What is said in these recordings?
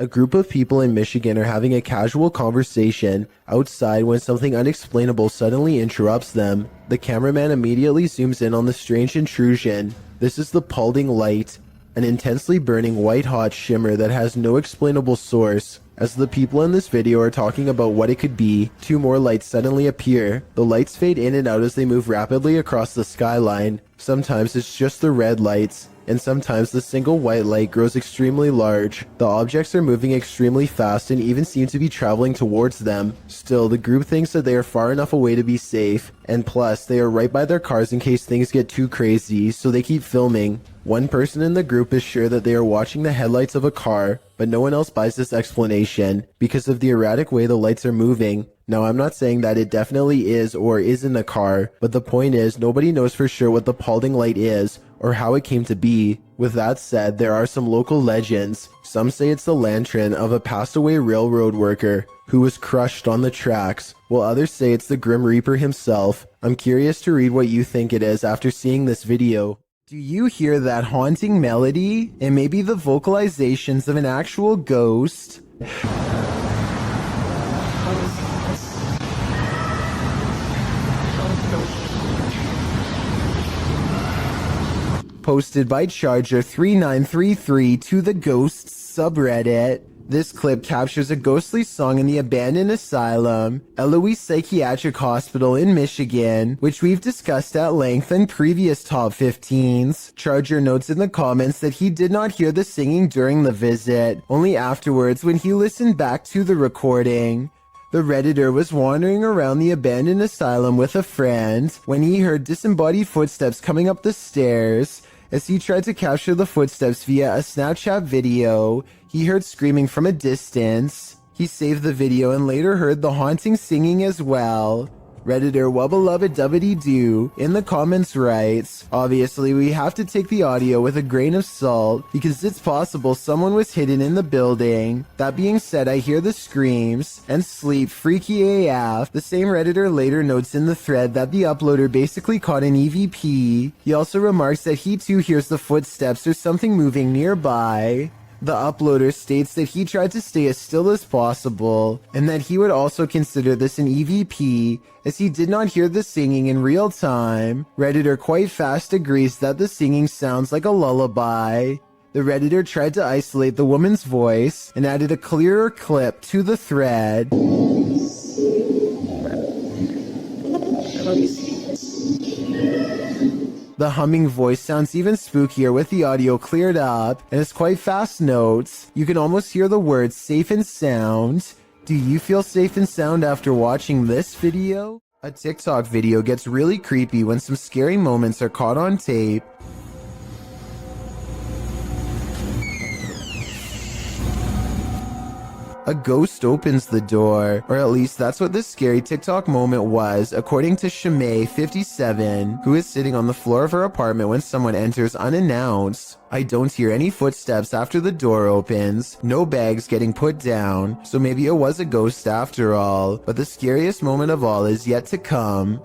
A group of people in Michigan are having a casual conversation outside when something unexplainable suddenly interrupts them. The cameraman immediately zooms in on the strange intrusion. This is the Paulding light, an intensely burning white-hot shimmer that has no explainable source. As the people in this video are talking about what it could be, two more lights suddenly appear. The lights fade in and out as they move rapidly across the skyline. Sometimes it's just the red lights, and sometimes the single white light grows extremely large. The objects are moving extremely fast and even seem to be traveling towards them. Still, the group thinks that they are far enough away to be safe, and plus, they are right by their cars in case things get too crazy, so they keep filming. One person in the group is sure that they are watching the headlights of a car, but no one else buys this explanation because of the erratic way the lights are moving. Now, I'm not saying that it definitely is or isn't a car, but the point is nobody knows for sure what the Paulding light is or how it came to be. With that said, there are some local legends. Some say it's the lantern of a passed away railroad worker who was crushed on the tracks, while others say it's the Grim Reaper himself. I'm curious to read what you think it is after seeing this video. Do you hear that haunting melody? It may be the vocalizations of an actual ghost. Posted by Charger3933 to the Ghosts subreddit. This clip captures a ghostly song in the abandoned asylum, Eloise Psychiatric Hospital in Michigan, which we've discussed at length in previous top 15s. Charger notes in the comments that he did not hear the singing during the visit, only afterwards when he listened back to the recording. The Redditor was wandering around the abandoned asylum with a friend when he heard disembodied footsteps coming up the stairs. As he tried to capture the footsteps via a Snapchat video, he heard screaming from a distance. He saved the video and later heard the haunting singing as well. Redditor Wubbelubbedubbidy-doo in the comments writes, obviously we have to take the audio with a grain of salt because it's possible someone was hidden in the building. That being said, I hear the screams and sleep freaky AF. The same Redditor later notes in the thread that the uploader basically caught an EVP. He also remarks that he too hears the footsteps or something moving nearby. The uploader states that he tried to stay as still as possible, and that he would also consider this an EVP, as he did not hear the singing in real time. Redditor quite fast agrees that the singing sounds like a lullaby. The Redditor tried to isolate the woman's voice, and added a clearer clip to the thread. The humming voice sounds even spookier with the audio cleared up, and it's quite fast notes. You can almost hear the words safe and sound. Do you feel safe and sound after watching this video? A TikTok video gets really creepy when some scary moments are caught on tape. A ghost opens the door, or at least that's what this scary TikTok moment was, according to Shimei57, who is sitting on the floor of her apartment when someone enters unannounced. I don't hear any footsteps after the door opens, no bags getting put down, so maybe it was a ghost after all, but the scariest moment of all is yet to come.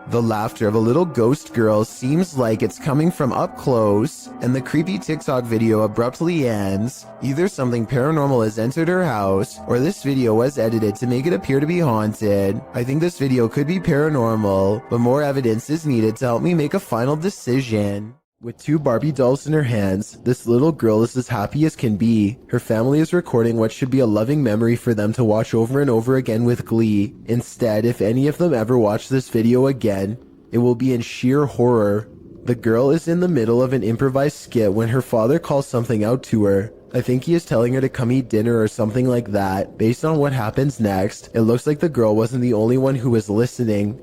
The laughter of a little ghost girl seems like it's coming from up close, and the creepy TikTok video abruptly ends. Either something paranormal has entered her house, or this video was edited to make it appear to be haunted. I think this video could be paranormal, but more evidence is needed to help me make a final decision. With two Barbie dolls in her hands, this little girl is as happy as can be. Her family is recording what should be a loving memory for them to watch over and over again with glee. Instead, if any of them ever watch this video again, it will be in sheer horror. The girl is in the middle of an improvised skit when her father calls something out to her. I think he is telling her to come eat dinner or something like that. Based on what happens next, it looks like the girl wasn't the only one who was listening.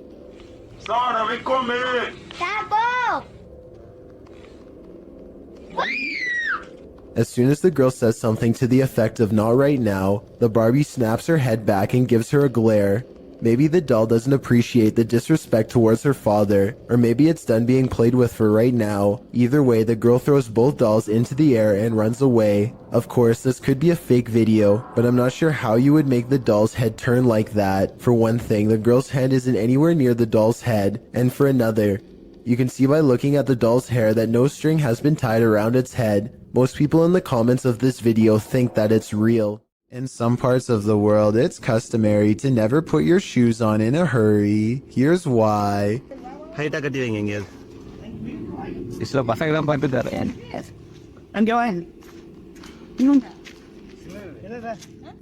Sara, vem comer! Tá bom! As soon as the girl says something to the effect of "not right now," the Barbie snaps her head back and gives her a glare. Maybe the doll doesn't appreciate the disrespect towards her father, or maybe it's done being played with for right now. Either way, the girl throws both dolls into the air and runs away. Of course, this could be a fake video, but I'm not sure how you would make the doll's head turn like that. For one thing, the girl's hand isn't anywhere near the doll's head, and for another, You can see by looking at the doll's hair that no string has been tied around its head. Most people in the comments of this video think that it's real. In some parts of the world, it's customary to never put your shoes on in a hurry. Here's why. Hayda ka tingin. Isla pasang lang pa ito yes. And go on.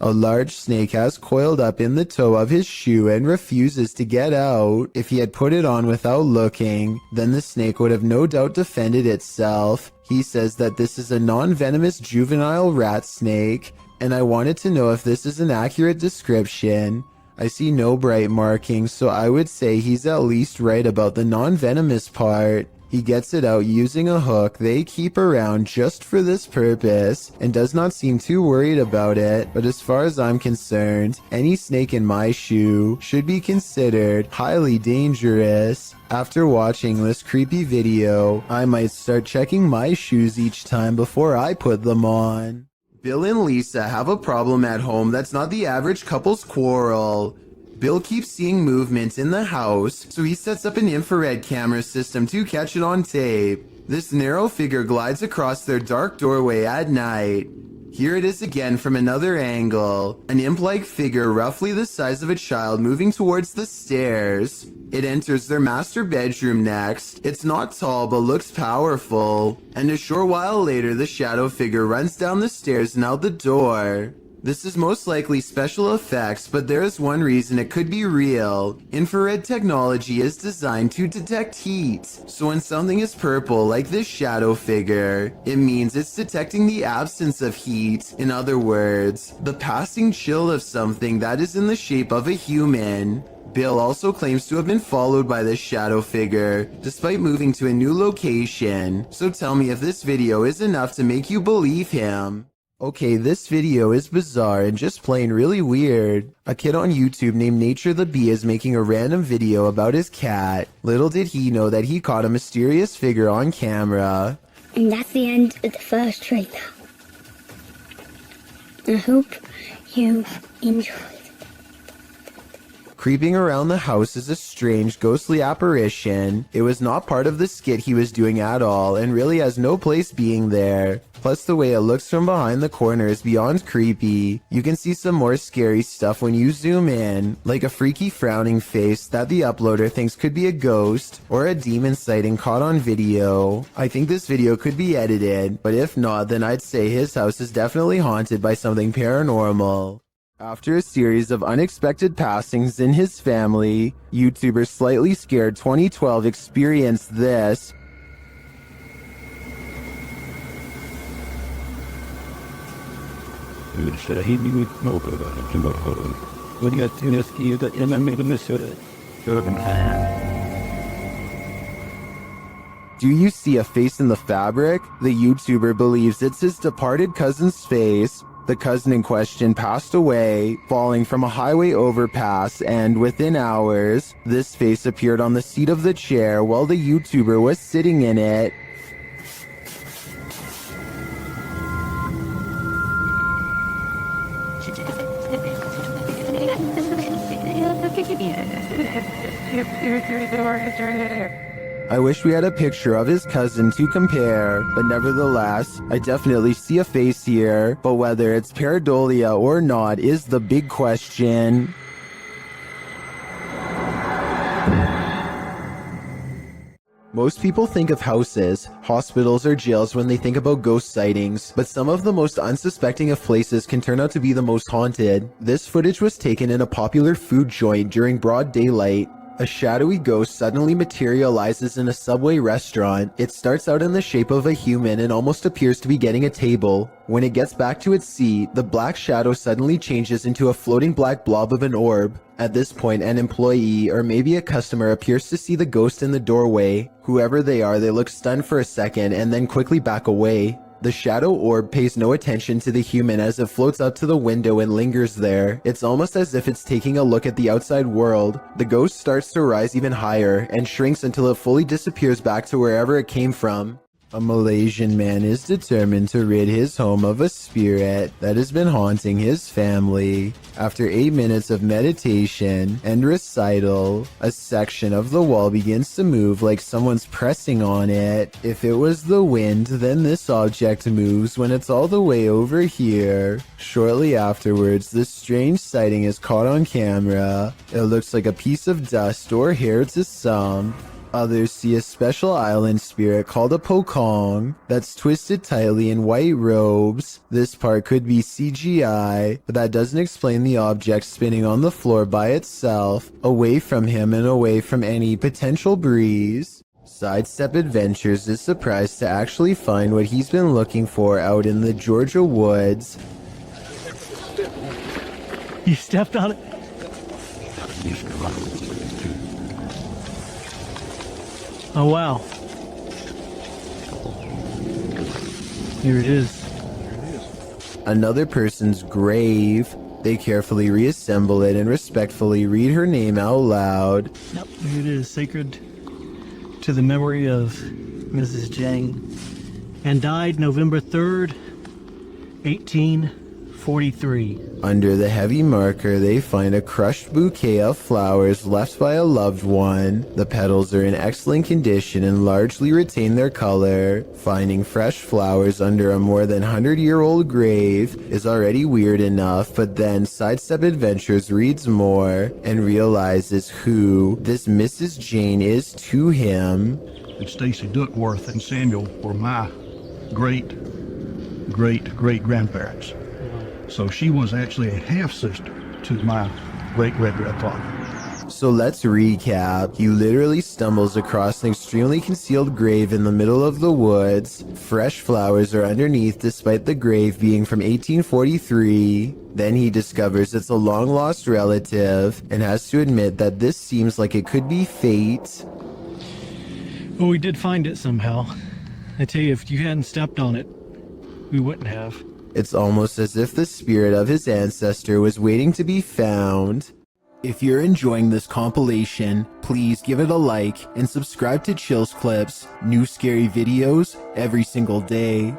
A large snake has coiled up in the toe of his shoe and refuses to get out. If he had put it on without looking, then the snake would have no doubt defended itself. He says that this is a non-venomous juvenile rat snake, and I wanted to know if this is an accurate description. I see no bright markings, so I would say he's at least right about the non-venomous part. He gets it out using a hook they keep around just for this purpose and does not seem too worried about it, but as far as I'm concerned, any snake in my shoe should be considered highly dangerous. After watching this creepy video, I might start checking my shoes each time before I put them on. Bill and Lisa have a problem at home that's not the average couple's quarrel. Bill keeps seeing movement in the house, so he sets up an infrared camera system to catch it on tape. This narrow figure glides across their dark doorway at night. Here it is again from another angle, an imp-like figure roughly the size of a child moving towards the stairs. It enters their master bedroom next. It's not tall but looks powerful, and a short while later the shadow figure runs down the stairs and out the door. This is most likely special effects, but there is one reason it could be real. Infrared technology is designed to detect heat, so when something is purple like this shadow figure, it means it's detecting the absence of heat. In other words, the passing chill of something that is in the shape of a human. Bill also claims to have been followed by this shadow figure, despite moving to a new location. So tell me if this video is enough to make you believe him. Okay, this video is bizarre and just plain really weird. A kid on YouTube named Nature the Bee is making a random video about his cat. Little did he know that he caught a mysterious figure on camera. And that's the end of the first trailer. I hope you enjoyed. Creeping around the house is a strange, ghostly apparition. It was not part of the skit he was doing at all and really has no place being there. Plus the way it looks from behind the corner is beyond creepy. You can see some more scary stuff when you zoom in, like a freaky frowning face that the uploader thinks could be a ghost or a demon sighting caught on video. I think this video could be edited, but if not, then I'd say his house is definitely haunted by something paranormal. After a series of unexpected passings in his family, YouTuber Slightly Scared 2012 experienced this. Do you see a face in the fabric? The YouTuber believes it's his departed cousin's face. The cousin in question passed away, falling from a highway overpass, and within hours, this face appeared on the seat of the chair while the YouTuber was sitting in it. I wish we had a picture of his cousin to compare, but nevertheless, I definitely see a face here, but whether it's pareidolia or not is the big question. Most people think of houses, hospitals, or jails when they think about ghost sightings, but some of the most unsuspecting of places can turn out to be the most haunted. This footage was taken in a popular food joint during broad daylight. A shadowy ghost suddenly materializes in a Subway restaurant. It starts out in the shape of a human and almost appears to be getting a table. When it gets back to its seat, the black shadow suddenly changes into a floating black blob of an orb. At this point, an employee or maybe a customer appears to see the ghost in the doorway. Whoever they are, they look stunned for a second and then quickly back away. The shadow orb pays no attention to the human as it floats up to the window and lingers there. It's almost as if it's taking a look at the outside world. The ghost starts to rise even higher and shrinks until it fully disappears back to wherever it came from. A Malaysian man is determined to rid his home of a spirit that has been haunting his family. After 8 minutes of meditation and recital, a section of the wall begins to move like someone's pressing on it. If it was the wind, then this object moves when it's all the way over here. Shortly afterwards, this strange sighting is caught on camera. It looks like a piece of dust or hair to some. Others see a special island spirit called a pokong that's twisted tightly in white robes. This part could be CGI, but that doesn't explain the object spinning on the floor by itself, away from him and away from any potential breeze. Sidestep Adventures is surprised to actually find what he's been looking for out in the Georgia woods. You stepped on it? Oh, wow. Here it is. Another person's grave. They carefully reassemble it and respectfully read her name out loud. Yep, here it is. Sacred to the memory of Mrs. Jang. And died November 3rd, 1843. Under the heavy marker, they find a crushed bouquet of flowers left by a loved one. The petals are in excellent condition and largely retain their color. Finding fresh flowers under a more than 100-year-old grave is already weird enough, but then Sidestep Adventures reads more and realizes who this Mrs. Jane is to him. And Stacy Duckworth and Samuel were my great-great-great-grandparents. So she was actually a half-sister to my great-great-grandfather. So let's recap. He literally stumbles across an extremely concealed grave in the middle of the woods. Fresh flowers are underneath despite the grave being from 1843. Then he discovers it's a long-lost relative and has to admit that this seems like it could be fate. Well, we did find it somehow. I tell you, if you hadn't stepped on it, we wouldn't have. It's almost as if the spirit of his ancestor was waiting to be found. If you're enjoying this compilation, please give it a like and subscribe to Chills Clips, new scary videos every single day.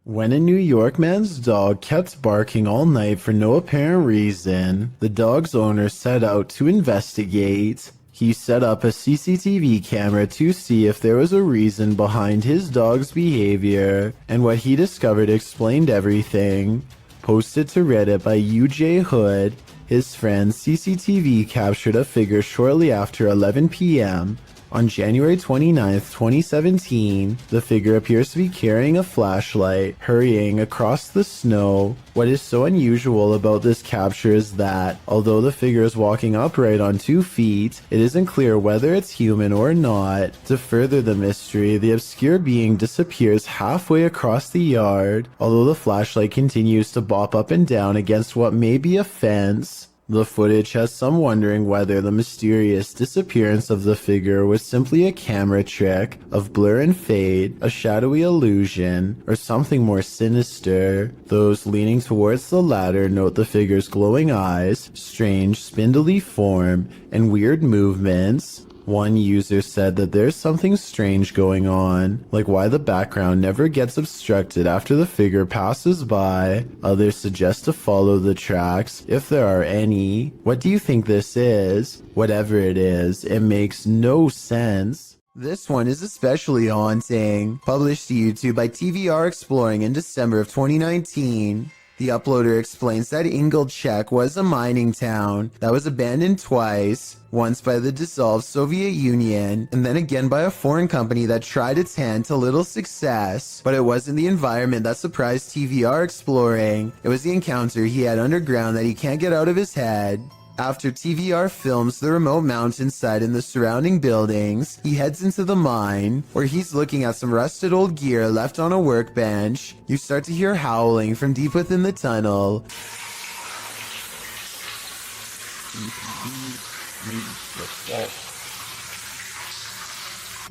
When a New York man's dog kept barking all night for no apparent reason, the dog's owner set out to investigate. He set up a CCTV camera to see if there was a reason behind his dog's behavior, and what he discovered explained everything. Posted to Reddit by UJ Hood, his friend's CCTV captured a figure shortly after 11 p.m. On January 29, 2017, the figure appears to be carrying a flashlight, hurrying across the snow. What is so unusual about this capture is that, although the figure is walking upright on 2 feet, it isn't clear whether it's human or not. To further the mystery, the obscure being disappears halfway across the yard, although the flashlight continues to bop up and down against what may be a fence. The footage has some wondering whether the mysterious disappearance of the figure was simply a camera trick of blur and fade, a shadowy illusion, or something more sinister. Those leaning towards the latter note the figure's glowing eyes, strange spindly form, and weird movements. One user said that there's something strange going on, like why the background never gets obstructed after the figure passes by. Others suggest to follow the tracks, if there are any. What do you think this is? Whatever it is, it makes no sense. This one is especially haunting. Published to YouTube by TVR Exploring in December of 2019. The uploader explains that Ingolchek was a mining town that was abandoned twice, once by the dissolved Soviet Union, and then again by a foreign company that tried its hand to little success. But it wasn't the environment that surprised TVR Exploring, it was the encounter he had underground that he can't get out of his head. After TVR films the remote mountainside and the surrounding buildings, he heads into the mine, where he's looking at some rusted old gear left on a workbench. You start to hear howling from deep within the tunnel.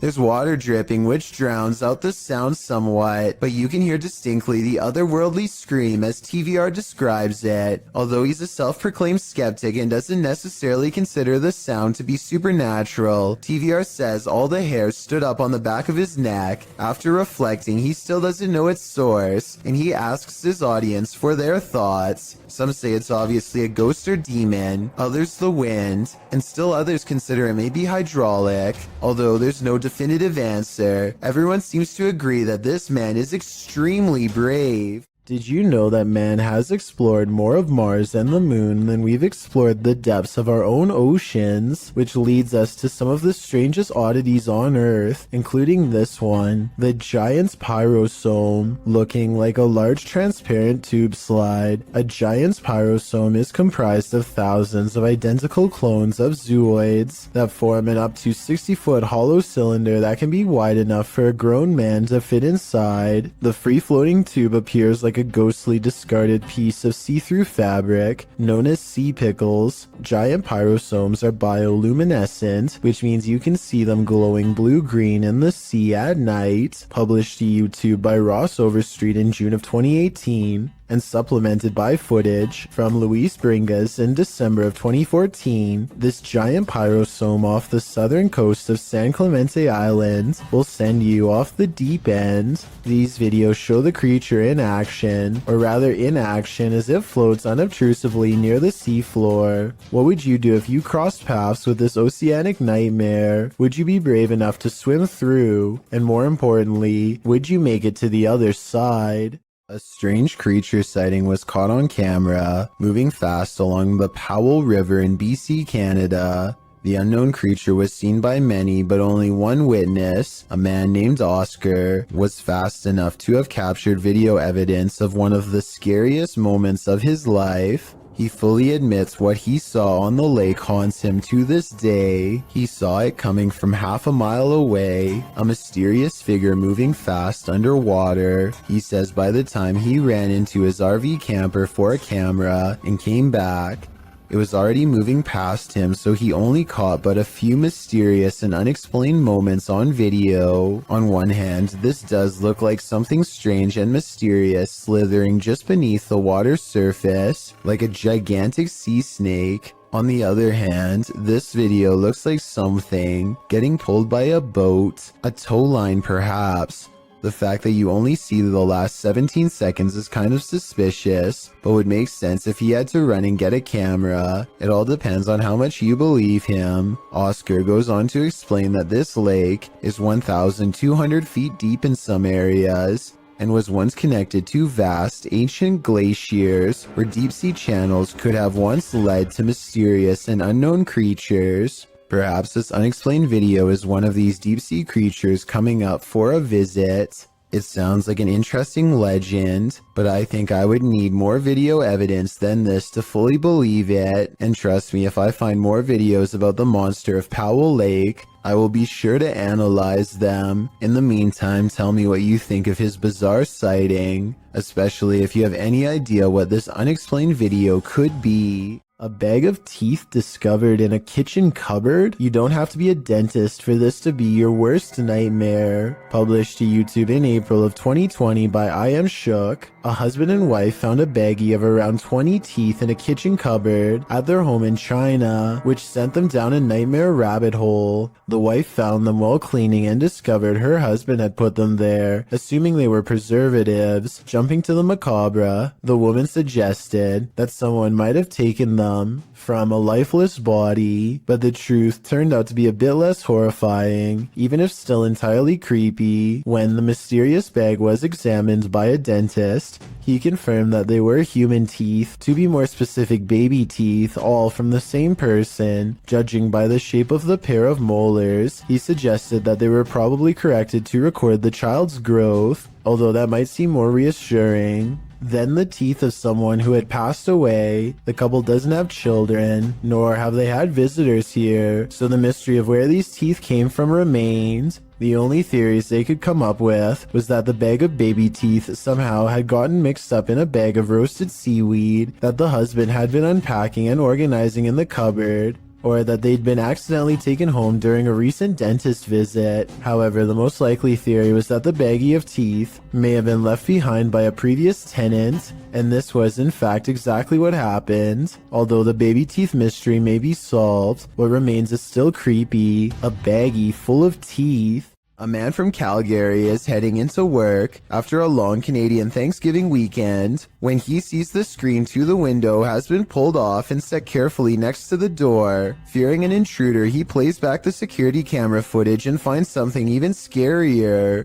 There's water dripping, which drowns out the sound somewhat, but you can hear distinctly the otherworldly scream as TVR describes it. Although he's a self-proclaimed skeptic and doesn't necessarily consider the sound to be supernatural, TVR says all the hairs stood up on the back of his neck. After reflecting, he still doesn't know its source, and he asks his audience for their thoughts. Some say it's obviously a ghost or demon, others the wind, and still others consider it may be hydraulic. Although there's no definitive answer, everyone seems to agree that this man is extremely brave. Did you know that man has explored more of Mars and the moon than we've explored the depths of our own oceans, which leads us to some of the strangest oddities on Earth, including this one, the Giant's Pyrosome, looking like a large transparent tube slide. A Giant's Pyrosome is comprised of thousands of identical clones of zooids that form an up to 60-foot hollow cylinder that can be wide enough for a grown man to fit inside. The free-floating tube appears like a ghostly discarded piece of see-through fabric known as sea pickles. Giant pyrosomes are bioluminescent, which means you can see them glowing blue-green in the sea at night. Published to YouTube by Ross Overstreet in June of 2018. And supplemented by footage from Luis Bringas in December of 2014, this giant pyrosome off the southern coast of San Clemente Island will send you off the deep end. These videos show the creature in action, or rather inaction as it floats unobtrusively near the seafloor. What would you do if you crossed paths with this oceanic nightmare? Would you be brave enough to swim through? And more importantly, would you make it to the other side? A strange creature sighting was caught on camera, moving fast along the Powell River in BC, Canada. The unknown creature was seen by many, but only one witness, a man named Oscar, was fast enough to have captured video evidence of one of the scariest moments of his life. He fully admits what he saw on the lake haunts him to this day. He saw it coming from half a mile away, a mysterious figure moving fast underwater. He says by the time he ran into his RV camper for a camera and came back, it was already moving past him, so he only caught but a few mysterious and unexplained moments on video. On one hand, this does look like something strange and mysterious slithering just beneath the water's surface, like a gigantic sea snake. On the other hand, this video looks like something getting pulled by a boat, a tow line perhaps. The fact that you only see the last 17 seconds is kind of suspicious, but would make sense if he had to run and get a camera. It all depends on how much you believe him. Oscar goes on to explain that this lake is 1,200 feet deep in some areas, and was once connected to vast ancient glaciers where deep-sea channels could have once led to mysterious and unknown creatures. Perhaps this unexplained video is one of these deep-sea creatures coming up for a visit. It sounds like an interesting legend, but I think I would need more video evidence than this to fully believe it. And trust me, if I find more videos about the monster of Powell Lake, I will be sure to analyze them. In the meantime, tell me what you think of his bizarre sighting, especially if you have any idea what this unexplained video could be. A bag of teeth discovered in a kitchen cupboard? You don't have to be a dentist for this to be your worst nightmare. Published to YouTube in April of 2020 by I Am Shook. A husband and wife found a baggie of around 20 teeth in a kitchen cupboard at their home in China, which sent them down a nightmare rabbit hole. The wife found them while cleaning and discovered her husband had put them there, assuming they were preservatives. Jumping to the macabre, the woman suggested that someone might have taken them from a lifeless body, but the truth turned out to be a bit less horrifying, even if still entirely creepy. When the mysterious bag was examined by a dentist, he confirmed that they were human teeth, to be more specific baby teeth, all from the same person. Judging by the shape of the pair of molars, he suggested that they were probably corrected to record the child's growth, although that might seem more reassuring. Then the teeth of someone who had passed away. The couple doesn't have children, nor have they had visitors here, so the mystery of where these teeth came from remained. The only theories they could come up with was that the bag of baby teeth somehow had gotten mixed up in a bag of roasted seaweed that the husband had been unpacking and organizing in the cupboard. or that they'd been accidentally taken home during a recent dentist visit. However, the most likely theory was that the baggie of teeth may have been left behind by a previous tenant, and this was in fact exactly what happened. Although the baby teeth mystery may be solved, what remains is still creepy. A baggie full of teeth. A man from Calgary is heading into work after a long Canadian Thanksgiving weekend when he sees the screen to the window has been pulled off and set carefully next to the door. Fearing an intruder, he plays back the security camera footage and finds something even scarier.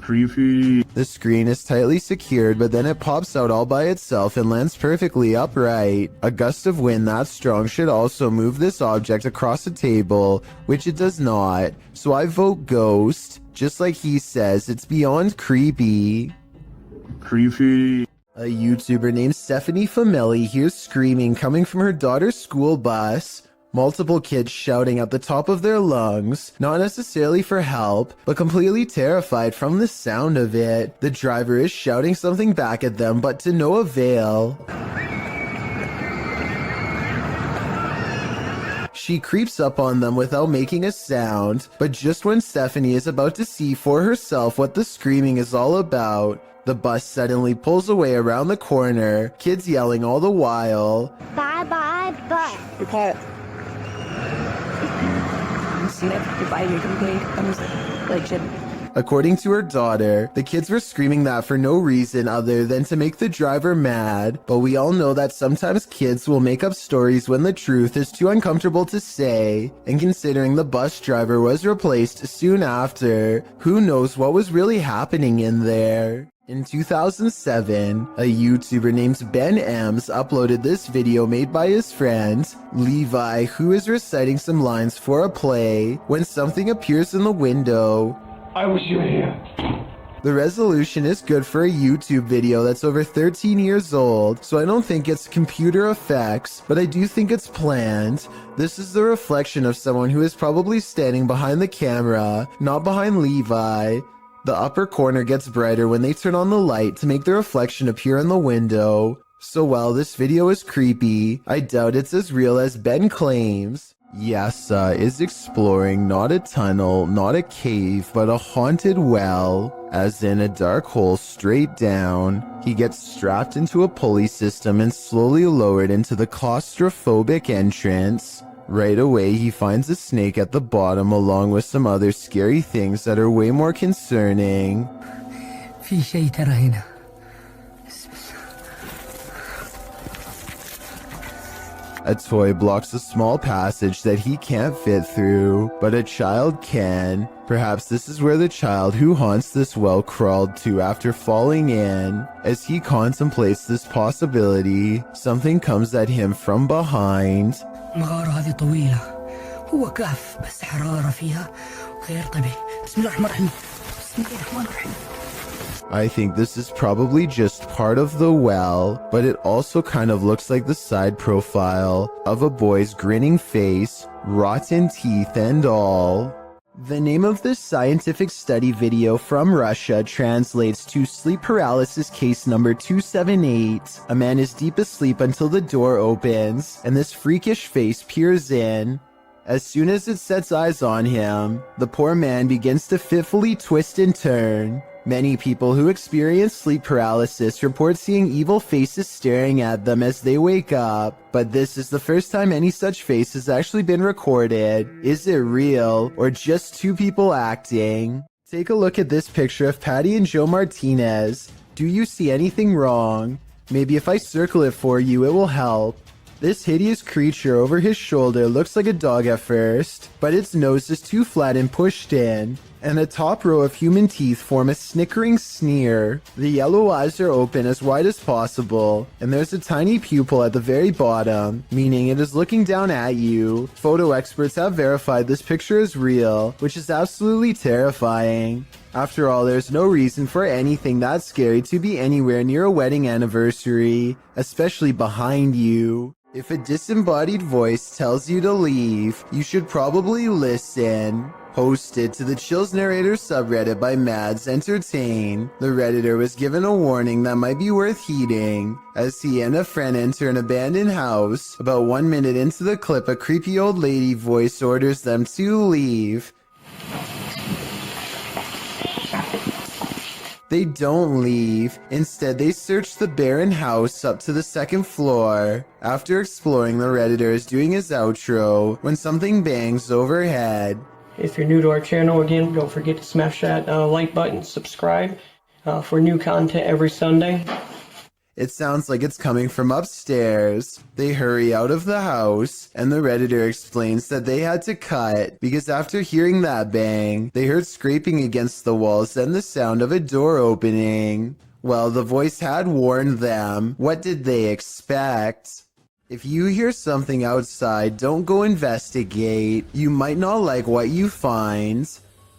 Creepy. The screen is tightly secured, but then it pops out all by itself and lands perfectly upright. A gust of wind that strong should also move this object across the table, which it does not. So I vote ghost. Just like he says, it's beyond creepy. Creepy. A YouTuber named Stephanie Famelli hears screaming coming from her daughter's school bus. Multiple kids shouting at the top of their lungs, not necessarily for help, but completely terrified from the sound of it. The driver is shouting something back at them, but to no avail. She creeps up on them without making a sound, but just when Stephanie is about to see for herself what the screaming is all about, the bus suddenly pulls away around the corner, kids yelling all the while. Bye bye bus. According to her daughter, the kids were screaming that for no reason other than to make the driver mad, but we all know that sometimes kids will make up stories when the truth is too uncomfortable to say, and considering the bus driver was replaced soon after, who knows what was really happening in there. In 2007, a YouTuber named Ben Ems uploaded this video made by his friend, Levi, who is reciting some lines for a play when something appears in the window. I wish you were here. The resolution is good for a YouTube video that's over 13 years old, so I don't think it's computer effects, but I do think it's planned. This is the reflection of someone who is probably standing behind the camera, not behind Levi. The upper corner gets brighter when they turn on the light to make the reflection appear in the window. So while this video is creepy, I doubt it's as real as Ben claims. Yasa is exploring not a tunnel, not a cave, but a haunted well, as in a dark hole straight down. He gets strapped into a pulley system and slowly lowered into the claustrophobic entrance. Right away, he finds a snake at the bottom along with some other scary things that are way more concerning. في شيء ترى هنا. A toy blocks a small passage that he can't fit through, but a child can. Perhaps this is where the child who haunts this well crawled to after falling in. As he contemplates this possibility, something comes at him from behind. المغارة هذه طويلة. هو كهف بس حرارة فيها غير طبيعي. بسم الله الرحمن الرحيم. بسم الله الرحمن الرحيم. I think this is probably just part of the well, but it also kind of looks like the side profile of a boy's grinning face, rotten teeth and all. The name of this scientific study video from Russia translates to sleep paralysis case number 278. A man is deep asleep until the door opens, and this freakish face peers in. As soon as it sets eyes on him, the poor man begins to fitfully twist and turn. Many people who experience sleep paralysis report seeing evil faces staring at them as they wake up, but this is the first time any such face has actually been recorded. Is it real, or just two people acting? Take a look at this picture of Patty and Joe Martinez. Do you see anything wrong? Maybe if I circle it for you, it will help. This hideous creature over his shoulder looks like a dog at first, but its nose is too flat and pushed in, and the top row of human teeth form a snickering sneer. The yellow eyes are open as wide as possible, and there's a tiny pupil at the very bottom, meaning it is looking down at you. Photo experts have verified this picture is real, which is absolutely terrifying. After all, there's no reason for anything that scary to be anywhere near a wedding anniversary, especially behind you. If a disembodied voice tells you to leave, you should probably listen. Posted to the Chills Narrator subreddit by Mads Entertain, the Redditor was given a warning that might be worth heeding. As he and a friend enter an abandoned house, about 1 minute into the clip, a creepy old lady voice orders them to leave. They don't leave. Instead, they search the barren house up to the second floor. After exploring, the Redditor is doing his outro when something bangs overhead. If you're new to our channel, again, don't forget to smash that like button, subscribe for new content every Sunday. It sounds like it's coming from upstairs. They hurry out of the house, and the Redditor explains that they had to cut because after hearing that bang, they heard scraping against the walls and the sound of a door opening. Well, the voice had warned them. What did they expect? If you hear something outside, don't go investigate. You might not like what you find.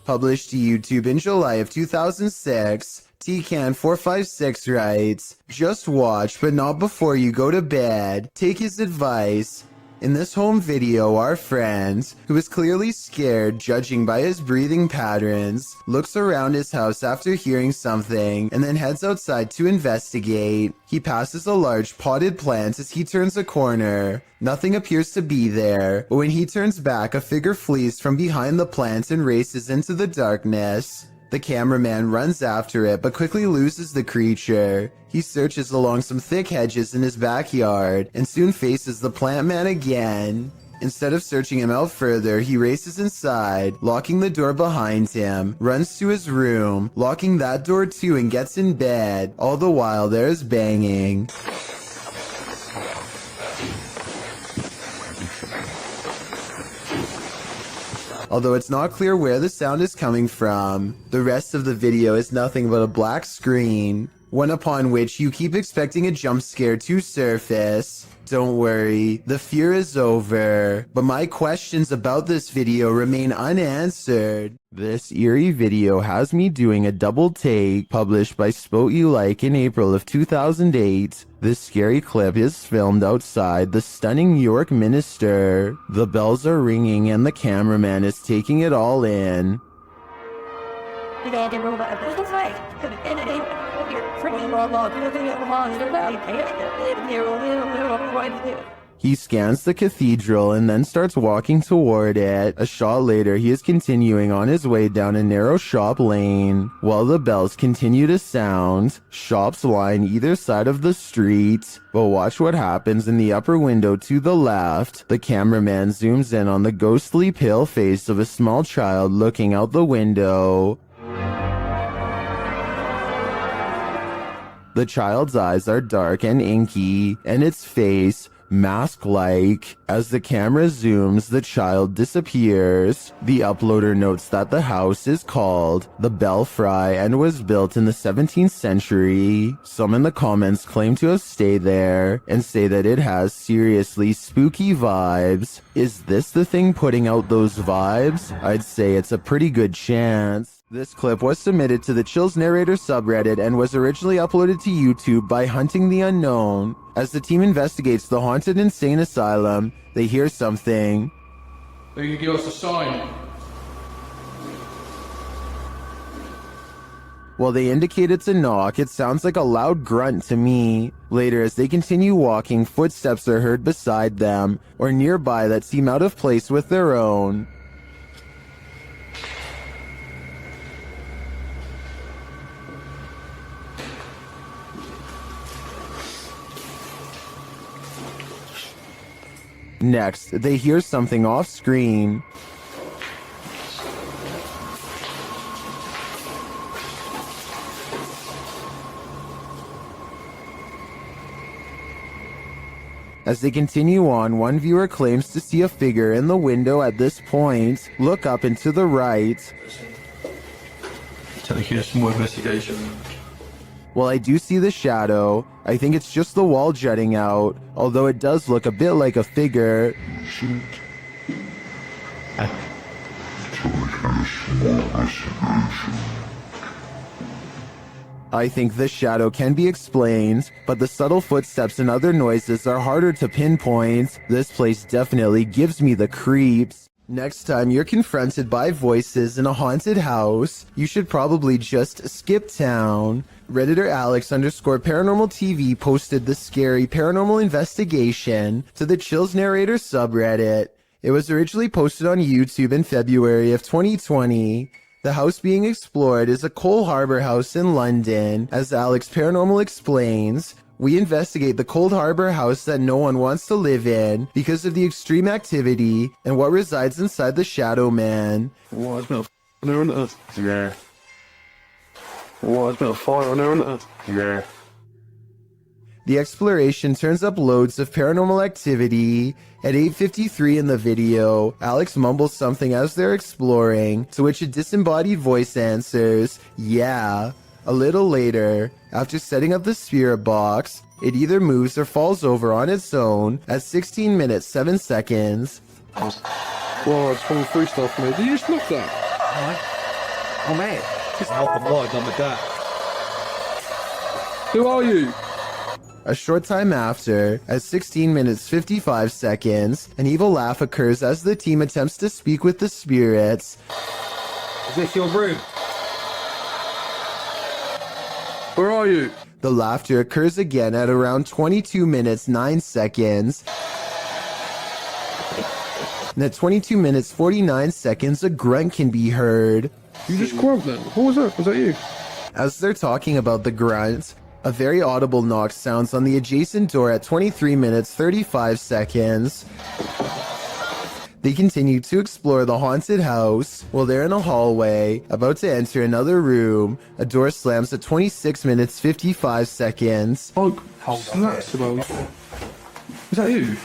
Published to YouTube in July of 2006, TCan456 writes, "Just watch, but not before you go to bed. Take his advice." In this home video, our friend, who is clearly scared judging by his breathing patterns, looks around his house after hearing something and then heads outside to investigate. He passes a large potted plant as he turns a corner. Nothing appears to be there, but when he turns back, a figure flees from behind the plant and races into the darkness. The cameraman runs after it, but quickly loses the creature. He searches along some thick hedges in his backyard, and soon faces the plant man again. Instead of searching him out further, he races inside, locking the door behind him, runs to his room, locking that door too, and gets in bed. All the while there is banging. Although it's not clear where the sound is coming from. The rest of the video is nothing but a black screen, one upon which you keep expecting a jump scare to surface. Don't worry, the fear is over, but my questions about this video remain unanswered. This eerie video has me doing a double take, published by Spout You Like in April of 2008. This scary clip is filmed outside the stunning New York Minster. The bells are ringing and the cameraman is taking it all in. He scans the cathedral and then starts walking toward it. A shot later, he is continuing on his way down a narrow shop lane. While the bells continue to sound, shops line either side of the street. But watch what happens in the upper window to the left. The cameraman zooms in on the ghostly pale face of a small child looking out the window. The child's eyes are dark and inky, and its face mask-like. As the camera zooms, the child disappears. The uploader notes that the house is called the Belfry and was built in the 17th century. Some in the comments claim to have stayed there and say that it has seriously spooky vibes. Is this the thing putting out those vibes? I'd say it's a pretty good chance. This clip was submitted to the Chills Narrator subreddit and was originally uploaded to YouTube by Hunting the Unknown. As the team investigates the haunted insane asylum, they hear something. They can give us a sign. While they indicate it's a knock, it sounds like a loud grunt to me. Later, as they continue walking, footsteps are heard beside them or nearby that seem out of place with their own. Next, they hear something off screen. As they continue on, one viewer claims to see a figure in the window at this point. Look up and to the right. Taking some more investigation. While I do see the shadow, I think it's just the wall jutting out, although it does look a bit like a figure. I think this shadow can be explained, but the subtle footsteps and other noises are harder to pinpoint. This place definitely gives me the creeps. Next time you're confronted by voices in a haunted house, you should probably just skip town. Redditor Alex_paranormal TV posted the scary paranormal investigation to the Chills Narrator subreddit. It was originally posted on YouTube in February of 2020. The house being explored is a Cole Harbour house in London. As Alex Paranormal explains, we investigate the Cold Harbour house that no one wants to live in because of the extreme activity and what resides inside the Shadow Man. What, it's got a fire on it? Yeah. What, it's got a fire on it? Yeah. The exploration turns up loads of paranormal activity. At 8:53 in the video, Alex mumbles something as they're exploring, to which a disembodied voice answers, yeah. A little later, after setting up the spirit box, it either moves or falls over on its own at 16 minutes 7 seconds. Well, it's full of free stuff, mate. Did you just look that? Oh, mate. Just off the light on the dark. Who are you? A short time after, at 16 minutes 55 seconds, an evil laugh occurs as the team attempts to speak with the spirits. Is this your room? Where are you? The laughter occurs again at around 22 minutes 9 seconds. And at 22 minutes 49 seconds, a grunt can be heard. You just grunt then. What was that? Was that you? As they're talking about the grunt, a very audible knock sounds on the adjacent door at 23 minutes 35 seconds. They continue to explore the haunted house. While they're in a hallway, about to enter another room, a door slams at 26 minutes 55 seconds. Oh, that's about. Is that you?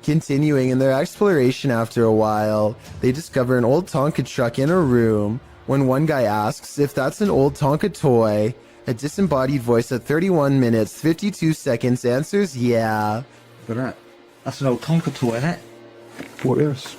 Continuing in their exploration after a while, they discover an old Tonka truck in a room. When one guy asks if that's an old Tonka toy, a disembodied voice at 31 minutes 52 seconds answers yeah. Look at that. That's an old Tonka toy, isn't it? What is?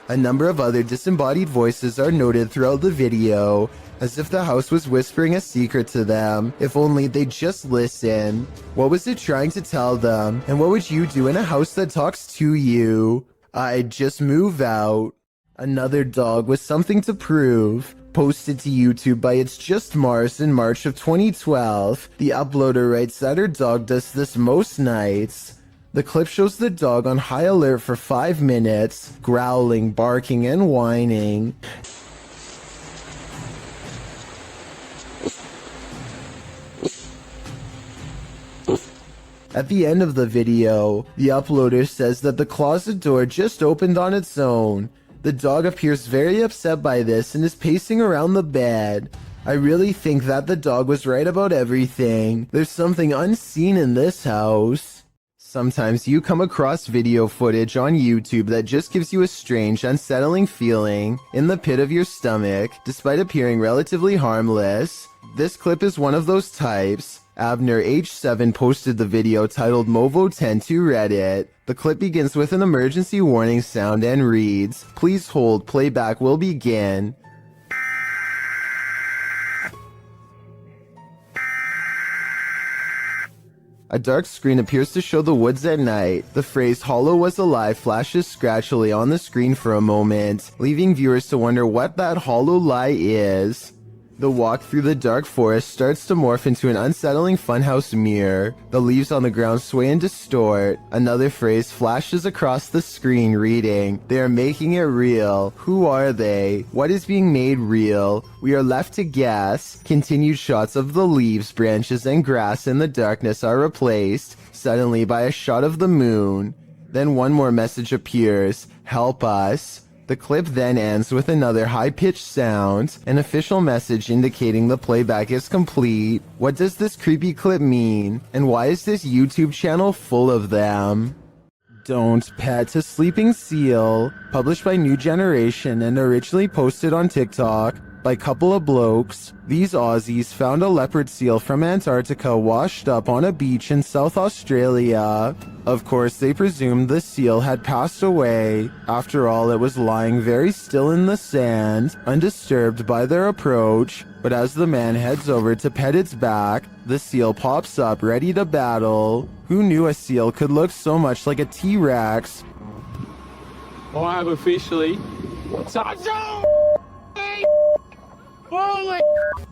A number of other disembodied voices are noted throughout the video, as if the house was whispering a secret to them, if only they'd just listen. What was it trying to tell them, and what would you do in a house that talks to you? I'd just move out. Another dog with something to prove. Posted to YouTube by It's Just Mars in March of 2012, the uploader writes that her dog does this most nights. The clip shows the dog on high alert for 5 minutes, growling, barking, and whining. At the end of the video, the uploader says that the closet door just opened on its own. The dog appears very upset by this and is pacing around the bed. I really think that the dog was right about everything. There's something unseen in this house. Sometimes you come across video footage on YouTube that just gives you a strange, unsettling feeling in the pit of your stomach, despite appearing relatively harmless. This clip is one of those types. Abner H7 posted the video titled Movo10 to Reddit. The clip begins with an emergency warning sound and reads, "Please hold, playback will begin." A dark screen appears to show the woods at night. The phrase "Hollow was alive" flashes scratchily on the screen for a moment, leaving viewers to wonder what that hollow lie is. The walk through the dark forest starts to morph into an unsettling funhouse mirror. The leaves on the ground sway and distort. Another phrase flashes across the screen reading, "They are making it real. Who are they? What is being made real? We are left to guess." Continued shots of the leaves, branches, and grass in the darkness are replaced, suddenly by a shot of the moon. Then one more message appears, "Help us." The clip then ends with another high-pitched sound, an official message indicating the playback is complete. What does this creepy clip mean? And why is this YouTube channel full of them? Don't Pet a Sleeping Seal, published by New Generation and originally posted on TikTok by a couple of blokes. These Aussies found a leopard seal from Antarctica washed up on a beach in South Australia. Of course, they presumed the seal had passed away. After all, it was lying very still in the sand, undisturbed by their approach. But as the man heads over to pet its back, the seal pops up ready to battle. Who knew a seal could look so much like a T-Rex? Oh, I have officially.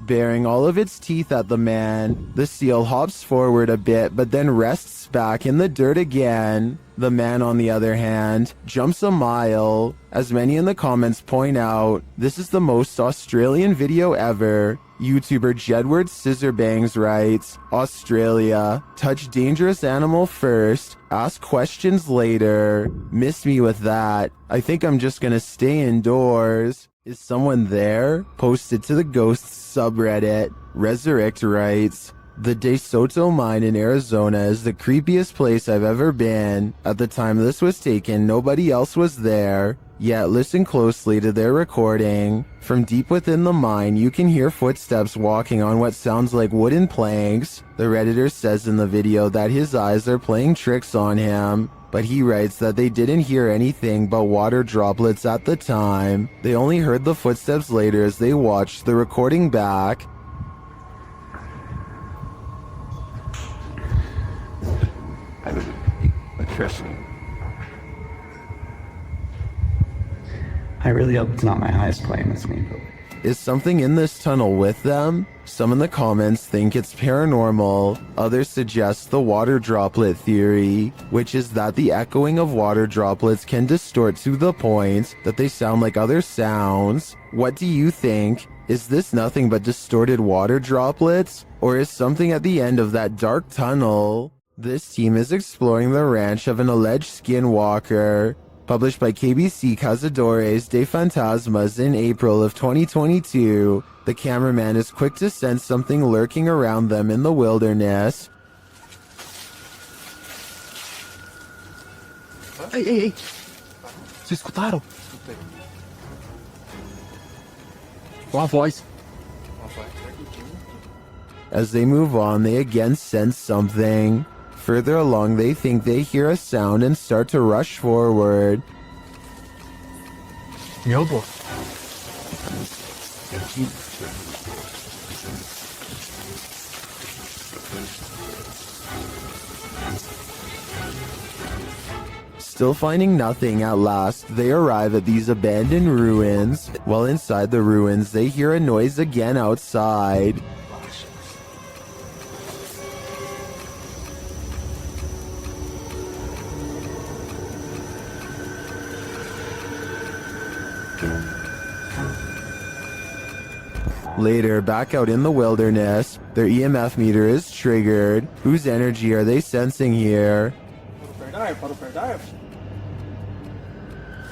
Baring all of its teeth at the man, the seal hops forward a bit but then rests back in the dirt again. The man, on the other hand, jumps a mile. As many in the comments point out, this is the most Australian video ever. YouTuber Jedward Scissorbangs writes, Australia, touch dangerous animal first, ask questions later. Miss me with that. I think I'm just gonna stay indoors. Is someone there? Posted to the Ghosts subreddit. Resurrect writes, the De Soto mine in Arizona is the creepiest place I've ever been. At the time this was taken, nobody else was there. Yet listen closely to their recording. From deep within the mine, you can hear footsteps walking on what sounds like wooden planks. The Redditor says in the video that his eyes are playing tricks on him, but he writes that they didn't hear anything but water droplets at the time. They only heard the footsteps later as they watched the recording back. I really hope it's not my highest playing this game. Is something in this tunnel with them? Some in the comments think it's paranormal. Others suggest the water droplet theory, which is that the echoing of water droplets can distort to the point that they sound like other sounds. What do you think? Is this nothing but distorted water droplets? Or is something at the end of that dark tunnel? This team is exploring the ranch of an alleged skinwalker. Published by KBC Cazadores de Fantasmas in April of 2022, the cameraman is quick to sense something lurking around them in the wilderness. Ei! Vocês escutaram? Uma voz. As they move on, they again sense something. Further along, they think they hear a sound and start to rush forward. 여보. Still finding nothing, at last, they arrive at these abandoned ruins. While inside the ruins, they hear a noise again outside. Later, back out in the wilderness, their EMF meter is triggered. Whose energy are they sensing here?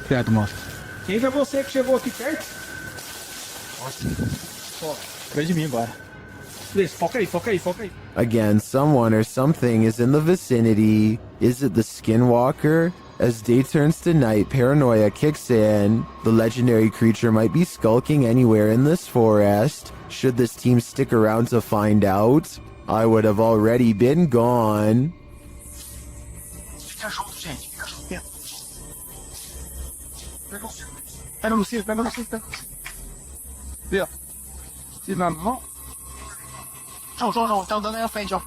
Certo, moço. Quem foi você que chegou aqui perto? Atrás de mim agora. Please, foca aí. Again, someone or something is in the vicinity. Is it the skinwalker? As day turns to night, paranoia kicks in. The legendary creature might be skulking anywhere in this forest. Should this team stick around to find out? I would have already been gone. Fica junto, gente. Fica junto. Pega no cinto. Vê, ó. Se na mão. João. Tá andando aí à frente, ó.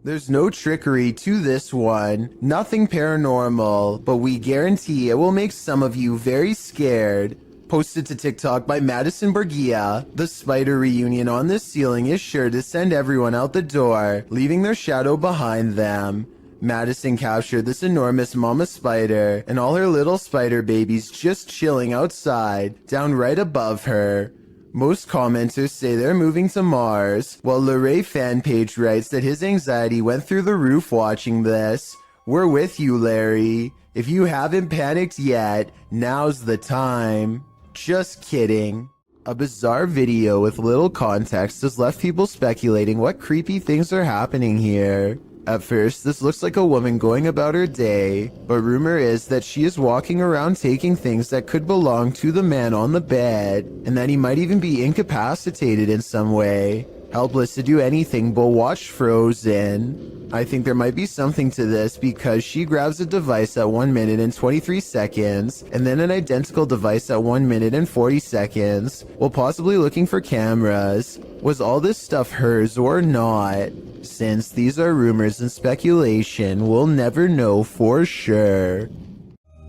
There's no trickery to this one, nothing paranormal, but we guarantee it will make some of you very scared. Posted to TikTok by Madison Borgia, the spider reunion on this ceiling is sure to send everyone out the door, leaving their shadow behind them. Madison captured this enormous mama spider and all her little spider babies just chilling outside, down right above her. Most commenters say they're moving to Mars, while Luray fan page writes that his anxiety went through the roof watching this. We're with you, Larry. If you haven't panicked yet, now's the time. Just kidding. A bizarre video with little context has left people speculating what creepy things are happening here. At first, this looks like a woman going about her day, but rumor is that she is walking around taking things that could belong to the man on the bed, and that he might even be incapacitated in some way, helpless to do anything but watch Frozen. I think there might be something to this because she grabs a device at 1 minute and 23 seconds, and then an identical device at 1 minute and 40 seconds, while possibly looking for cameras. Was all this stuff hers or not? Since these are rumors and speculation, we'll never know for sure.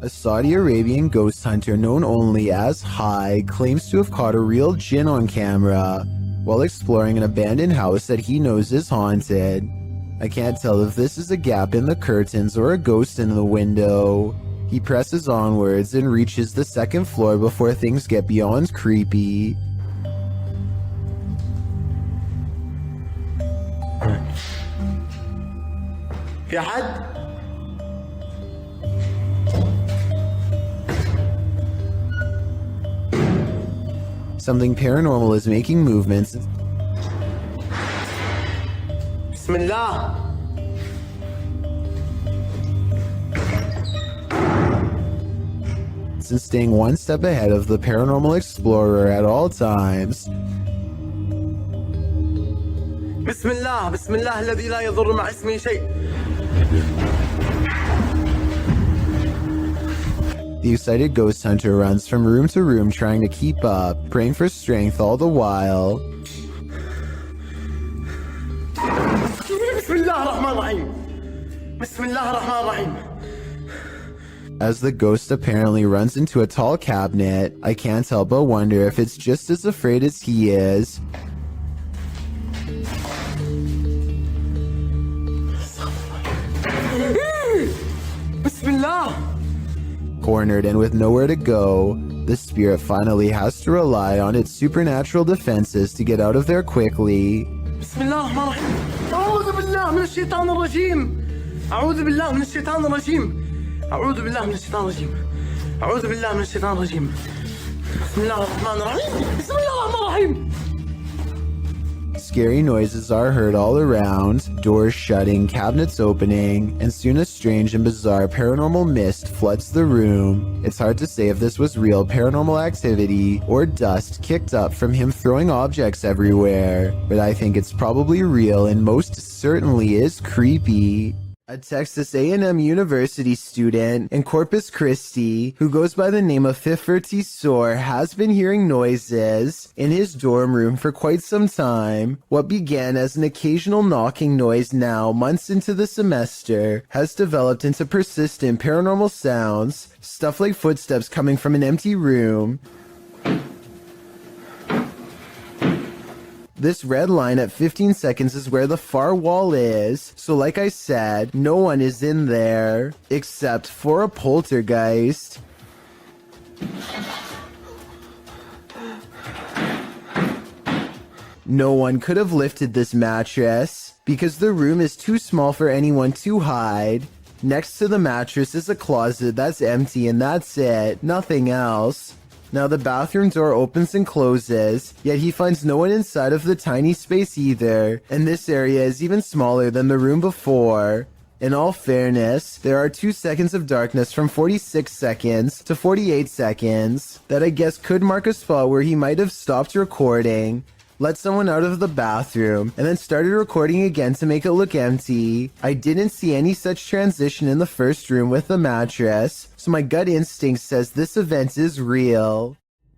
A Saudi Arabian ghost hunter known only as Hai claims to have caught a real jinn on camera while exploring an abandoned house that he knows is haunted. I can't tell if this is a gap in the curtains or a ghost in the window. He presses onwards and reaches the second floor before things get beyond creepy. في حد؟ Something paranormal is making movements. بسم الله. And staying one step ahead of the paranormal explorer at all times. بسم الله بسم الله الذي لا يضر مع اسمه شيء. The excited ghost hunter runs from room to room trying to keep up, praying for strength all the while. بسم الله الرحمن الرحيم. بسم الله الرحمن الرحيم. As the ghost apparently runs into a tall cabinet, I can't help but wonder if it's just as afraid as he is. بسم الله. Cornered and with nowhere to go, the spirit finally has to rely on its supernatural defenses to get out of there quickly. بسم الله الرحمن الرحيم. أعوذ بالله من الشيطان الرجيم. أعوذ بالله من الشيطان الرجيم. أعوذ بالله من الشيطان الرجيم. أعوذ بالله من الشيطان الرجيم. بسم الله الرحمن الرحيم. بسم الله الرحمن الرحيم. Scary noises are heard all around, doors shutting, cabinets opening, and soon a strange and bizarre paranormal mist floods the room. It's hard to say if this was real paranormal activity or dust kicked up from him throwing objects everywhere, but I think it's probably real and most certainly is creepy. A Texas A&M University student in Corpus Christi who goes by the name of Fifferty Soar has been hearing noises in his dorm room for quite some time. What began as an occasional knocking noise now, months into the semester, has developed into persistent paranormal sounds, stuff like footsteps coming from an empty room. This red line at 15 seconds is where the far wall is, so like I said, no one is in there, except for a poltergeist. No one could have lifted this mattress, because the room is too small for anyone to hide. Next to the mattress is a closet that's empty and that's it, nothing else. Now the bathroom door opens and closes, yet he finds no one inside of the tiny space either, and this area is even smaller than the room before. In all fairness, there are 2 seconds of darkness from 46 seconds to 48 seconds that I guess could mark a spot where he might have stopped recording, let someone out of the bathroom, and then started recording again to make it look empty. I didn't see any such transition in the first room with the mattress, so my gut instinct says this event is real.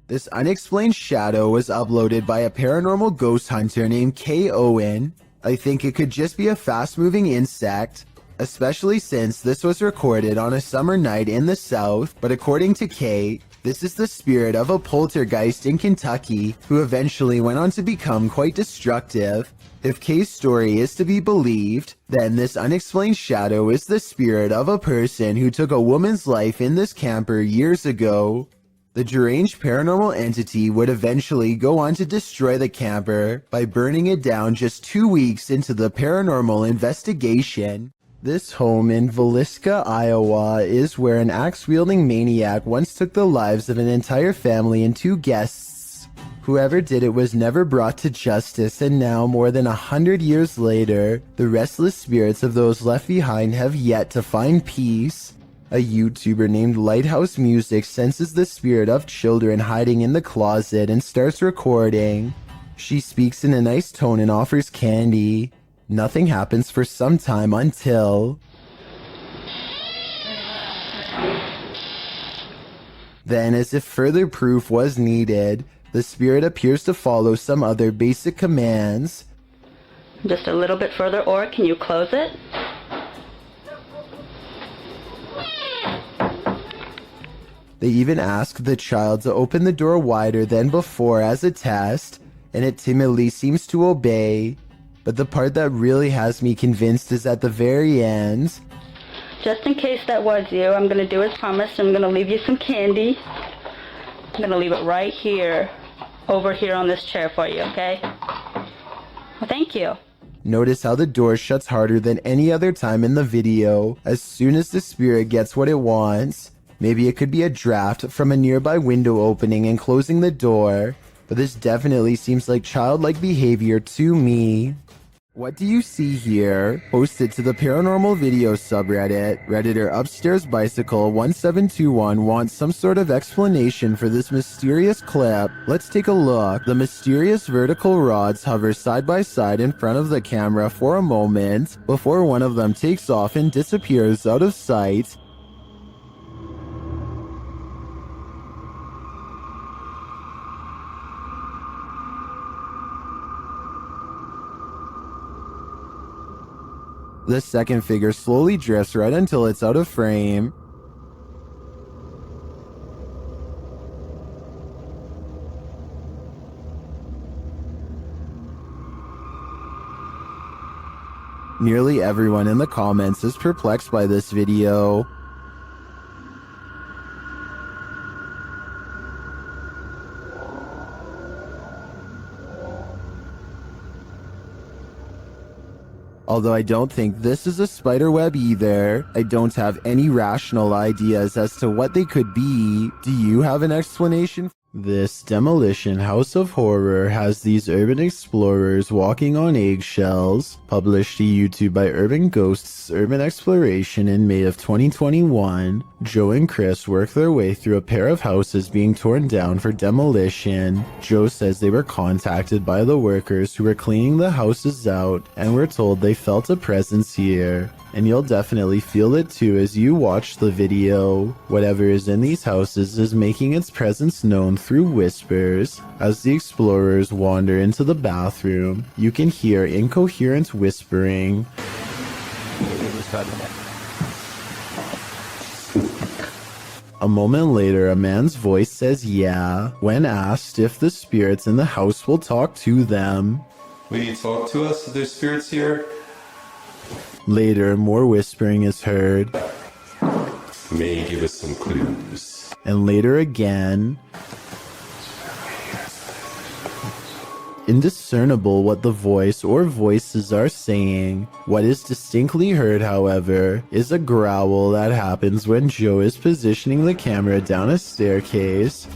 This unexplained shadow was uploaded by a paranormal ghost hunter named K. Owen. I think it could just be a fast-moving insect, especially since this was recorded on a summer night in the South, but according to K, this is the spirit of a poltergeist in Kentucky who eventually went on to become quite destructive. If Kay's story is to be believed, then this unexplained shadow is the spirit of a person who took a woman's life in this camper years ago. The deranged paranormal entity would eventually go on to destroy the camper by burning it down just 2 weeks into the paranormal investigation. This home in Villisca, Iowa is where an axe-wielding maniac once took the lives of an entire family and 2 guests. Whoever did it was never brought to justice, and now, more than 100 years later, the restless spirits of those left behind have yet to find peace. A YouTuber named Lighthouse Music senses the spirit of children hiding in the closet and starts recording. She speaks in a nice tone and offers candy. Nothing happens for some time until... Then, as if further proof was needed, the spirit appears to follow some other basic commands. Just a little bit further, or can you close it? They even ask the child to open the door wider than before as a test, and it timidly seems to obey. But the part that really has me convinced is at the very end. Just in case that was you, I'm going to do as promised. I'm going to leave you some candy. I'm going to leave it right here, over here on this chair for you, okay? Well, thank you. Notice how the door shuts harder than any other time in the video as soon as the spirit gets what it wants. Maybe it could be a draft from a nearby window opening and closing the door, but this definitely seems like childlike behavior to me. What do you see here? Posted to the paranormal video subreddit, Redditor Upstairs Bicycle 1721 wants some sort of explanation for this mysterious clip. Let's take a look. The mysterious vertical rods hover side by side in front of the camera for a moment before one of them takes off and disappears out of sight. The second figure slowly drifts right until it's out of frame. Nearly everyone in the comments is perplexed by this video. Although I don't think this is a spider web either, I don't have any rational ideas as to what they could be. Do you have an explanation? This demolition house of horror has these urban explorers walking on eggshells. Published to YouTube by Urban Ghosts Urban Exploration in May of 2021, Joe and Chris work their way through a pair of houses being torn down for demolition. Joe says they were contacted by the workers who were cleaning the houses out and were told they felt a presence here. And you'll definitely feel it too as you watch the video. Whatever is in these houses is making its presence known through whispers. As the explorers wander into the bathroom, you can hear incoherent whispering. A moment later, a man's voice says yeah, when asked if the spirits in the house will talk to them. Will you talk to us? There's spirits here? Later, more whispering is heard. May you give us some clues. And later again. Indiscernible what the voice or voices are saying. What is distinctly heard, however, is a growl that happens when Joe is positioning the camera down a staircase.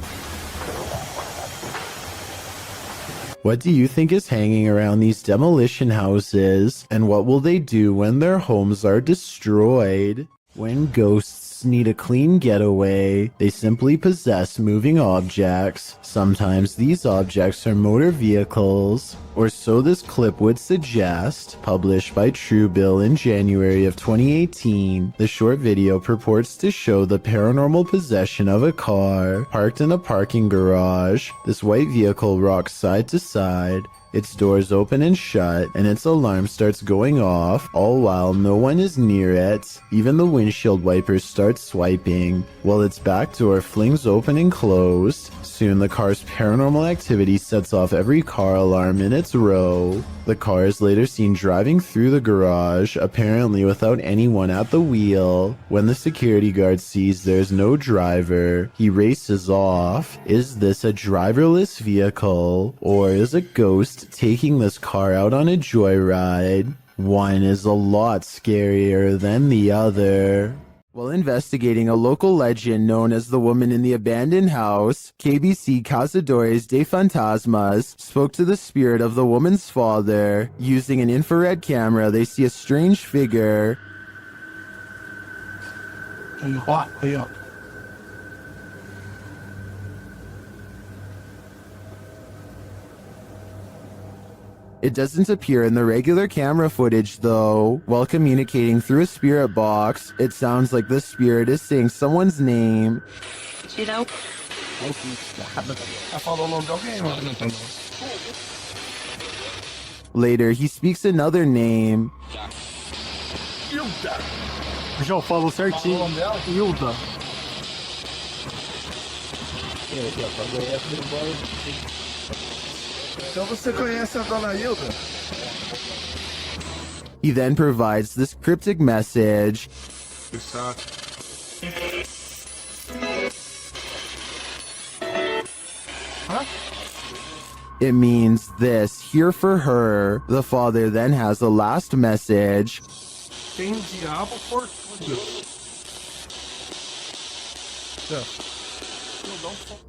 What do you think is hanging around these demolition houses? And what will they do when their homes are destroyed? When ghosts need a clean getaway, they simply possess moving objects. Sometimes these objects are motor vehicles, or so this clip would suggest. Published by Truebill in January of 2018, the short video purports to show the paranormal possession of a car parked in a parking garage. This white vehicle rocks side to side. Its doors open and shut, and its alarm starts going off, all while no one is near it. Even the windshield wipers start swiping, while its back door flings open and closed. Soon the car's paranormal activity sets off every car alarm in its row. The car is later seen driving through the garage, apparently without anyone at the wheel. When the security guard sees there's no driver, he races off. Is this a driverless vehicle, or is a ghost taking this car out on a joyride? One is a lot scarier than the other. While investigating a local legend known as the woman in the abandoned house, KBC Cazadores de Fantasmas spoke to the spirit of the woman's father. Using an infrared camera, they see a strange figure. It doesn't appear in the regular camera footage though. While communicating through a spirit box, it sounds like the spirit is saying someone's name. You know? Later, he speaks another name. Então você conhece a Dona Hilda? He then provides this cryptic message. Huh? It means this, here for her. The father then has the last message. Tem diabo por tudo.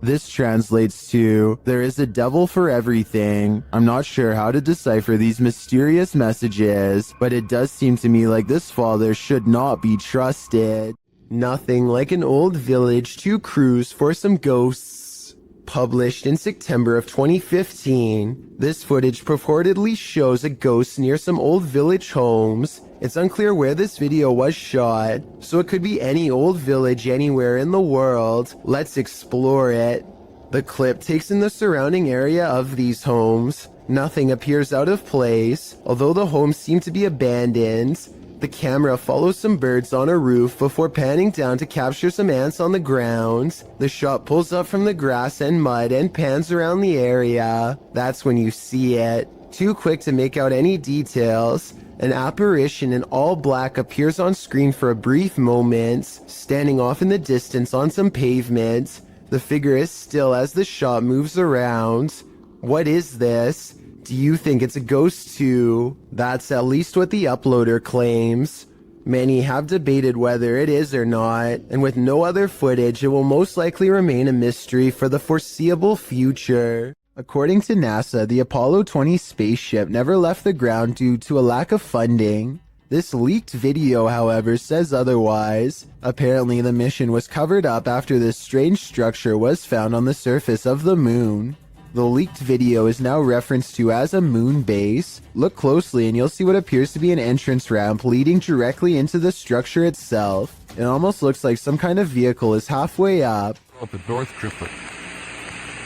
This translates to, there is a devil for everything. I'm not sure how to decipher these mysterious messages, but it does seem to me like this father should not be trusted. Nothing like an old village to cruise for some ghosts. Published in September of 2015, this footage purportedly shows a ghost near some old village homes. It's unclear where this video was shot, so it could be any old village anywhere in the world. Let's explore it. The clip takes in the surrounding area of these homes. Nothing appears out of place, although the homes seem to be abandoned. The camera follows some birds on a roof before panning down to capture some ants on the ground. The shot pulls up from the grass and mud and pans around the area. That's when you see it. Too quick to make out any details. An apparition in all black appears on screen for a brief moment, standing off in the distance on some pavement. The figure is still as the shot moves around. What is this? Do you think it's a ghost too? That's at least what the uploader claims. Many have debated whether it is or not, and with no other footage, it will most likely remain a mystery for the foreseeable future. According to NASA, the Apollo 20 spaceship never left the ground due to a lack of funding. This leaked video, however, says otherwise. Apparently, the mission was covered up after this strange structure was found on the surface of the moon. The leaked video is now referenced to as a moon base. Look closely and you'll see what appears to be an entrance ramp leading directly into the structure itself. It almost looks like some kind of vehicle is halfway up. The North Triplet.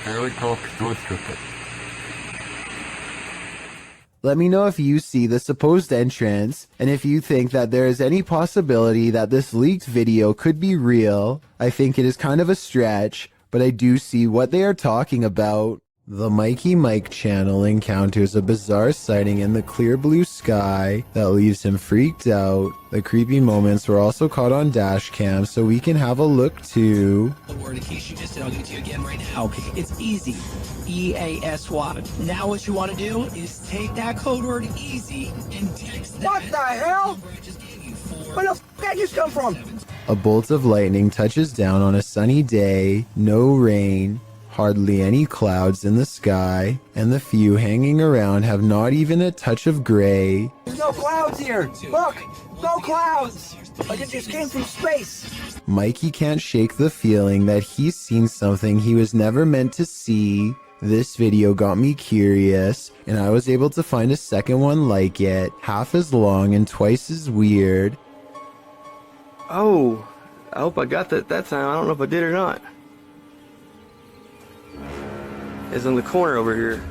Fairly called North Triplet. Let me know if you see the supposed entrance, and if you think that there is any possibility that this leaked video could be real. I think it is kind of a stretch, but I do see what they are talking about. The Mikey Mike channel encounters a bizarre sighting in the clear blue sky that leaves him freaked out. The creepy moments were also caught on dash cam, so we can have a look too. The word in case you just did, I'll give it to you again right now. It's easy. EASY. Now what you want to do is take that code word easy and text that. What the hell? Where the f*** that just come from? A bolt of lightning touches down on a sunny day, no rain, hardly any clouds in the sky, and the few hanging around have not even a touch of gray. There's no clouds here. Look, no clouds. Like it just came from space. Mikey can't shake the feeling that he's seen something he was never meant to see. This video got me curious, and I was able to find a second one like it, half as long and twice as weird. Oh, I hope I got that time. I don't know if I did or not. It's in the corner over here.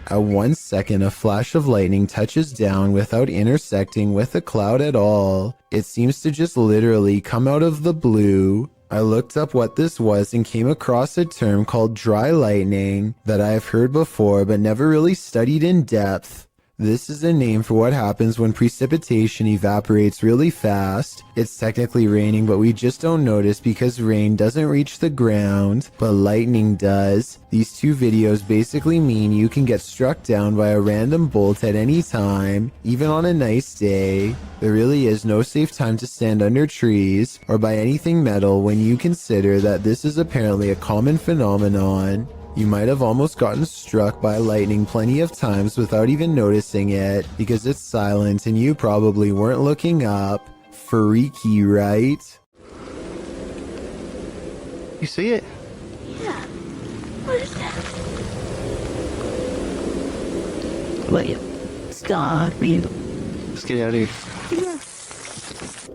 At 1 second, a flash of lightning touches down without intersecting with a cloud at all. It seems to just literally come out of the blue. I looked up what this was and came across a term called dry lightning that I have heard before but never really studied in depth. This is a name for what happens when precipitation evaporates really fast. It's technically raining, but we just don't notice because rain doesn't reach the ground, but lightning does. These two videos basically mean you can get struck down by a random bolt at any time, even on a nice day. There really is no safe time to stand under trees or by anything metal when you consider that this is apparently a common phenomenon. You might have almost gotten struck by lightning plenty of times without even noticing it because it's silent and you probably weren't looking up. Freaky, right? You see it? Yeah. What is that? Wait. Stop me. Let's get out of here. Yeah.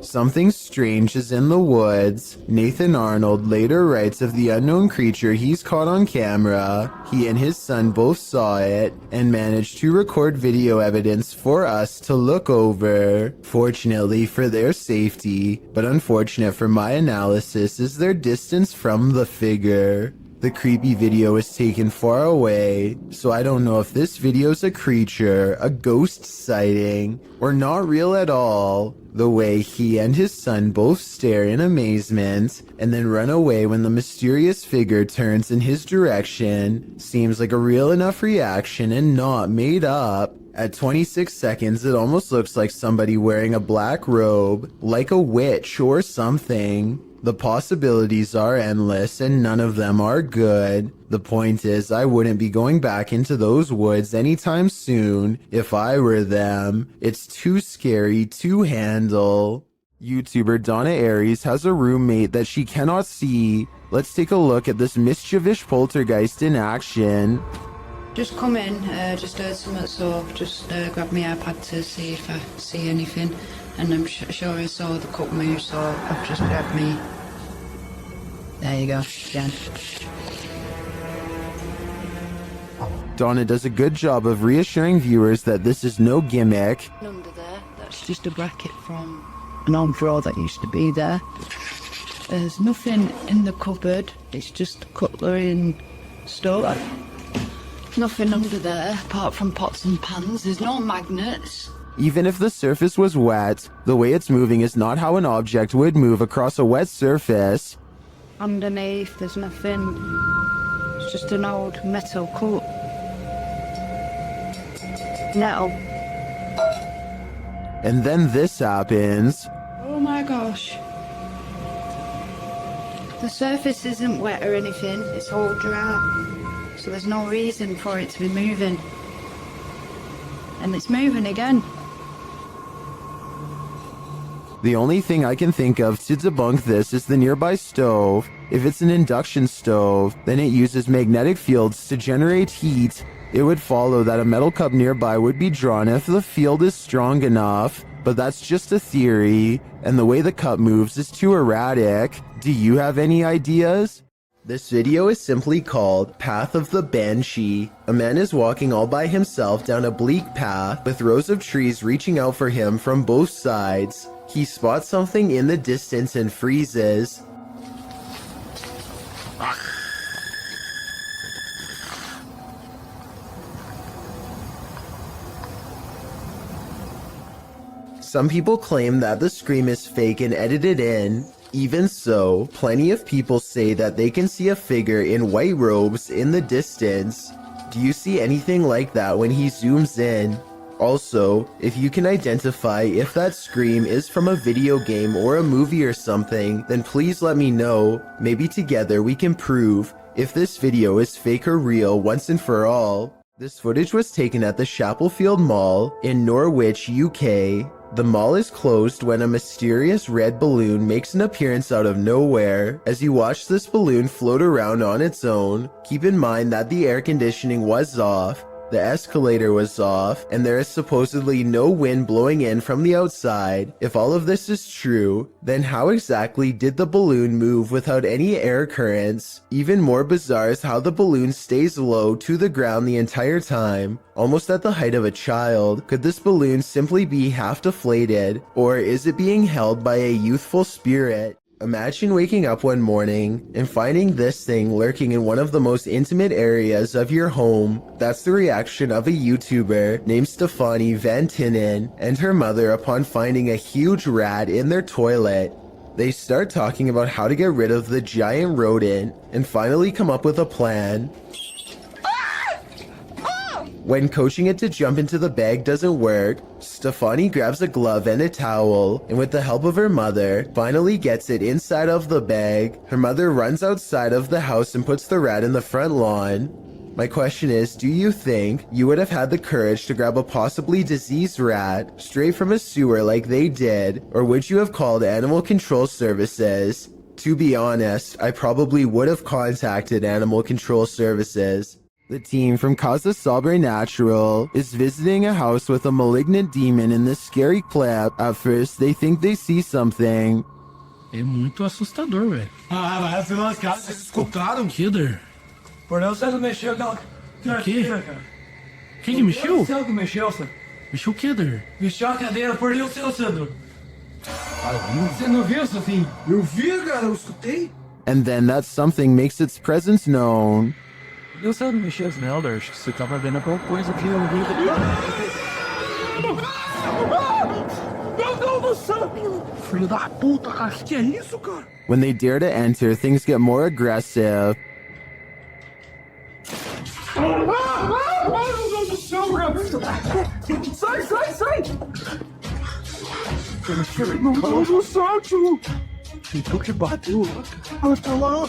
Something strange is in the woods. Nathan Arnold later writes of the unknown creature he's caught on camera. He and his son both saw it and managed to record video evidence for us to look over. Fortunately for their safety, but unfortunate for my analysis is their distance from the figure. The creepy video is taken far away, so I don't know if this video's a creature, a ghost sighting, or not real at all. The way he and his son both stare in amazement and then run away when the mysterious figure turns in his direction seems like a real enough reaction and not made up. At 26 seconds, it almost looks like somebody wearing a black robe, like a witch or something. The possibilities are endless and none of them are good. The point is, I wouldn't be going back into those woods anytime soon if I were them. It's too scary to handle. YouTuber Donna Aries has a roommate that she cannot see. Let's take a look at this mischievous poltergeist in action. Just come in, just heard something, so just grab my iPad to see if I see anything, and I'm sure I saw the cup move, so I've just grabbed me. There you go, Jen. Donna does a good job of reassuring viewers that this is no gimmick. Under there, that's just a bracket from an old drawer that used to be there. There's nothing in the cupboard, it's just cutlery and stuff. Nothing under there, apart from pots and pans. There's no magnets. Even if the surface was wet, the way it's moving is not how an object would move across a wet surface. Underneath, there's nothing. It's just an old metal cup. No. And then this happens. Oh my gosh. The surface isn't wet or anything, it's all dry. So there's no reason for it to be moving. And it's moving again. The only thing I can think of to debunk this is the nearby stove. If it's an induction stove, then it uses magnetic fields to generate heat. It would follow that a metal cup nearby would be drawn if the field is strong enough, but that's just a theory, and the way the cup moves is too erratic. Do you have any ideas? This video is simply called Path of the Banshee. A man is walking all by himself down a bleak path with rows of trees reaching out for him from both sides. He spots something in the distance and freezes. Some people claim that the scream is fake and edited in. Even so, plenty of people say that they can see a figure in white robes in the distance. Do you see anything like that when he zooms in? Also, if you can identify if that scream is from a video game or a movie or something, then please let me know. Maybe together we can prove if this video is fake or real once and for all. This footage was taken at the Chapelfield Mall in Norwich, UK. The mall is closed when a mysterious red balloon makes an appearance out of nowhere. As you watch this balloon float around on its own, keep in mind that the air conditioning was off, the escalator was off, and there is supposedly no wind blowing in from the outside. If all of this is true, then how exactly did the balloon move without any air currents? Even more bizarre is how the balloon stays low to the ground the entire time, almost at the height of a child. Could this balloon simply be half deflated, or is it being held by a youthful spirit? Imagine waking up one morning and finding this thing lurking in one of the most intimate areas of your home. That's the reaction of a YouTuber named Stephanie Van Tinnen and her mother upon finding a huge rat in their toilet. They start talking about how to get rid of the giant rodent and finally come up with a plan. When coaching it to jump into the bag doesn't work, Stefani grabs a glove and a towel, and with the help of her mother, finally gets it inside of the bag. Her mother runs outside of the house and puts the rat in the front lawn. My question is, do you think you would have had the courage to grab a possibly diseased rat straight from a sewer like they did, or would you have called Animal Control Services? To be honest, I probably would have contacted Animal Control Services. The team from Casa Sobrenatural is visiting a house with a malignant demon in this scary clip. At first, they think they see something. É muito assustador, velho. Ah, vai fazer umas caras, vocês escutaram? Killer. Por não, você não mexeu, não. O quê? Quem que mexeu? Você que mexeu, Sandro. Mexeu o quê, Der? Mexeu a cadeira, por Deus, seu Sandro. Você não viu, Sofinho? Eu vi, cara, eu escutei. and then that something makes its presence known. Eu sabe mexer as Elders. Você tava vendo alguma coisa aqui no vídeo. Meu Deus do céu! Filho da puta, cara. Que é isso, cara? When they dare to enter, things get more aggressive. Meu Deus do céu, cara. Sai, sai, sai! Meu Deus do céu, tio. Então que bateu lá, cara. Tá lá.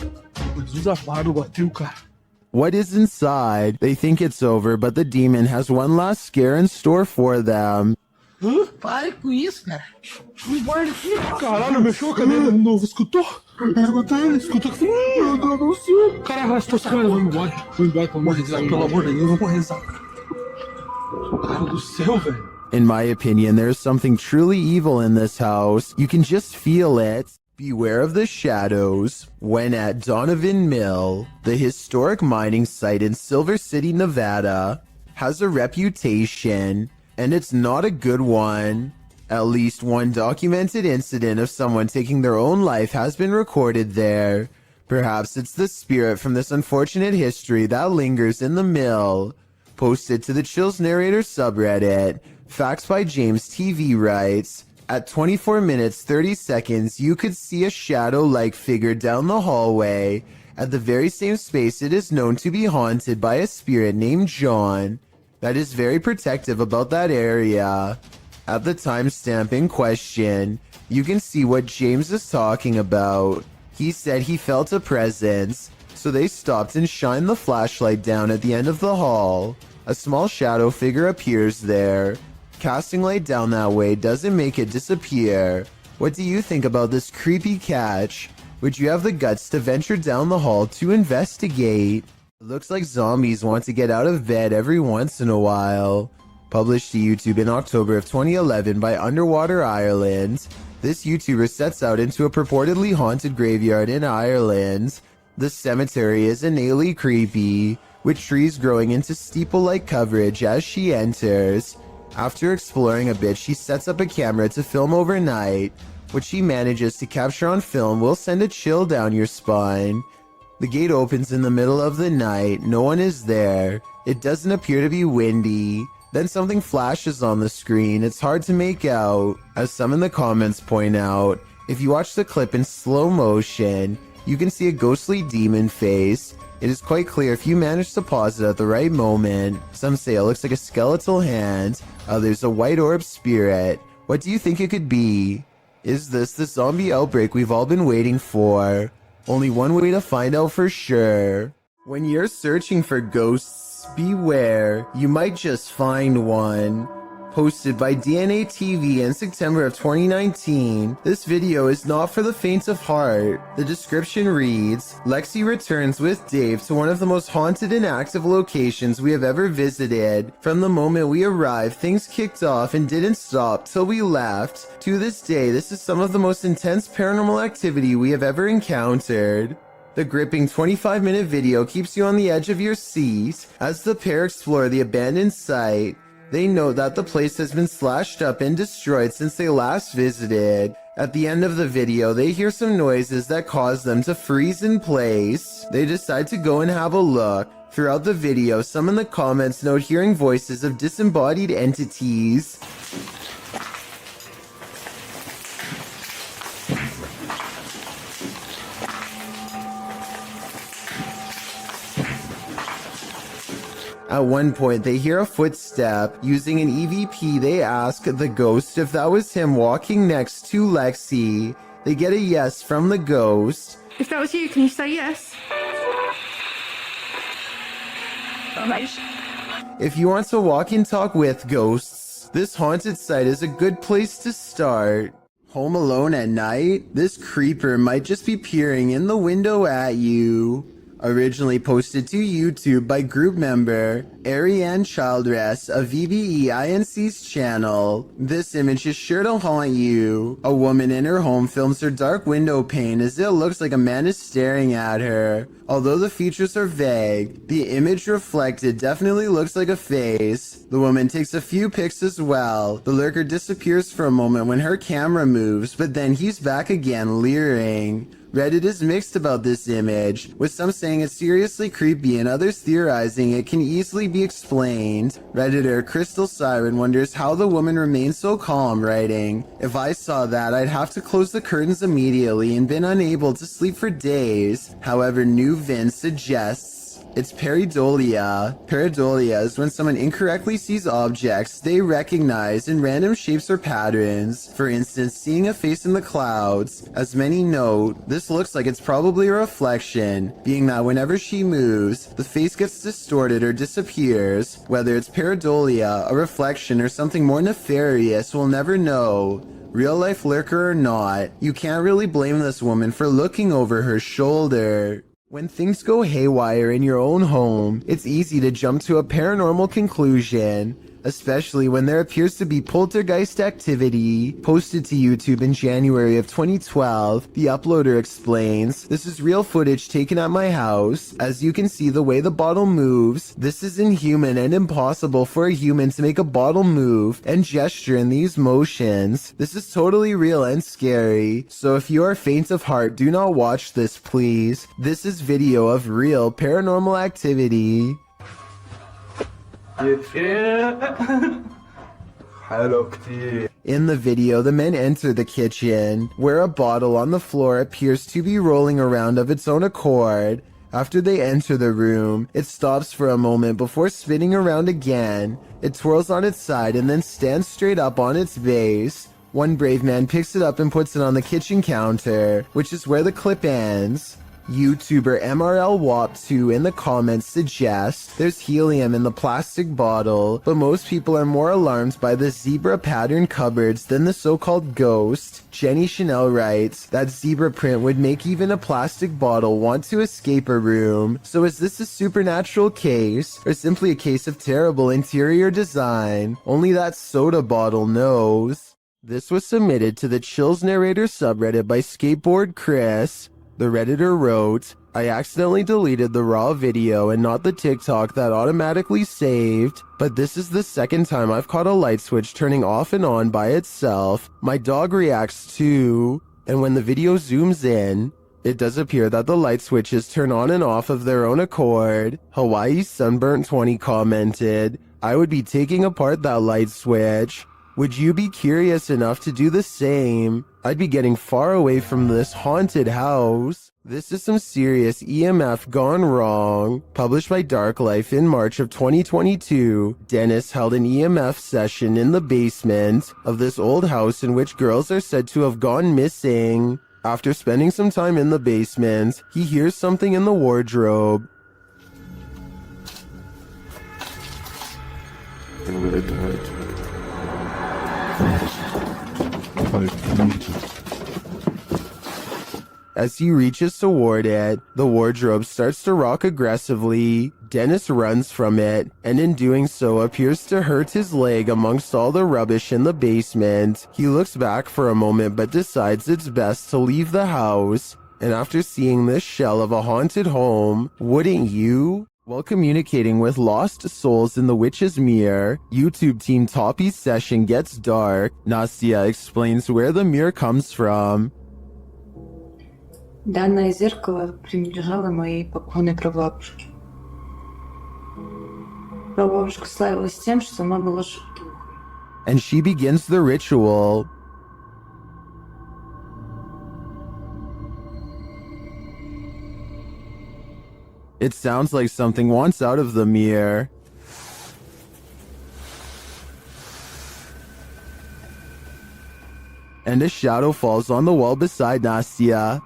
Jesus amado, bateu, cara. What is inside? They think it's over, but the demon has one last scare in store for them. Hã? Pare com isso, cara. Me guarda aqui. Caralho, mexeu a cadeira de novo. Escutou? Escutei, escutou que meu Deus do céu. Cara, arrastou essa cara. Vamos embora. Vamos embora, vamos rezar. Pelo amor de Deus, vamos rezar. Cara do céu, velho. In my opinion, there's something truly evil in this house. You can just feel it. Beware of the shadows. When at Donovan Mill, the historic mining site in Silver City, Nevada, has a reputation, and it's not a good one. At least one documented incident of someone taking their own life has been recorded there. Perhaps it's the spirit from this unfortunate history that lingers in the mill. Posted to the Chills Narrator subreddit, Facts by James TV writes, at 24 minutes 30 seconds, you could see a shadow-like figure down the hallway. At the very same space, it is known to be haunted by a spirit named John that is very protective about that area. At the timestamp in question, you can see what James is talking about. He said he felt a presence, so they stopped and shined the flashlight down at the end of the hall. A small shadow figure appears there. Casting light down that way doesn't make it disappear. What do you think about this creepy catch? Would you have the guts to venture down the hall to investigate? It looks like zombies want to get out of bed every once in a while. Published to YouTube in October of 2011 by Underwater Ireland, this YouTuber sets out into a purportedly haunted graveyard in Ireland. The cemetery is innately creepy, with trees growing into steeple-like coverage as she enters. After exploring a bit, she sets up a camera to film overnight. What she manages to capture on film will send a chill down your spine. The gate opens in the middle of the night. No one is there. It doesn't appear to be windy. Then something flashes on the screen. It's hard to make out. As some in the comments point out, if you watch the clip in slow motion, you can see a ghostly demon face. It is quite clear if you manage to pause it at the right moment. Some say it looks like a skeletal hand, others a white orb spirit. What do you think it could be? Is this the zombie outbreak we've all been waiting for? Only one way to find out for sure. When you're searching for ghosts, beware, you might just find one. Posted by DNA TV in September of 2019, this video is not for the faint of heart. The description reads, Lexi returns with Dave to one of the most haunted and active locations we have ever visited. From the moment we arrived, things kicked off and didn't stop till we left. To this day, this is some of the most intense paranormal activity we have ever encountered. The gripping 25-minute video keeps you on the edge of your seat as the pair explore the abandoned site. They note that the place has been slashed up and destroyed since they last visited. At the end of the video, they hear some noises that cause them to freeze in place. They decide to go and have a look. Throughout the video, some in the comments note hearing voices of disembodied entities. At one point, they hear a footstep. Using an EVP, they ask the ghost if that was him walking next to Lexi. They get a yes from the ghost. If that was you, can you say yes? Alright. If you want to walk and talk with ghosts, this haunted site is a good place to start. Home alone at night? This creeper might just be peering in the window at you. Originally posted to YouTube by group member Ariane Childress of VBE INC's channel. This image is sure to haunt you. A woman in her home films her dark window pane as it looks like a man is staring at her. Although the features are vague, the image reflected definitely looks like a face. The woman takes a few pics as well. The lurker disappears for a moment when her camera moves, but then he's back again leering. Reddit is mixed about this image, with some saying it's seriously creepy and others theorizing it can easily be explained. Redditor Crystal Siren wonders how the woman remains so calm, writing, "If I saw that, I'd have to close the curtains immediately and been unable to sleep for days." However, New Vince suggests it's pareidolia. Pareidolia is when someone incorrectly sees objects they recognize in random shapes or patterns. For instance, seeing a face in the clouds. As many note, this looks like it's probably a reflection, being that whenever she moves, the face gets distorted or disappears. Whether it's pareidolia, a reflection, or something more nefarious, we'll never know. Real life lurker or not, you can't really blame this woman for looking over her shoulder. When things go haywire in your own home, it's easy to jump to a paranormal conclusion, especially when there appears to be poltergeist activity. Posted to YouTube in January of 2012, the uploader explains, "This is real footage taken at my house. As you can see the way the bottle moves, this is inhuman and impossible for a human to make a bottle move and gesture in these motions. This is totally real and scary. So if you are faint of heart, do not watch this, please. This is video of real paranormal activity." In the video, the men enter the kitchen, where a bottle on the floor appears to be rolling around of its own accord. After they enter the room, it stops for a moment before spinning around again. It twirls on its side and then stands straight up on its base. One brave man picks it up and puts it on the kitchen counter, which is where the clip ends. YouTuber MRLWAP2 in the comments suggests there's helium in the plastic bottle, but most people are more alarmed by the zebra pattern cupboards than the so-called ghost. Jenny Chanel writes that zebra print would make even a plastic bottle want to escape a room. So is this a supernatural case, or simply a case of terrible interior design? Only that soda bottle knows. This was submitted to the Chills Narrator subreddit by Skateboard Chris. The Redditor wrote, "I accidentally deleted the raw video and not the TikTok that automatically saved, but this is the second time I've caught a light switch turning off and on by itself. My dog reacts too, and when the video zooms in, it does appear that the light switches turn on and off of their own accord." Hawaii Sunburnt 20 commented, "I would be taking apart that light switch. Would you be curious enough to do the same? I'd be getting far away from this haunted house." This is some serious EMF gone wrong. Published by Dark Life in March of 2022, Dennis held an EMF session in the basement of this old house in which girls are said to have gone missing. After spending some time in the basement, he hears something in the wardrobe. As he reaches toward it, the wardrobe starts to rock aggressively. Dennis runs from it, and in doing so appears to hurt his leg amongst all the rubbish in the basement. He looks back for a moment but decides it's best to leave the house. And after seeing this shell of a haunted home, wouldn't you? While communicating with lost souls in the witch's mirror, YouTube team Toppy's session gets dark. Nastia explains where the mirror comes from. Данное зеркало принадлежало моей покойной прабабушке. Прабабушка славилась тем, что сама была шутом. And she begins the ritual. It sounds like something wants out of the mirror. And a shadow falls on the wall beside Nastia.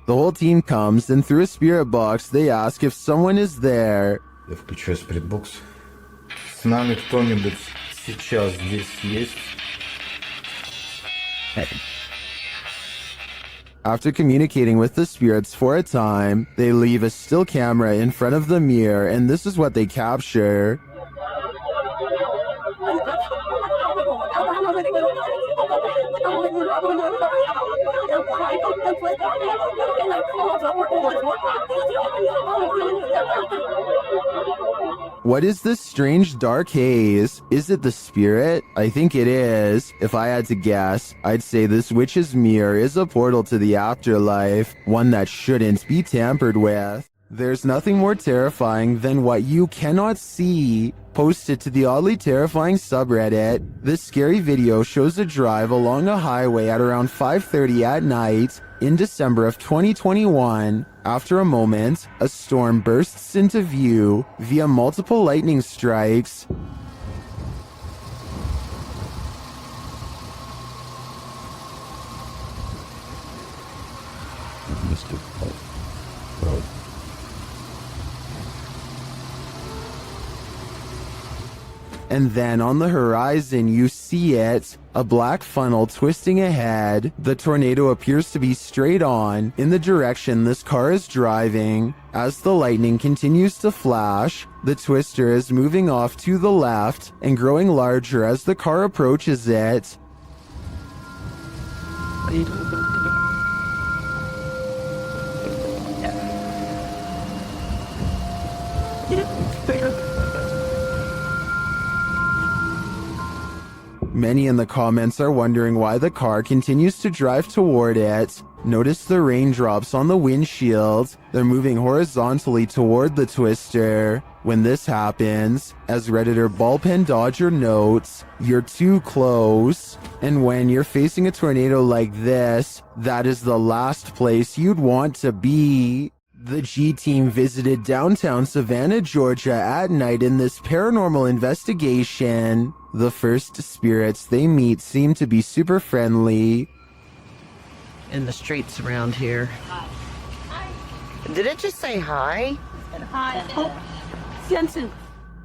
The whole team comes, and through a spirit box, they ask if someone is there. Я включаю спиритбокс. С нами кто-нибудь сейчас здесь есть? After communicating with the spirits for a time, they leave a still camera in front of the mirror, and this is what they capture. What is this strange dark haze? Is it the spirit? I think it is. If I had to guess, I'd say this witch's mirror is a portal to the afterlife, one that shouldn't be tampered with. There's nothing more terrifying than what you cannot see. Posted to the oddly terrifying subreddit, this scary video shows a drive along a highway at around 5:30 at night in December of 2021. After a moment, a storm bursts into view via multiple lightning strikes. And then on the horizon, you see it, a black funnel twisting ahead. The tornado appears to be straight on in the direction this car is driving. As the lightning continues to flash, the twister is moving off to the left and growing larger as the car approaches it. Many in the comments are wondering why the car continues to drive toward it. Notice the raindrops on the windshield. They're moving horizontally toward the twister. When this happens, as Redditor Ballpen Dodger notes, you're too close. And when you're facing a tornado like this, that is the last place you'd want to be. The G team visited downtown Savannah, Georgia at night in this paranormal investigation. The first spirits they meet seem to be super friendly. In the streets around here. Did it just say hi? Hi. Oh, Jensen.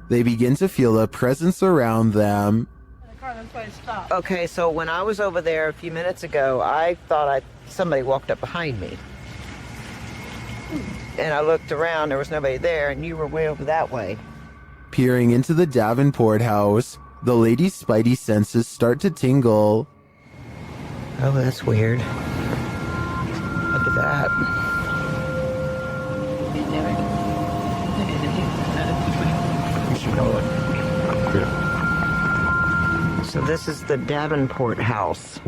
They begin to feel a presence around them. Okay, so when I was over there a few minutes ago, I thought somebody walked up behind me. And I looked around, there was nobody there, and you were way over that way. Peering into the Davenport house, the lady's spidey senses start to tingle. Oh, that's weird. Look at that. So this is the Davenport house.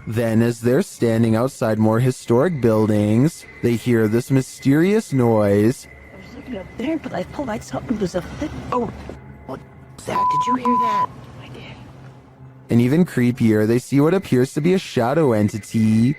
Then, as they're standing outside more historic buildings, they hear this mysterious noise. I was looking up there, but I felt like something was Oh, what's that? Did you hear that? I did. And even creepier, they see what appears to be a shadow entity.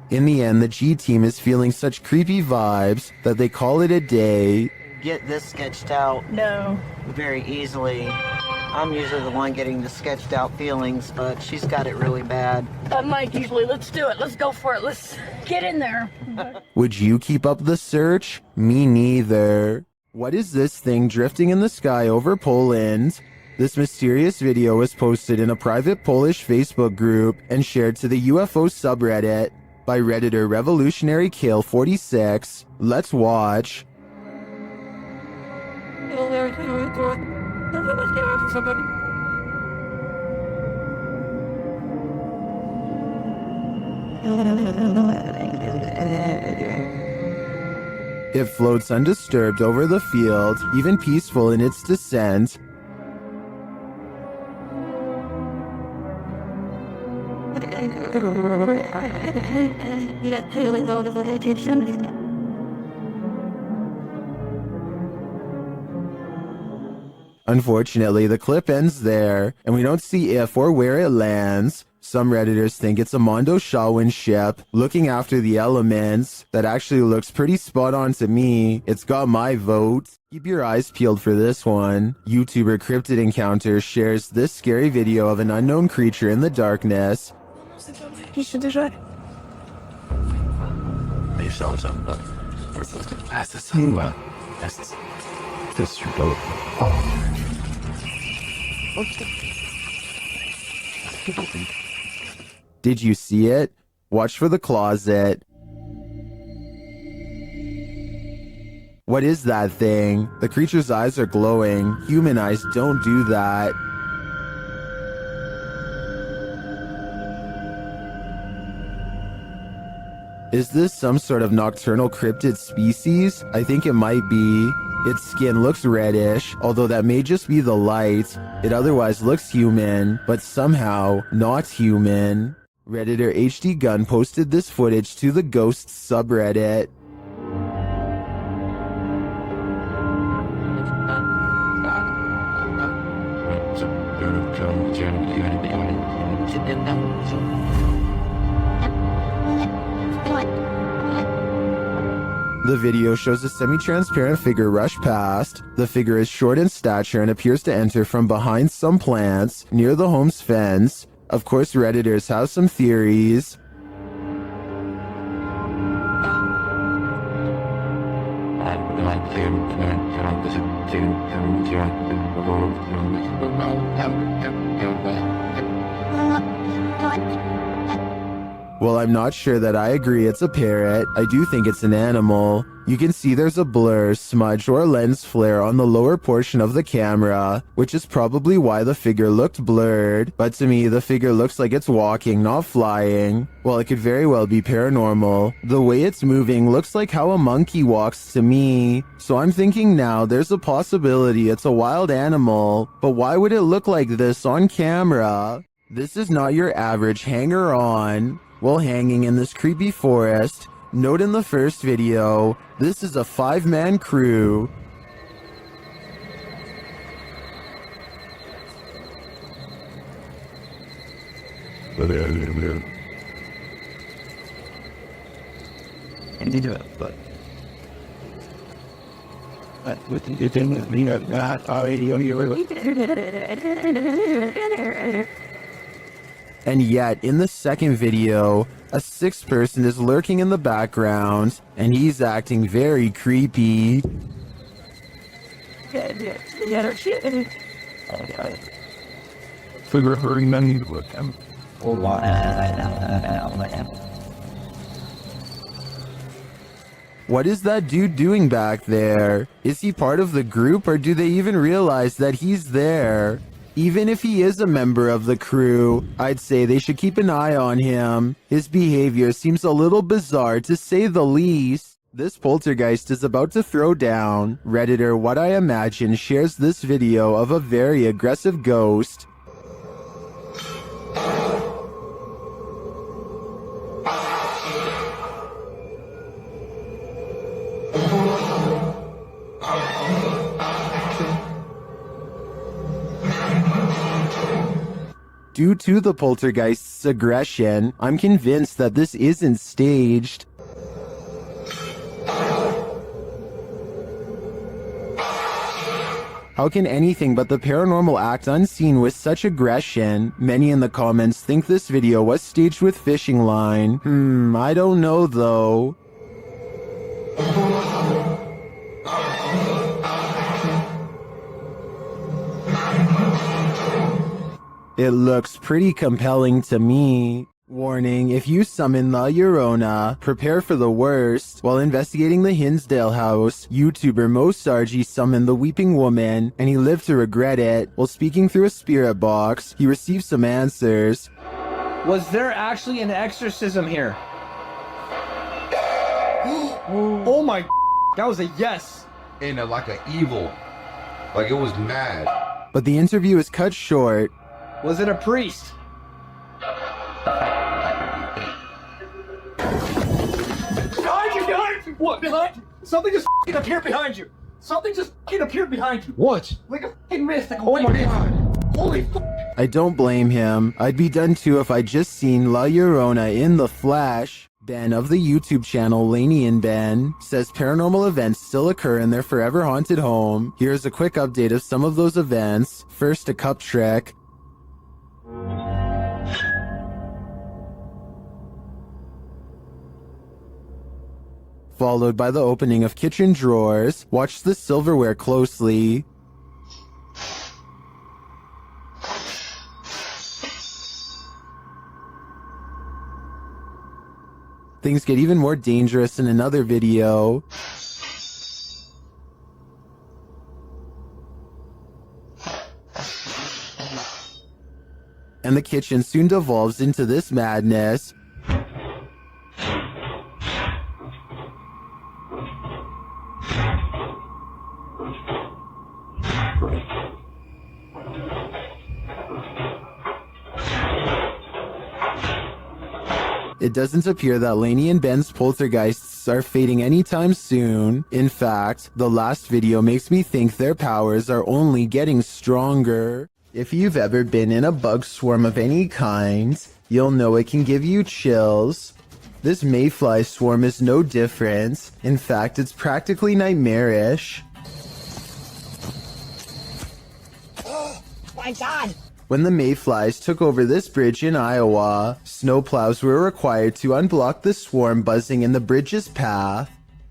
In the end, the G team is feeling such creepy vibes that they call it a day. Get this sketched out. No. Very easily. I'm usually the one getting the sketched out feelings, but she's got it really bad. I'm Mike usually. Let's do it. Let's go for it. Let's get in there. Would you keep up the search? Me neither. What is this thing drifting in the sky over Poland? This mysterious video was posted in a private Polish Facebook group and shared to the UFO subreddit by Redditor Revolutionary Kale 46. Let's watch. It floats undisturbed over the field, even peaceful in its descent. Unfortunately, the clip ends there, and we don't see if or where it lands. Some Redditors think it's a Mondo Shawin ship looking after the elements. That actually looks pretty spot on to me. It's got my vote. Keep your eyes peeled for this one. YouTuber Cryptid Encounter shares this scary video of an unknown creature in the darkness. Did you see it? Watch for the closet. What is that thing? The creature's eyes are glowing. Human eyes don't do that. Is this some sort of nocturnal cryptid species? I think it might be. Its skin looks reddish, although that may just be the light. It otherwise looks human, but somehow not human. Redditor HD Gun posted this footage to the Ghosts subreddit. The video shows a semi-transparent figure rush past. The figure is short in stature and appears to enter from behind some plants near the home's fence. Of course, Redditors have some theories. While I'm not sure that I agree it's a parrot, I do think it's an animal. You can see there's a blur, smudge, or lens flare on the lower portion of the camera, which is probably why the figure looked blurred. But to me, the figure looks like it's walking, not flying. While it could very well be paranormal, the way it's moving looks like how a monkey walks to me. So I'm thinking now there's a possibility it's a wild animal, but why would it look like this on camera? This is not your average hanger-on. While hanging in this creepy forest, note in the first video, this is a 5-man crew. And you do it, but with the thing with me, not already on your And yet, in the second video, a 6th person is lurking in the background, and he's acting very creepy. Figure hurting money with him. What is that dude doing back there? Is he part of the group, or do they even realize that he's there? Even if he is a member of the crew, I'd say they should keep an eye on him. His behavior seems a little bizarre, to say the least. This poltergeist is about to throw down. Redditor What I Imagine shares this video of a very aggressive ghost. Due to the poltergeist's aggression, I'm convinced that this isn't staged. How can anything but the paranormal act unseen with such aggression? Many in the comments think this video was staged with fishing line. I don't know though. It looks pretty compelling to me. Warning, if you summon La Llorona, prepare for the worst. While investigating the Hinsdale house, YouTuber Mo Sargi summoned the Weeping Woman, and he lived to regret it. While speaking through a spirit box, he received some answers. Was there actually an exorcism here? Oh my, that was a yes. And like an evil, like it was mad. But the interview is cut short. Was it a priest? Behind you, behind you! What, behind you? Something just appeared behind you. Something just appeared behind you. What? Like a fucking mist. Like, oh my god. Holy fuck. I don't blame him. I'd be done too if I'd just seen La Llorona in the flesh. Ben of the YouTube channel Laney and Ben says paranormal events still occur in their forever haunted home. Here's a quick update of some of those events. First, a cup trick. Followed by the opening of kitchen drawers. Watch the silverware closely. Things get even more dangerous in another video. And the kitchen soon devolves into this madness. It doesn't appear that Lainey and Ben's poltergeists are fading anytime soon. In fact, the last video makes me think their powers are only getting stronger. If you've ever been in a bug swarm of any kind, you'll know it can give you chills. This mayfly swarm is no different. In fact, it's practically nightmarish. Oh my God! When the mayflies took over this bridge in Iowa, snowplows were required to unblock the swarm buzzing in the bridge's path.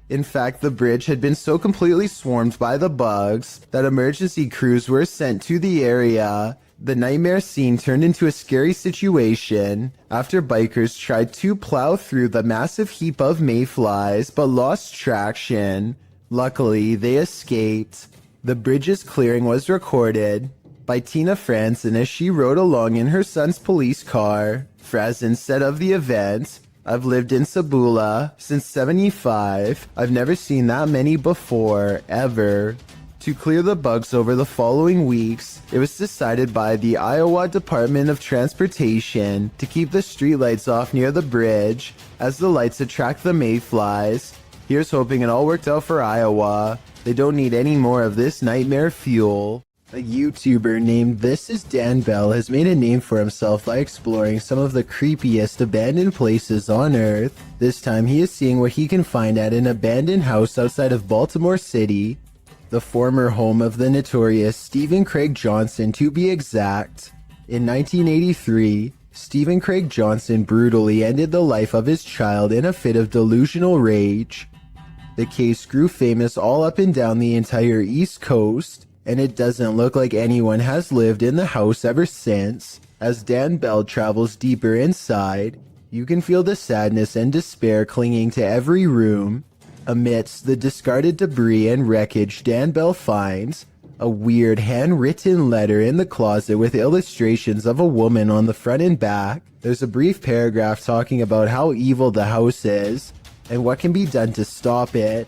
In fact, the bridge had been so completely swarmed by the bugs that emergency crews were sent to the area. The nightmare scene turned into a scary situation after bikers tried to plow through the massive heap of mayflies but lost traction. Luckily, they escaped. The bridge's clearing was recorded by Tina Franzen as she rode along in her son's police car. Franzen said of the event, "I've lived in Sabula since '75. I've never seen that many before, ever." To clear the bugs over the following weeks, it was decided by the Iowa Department of Transportation to keep the streetlights off near the bridge, as the lights attract the mayflies. Here's hoping it all worked out for Iowa. They don't need any more of this nightmare fuel. A YouTuber named This Is Dan Bell has made a name for himself by exploring some of the creepiest abandoned places on Earth. This time he is seeing what he can find at an abandoned house outside of Baltimore City, the former home of the notorious Stephen Craig Johnson to be exact. In 1983, Stephen Craig Johnson brutally ended the life of his child in a fit of delusional rage. The case grew famous all up and down the entire East Coast, and it doesn't look like anyone has lived in the house ever since. As Dan Bell travels deeper inside, you can feel the sadness and despair clinging to every room. Amidst the discarded debris and wreckage, Dan Bell finds a weird handwritten letter in the closet with illustrations of a woman on the front and back. There's a brief paragraph talking about how evil the house is and what can be done to stop it.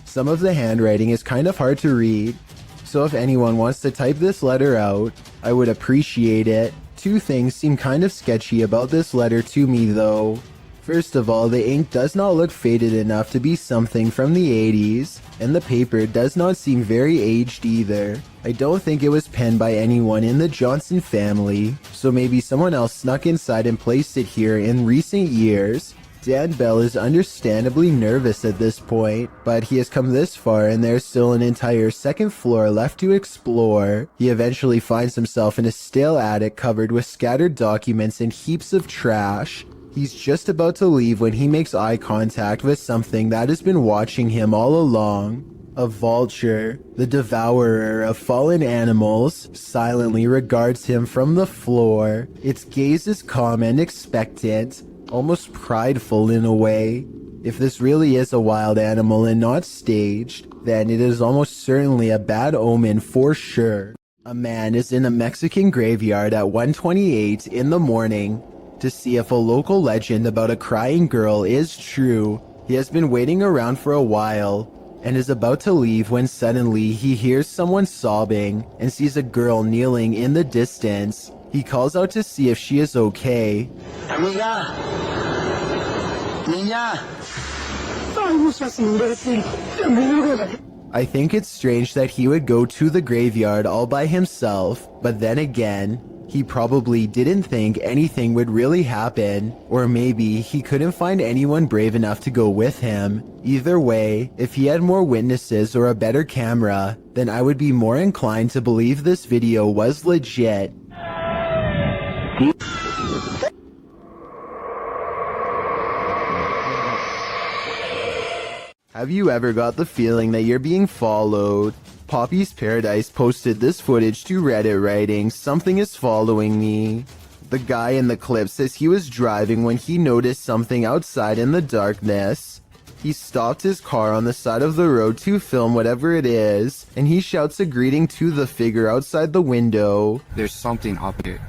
Some of the handwriting is kind of hard to read, so if anyone wants to type this letter out, I would appreciate it. Two things seem kind of sketchy about this letter to me though. First of all, the ink does not look faded enough to be something from the 80s, and the paper does not seem very aged either. I don't think it was penned by anyone in the Johnson family, so maybe someone else snuck inside and placed it here in recent years. Dan Bell is understandably nervous at this point, but he has come this far and there's still an entire second floor left to explore. He eventually finds himself in a stale attic covered with scattered documents and heaps of trash. He's just about to leave when he makes eye contact with something that has been watching him all along. A vulture, the devourer of fallen animals, silently regards him from the floor. Its gaze is calm and expectant, almost prideful in a way. If this really is a wild animal and not staged, then it is almost certainly a bad omen for sure. A man is in a Mexican graveyard at 1:28 in the morning to see if a local legend about a crying girl is true. He has been waiting around for a while and is about to leave when suddenly he hears someone sobbing and sees a girl kneeling in the distance. He calls out to see if she is okay. Amiga. Niña. I think it's strange that he would go to the graveyard all by himself, but then again, he probably didn't think anything would really happen, or maybe he couldn't find anyone brave enough to go with him. Either way, if he had more witnesses or a better camera, then I would be more inclined to believe this video was legit. Have you ever got the feeling that you're being followed? Poppy's Paradise posted this footage to Reddit writing, "Something is following me." The guy in the clip says he was driving when he noticed something outside in the darkness. He stopped his car on the side of the road to film whatever it is, and he shouts a greeting to the figure outside the window. "There's something up here."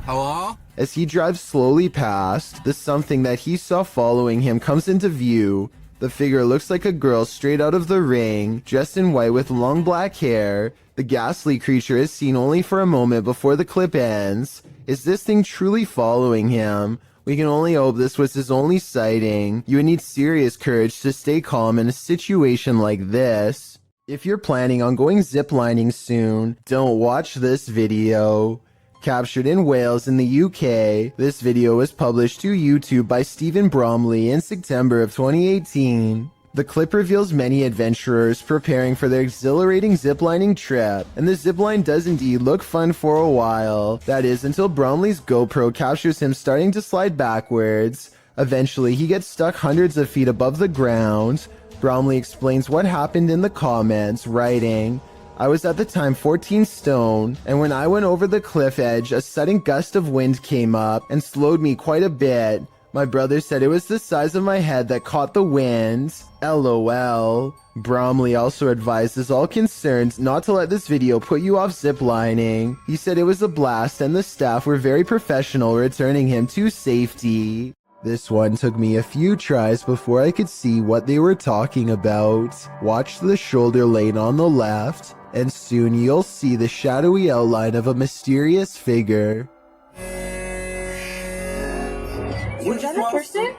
"Hello?" As he drives slowly past, the something that he saw following him comes into view. The figure looks like a girl straight out of The Ring, dressed in white with long black hair. The ghastly creature is seen only for a moment before the clip ends. Is this thing truly following him? We can only hope this was his only sighting. You would need serious courage to stay calm in a situation like this. If you're planning on going ziplining soon, don't watch this video. Captured in Wales in the UK, this video was published to YouTube by Stephen Bromley in September of 2018. The clip reveals many adventurers preparing for their exhilarating ziplining trip, and the zipline does indeed look fun for a while. That is, until Bromley's GoPro captures him starting to slide backwards. Eventually, he gets stuck hundreds of feet above the ground. Bromley explains what happened in the comments, writing, "I was at the time 14 stone, and when I went over the cliff edge, a sudden gust of wind came up and slowed me quite a bit. My brother said it was the size of my head that caught the wind. LOL. Bromley also advises all concerned not to let this video put you off ziplining. He said it was a blast and the staff were very professional returning him to safety. This one took me a few tries before I could see what they were talking about. Watch the shoulder lane on the left, and soon you'll see the shadowy outline of a mysterious figure. Was that a person?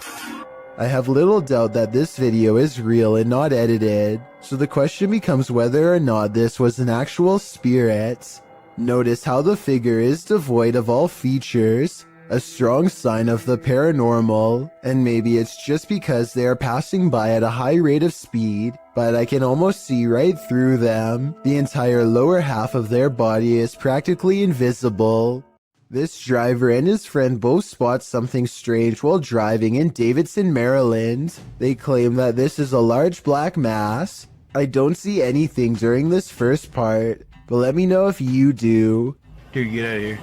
I have little doubt that this video is real and not edited, so the question becomes whether or not this was an actual spirit. Notice how the figure is devoid of all features, a strong sign of the paranormal, and maybe it's just because they are passing by at a high rate of speed, but I can almost see right through them. The entire lower half of their body is practically invisible. This driver and his friend both spot something strange while driving in Davidson, Maryland. They claim that this is a large black mass. I don't see anything during this first part, but let me know if you do. Here, get out of here.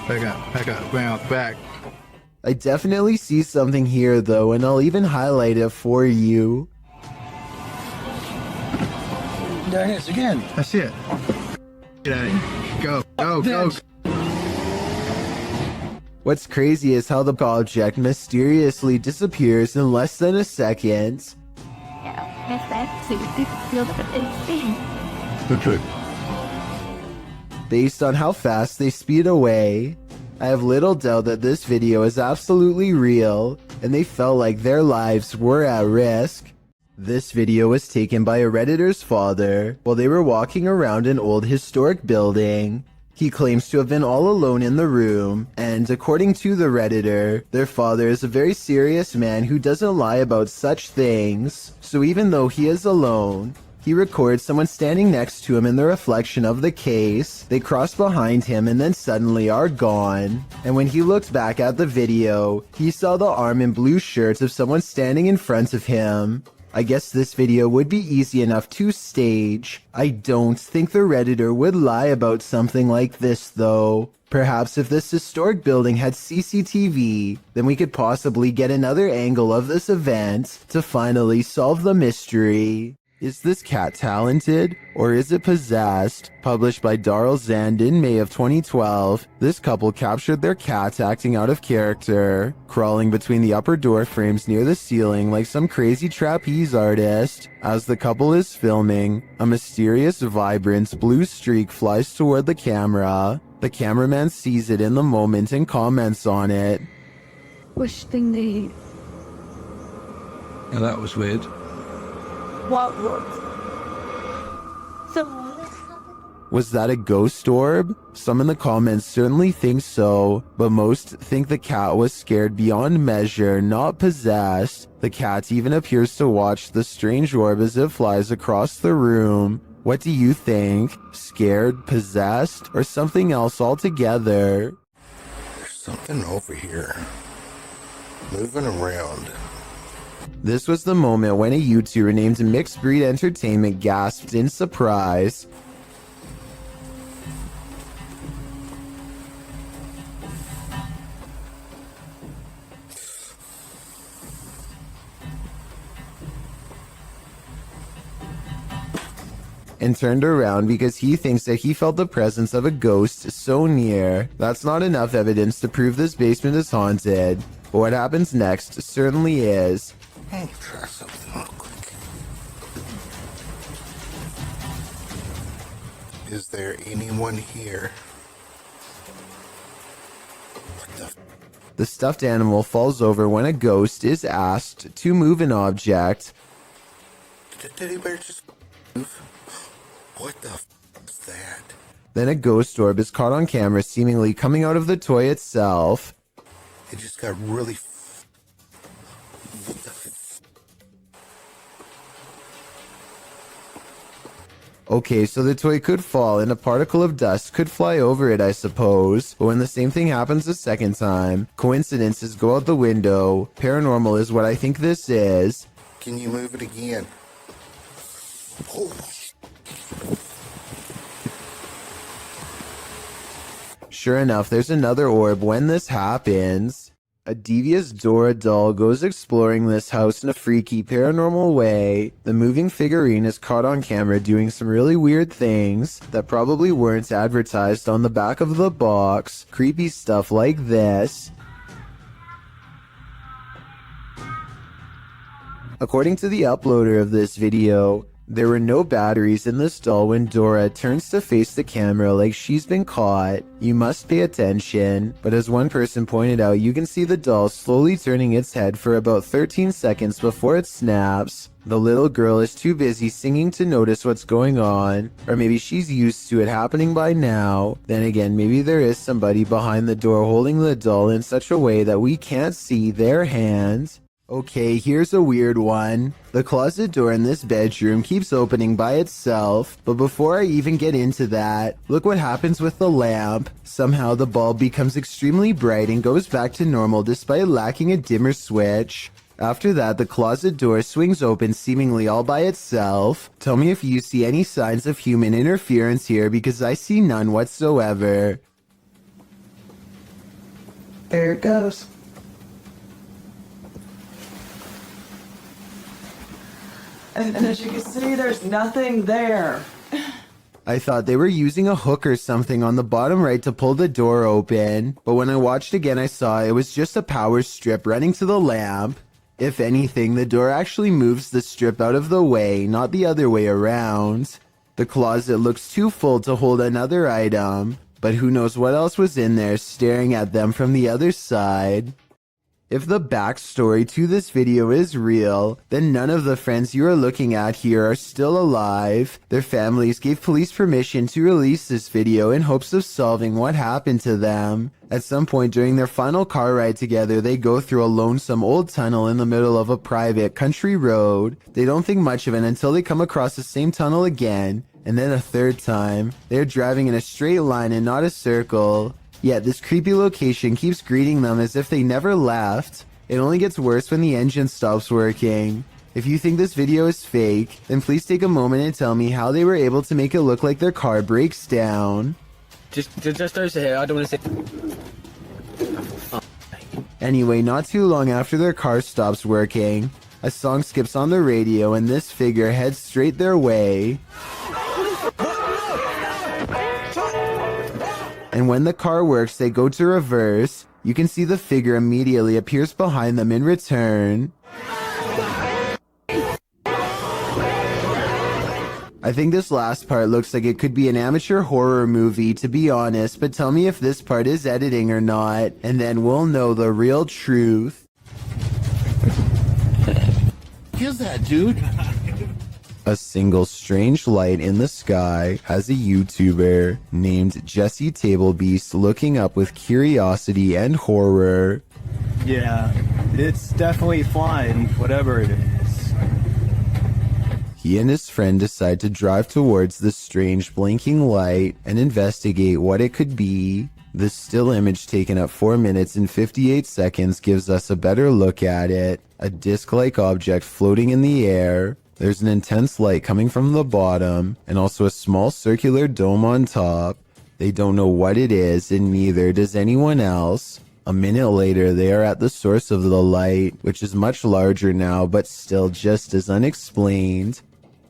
Back up, bounce back. I definitely see something here though, and I'll even highlight it for you. There it is again. That's it. Get out of here. Go. What's crazy is how the object mysteriously disappears in less than a second. Based on how fast they speed away, I have little doubt that this video is absolutely real, and they felt like their lives were at risk. This video was taken by a Redditor's father while they were walking around an old historic building. He claims to have been all alone in the room, and according to the Redditor, their father is a very serious man who doesn't lie about such things. So even though he is alone, he records someone standing next to him in the reflection of the case. They cross behind him and then suddenly are gone. And when he looked back at the video, he saw the arm and blue shirt of someone standing in front of him. I guess this video would be easy enough to stage. I don't think the Redditor would lie about something like this though. Perhaps if this historic building had CCTV, then we could possibly get another angle of this event to finally solve the mystery. Is this cat talented, or is it possessed? Published by Darrell Zand in May of 2012, this couple captured their cat acting out of character, crawling between the upper door frames near the ceiling like some crazy trapeze artist. As the couple is filming, a mysterious, vibrant blue streak flies toward the camera. The cameraman sees it in the moment and comments on it. Which thing they... Yeah, that was weird. What? So... Was that a ghost orb? Some in the comments certainly think so, but most think the cat was scared beyond measure, not possessed. The cat even appears to watch the strange orb as it flies across the room. What do you think? Scared, possessed, or something else altogether? There's something over here. Moving around. This was the moment when a YouTuber named Mixed Breed Entertainment gasped in surprise. And turned around because he thinks that he felt the presence of a ghost so near. That's not enough evidence to prove this basement is haunted, but what happens next certainly is. Let me try something real quick. Is there anyone here? What the The stuffed animal falls over when a ghost is asked to move an object. Did the teddy bear just move? What the f is that? Then a ghost orb is caught on camera seemingly coming out of the toy itself. It just got really what the Okay, so the toy could fall and a particle of dust could fly over it, I suppose. But when the same thing happens a second time, coincidences go out the window. Paranormal is what I think this is. Can you move it again? Oh. Sure enough, there's another orb when this happens. A devious Dora doll goes exploring this house in a freaky paranormal way. The moving figurine is caught on camera doing some really weird things that probably weren't advertised on the back of the box. Creepy stuff like this. According to the uploader of this video, there were no batteries in this doll when Dora turns to face the camera like she's been caught. You must pay attention. But as one person pointed out, you can see the doll slowly turning its head for about 13 seconds before it snaps. The little girl is too busy singing to notice what's going on. Or maybe she's used to it happening by now. Then again, maybe there is somebody behind the door holding the doll in such a way that we can't see their hand. Okay, here's a weird one. The closet door in this bedroom keeps opening by itself, but before I even get into that, look what happens with the lamp. Somehow the bulb becomes extremely bright and goes back to normal despite lacking a dimmer switch. After that, the closet door swings open seemingly all by itself. Tell me if you see any signs of human interference here, because I see none whatsoever. There it goes. And as you can see, there's nothing there. I thought they were using a hook or something on the bottom right to pull the door open, but when I watched again I saw it was just a power strip running to the lamp. If anything, the door actually moves the strip out of the way, not the other way around. The closet looks too full to hold another item, but who knows what else was in there staring at them from the other side. If the backstory to this video is real, then none of the friends you are looking at here are still alive. Their families gave police permission to release this video in hopes of solving what happened to them. At some point during their final car ride together, they go through a lonesome old tunnel in the middle of a private country road. They don't think much of it until they come across the same tunnel again, and then a third time. They're driving in a straight line and not a circle. Yet this creepy location keeps greeting them as if they never left. It only gets worse when the engine stops working. If you think this video is fake, then please take a moment and tell me how they were able to make it look like their car breaks down. Just over here. I don't want to say. Anyway, not too long after their car stops working, a song skips on the radio and this figure heads straight their way. And when the car works, they go to reverse. You can see the figure immediately appears behind them in return. I think this last part looks like it could be an amateur horror movie, to be honest, but tell me if this part is editing or not, and then we'll know the real truth. is that, dude? A single strange light in the sky has a YouTuber named Jesse Tablebeast looking up with curiosity and horror. Yeah, it's definitely flying, whatever it is. He and his friend decide to drive towards the strange blinking light and investigate what it could be. The still image taken at 4 minutes and 58 seconds gives us a better look at it. A disc-like object floating in the air. There's an intense light coming from the bottom, and also a small circular dome on top. They don't know what it is, and neither does anyone else. A minute later, they are at the source of the light, which is much larger now, but still just as unexplained.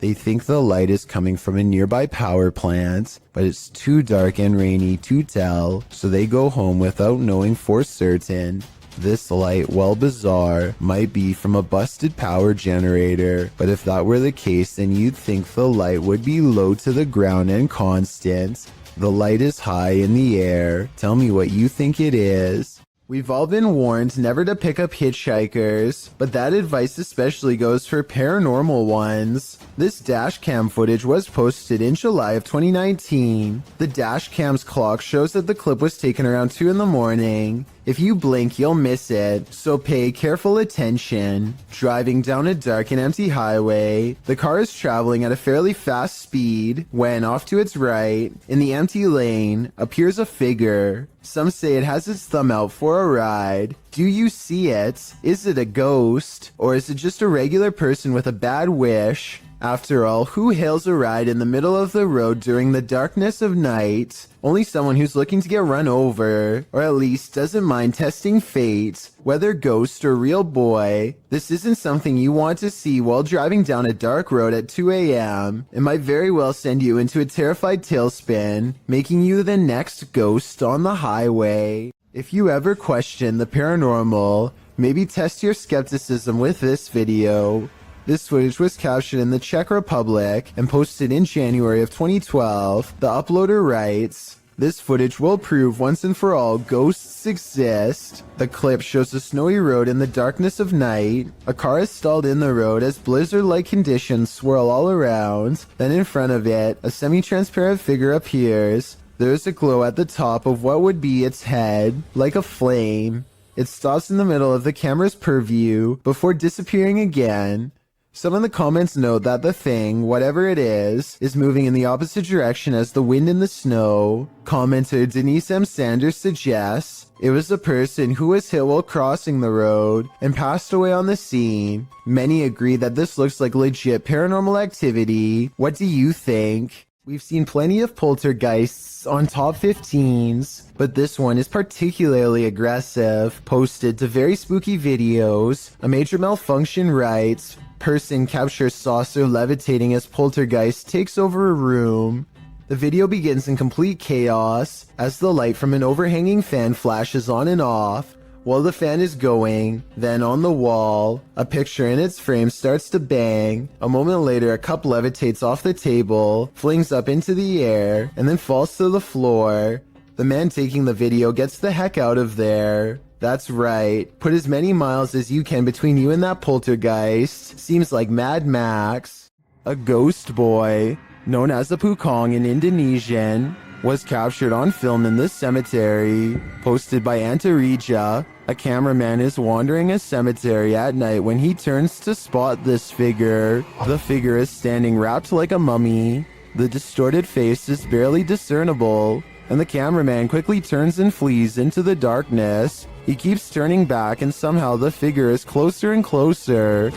They think the light is coming from a nearby power plant, but it's too dark and rainy to tell, so they go home without knowing for certain. This light, while bizarre, might be from a busted power generator, but if that were the case, then you'd think the light would be low to the ground and constant. The light is high in the air. Tell me what you think it is. We've all been warned never to pick up hitchhikers, but that advice especially goes for paranormal ones. This dash cam footage was posted in July of 2019. The dash cam's clock shows that the clip was taken around 2 in the morning. If you blink, you'll miss it, so pay careful attention. Driving down a dark and empty highway, the car is traveling at a fairly fast speed when, off to its right, in the empty lane, appears a figure. Some say it has its thumb out for a ride. Do you see it? Is it a ghost? Or is it just a regular person with a bad wish? After all, who hails a ride in the middle of the road during the darkness of night? Only someone who's looking to get run over, or at least doesn't mind testing fate, whether ghost or real boy. This isn't something you want to see while driving down a dark road at 2 a.m. It might very well send you into a terrified tailspin, making you the next ghost on the highway. If you ever question the paranormal, maybe test your skepticism with this video. This footage was captured in the Czech Republic and posted in January of 2012. The uploader writes, "This footage will prove once and for all ghosts exist." The clip shows a snowy road in the darkness of night. A car is stalled in the road as blizzard-like conditions swirl all around. Then in front of it, a semi-transparent figure appears. There is a glow at the top of what would be its head, like a flame. It stops in the middle of the camera's purview before disappearing again. Some in the comments note that the thing, whatever it is moving in the opposite direction as the wind and the snow. Commenter Denise M. Sanders suggests it was a person who was hit while crossing the road and passed away on the scene. Many agree that this looks like legit paranormal activity. What do you think? We've seen plenty of poltergeists on top 15s, but this one is particularly aggressive. Posted to very spooky videos. A major malfunction writes, "Person captures saucer levitating as poltergeist takes over a room." The video begins in complete chaos as the light from an overhanging fan flashes on and off. While the fan is going, then on the wall, a picture in its frame starts to bang. A moment later, a cup levitates off the table, flings up into the air, and then falls to the floor. The man taking the video gets the heck out of there. That's right, put as many miles as you can between you and that poltergeist. Seems like Mad Max. A ghost boy, known as a Pukong in Indonesian, was captured on film in this cemetery. Posted by Antarija, a cameraman is wandering a cemetery at night when he turns to spot this figure. The figure is standing wrapped like a mummy. The distorted face is barely discernible, and the cameraman quickly turns and flees into the darkness. He keeps turning back and somehow the figure is closer and closer.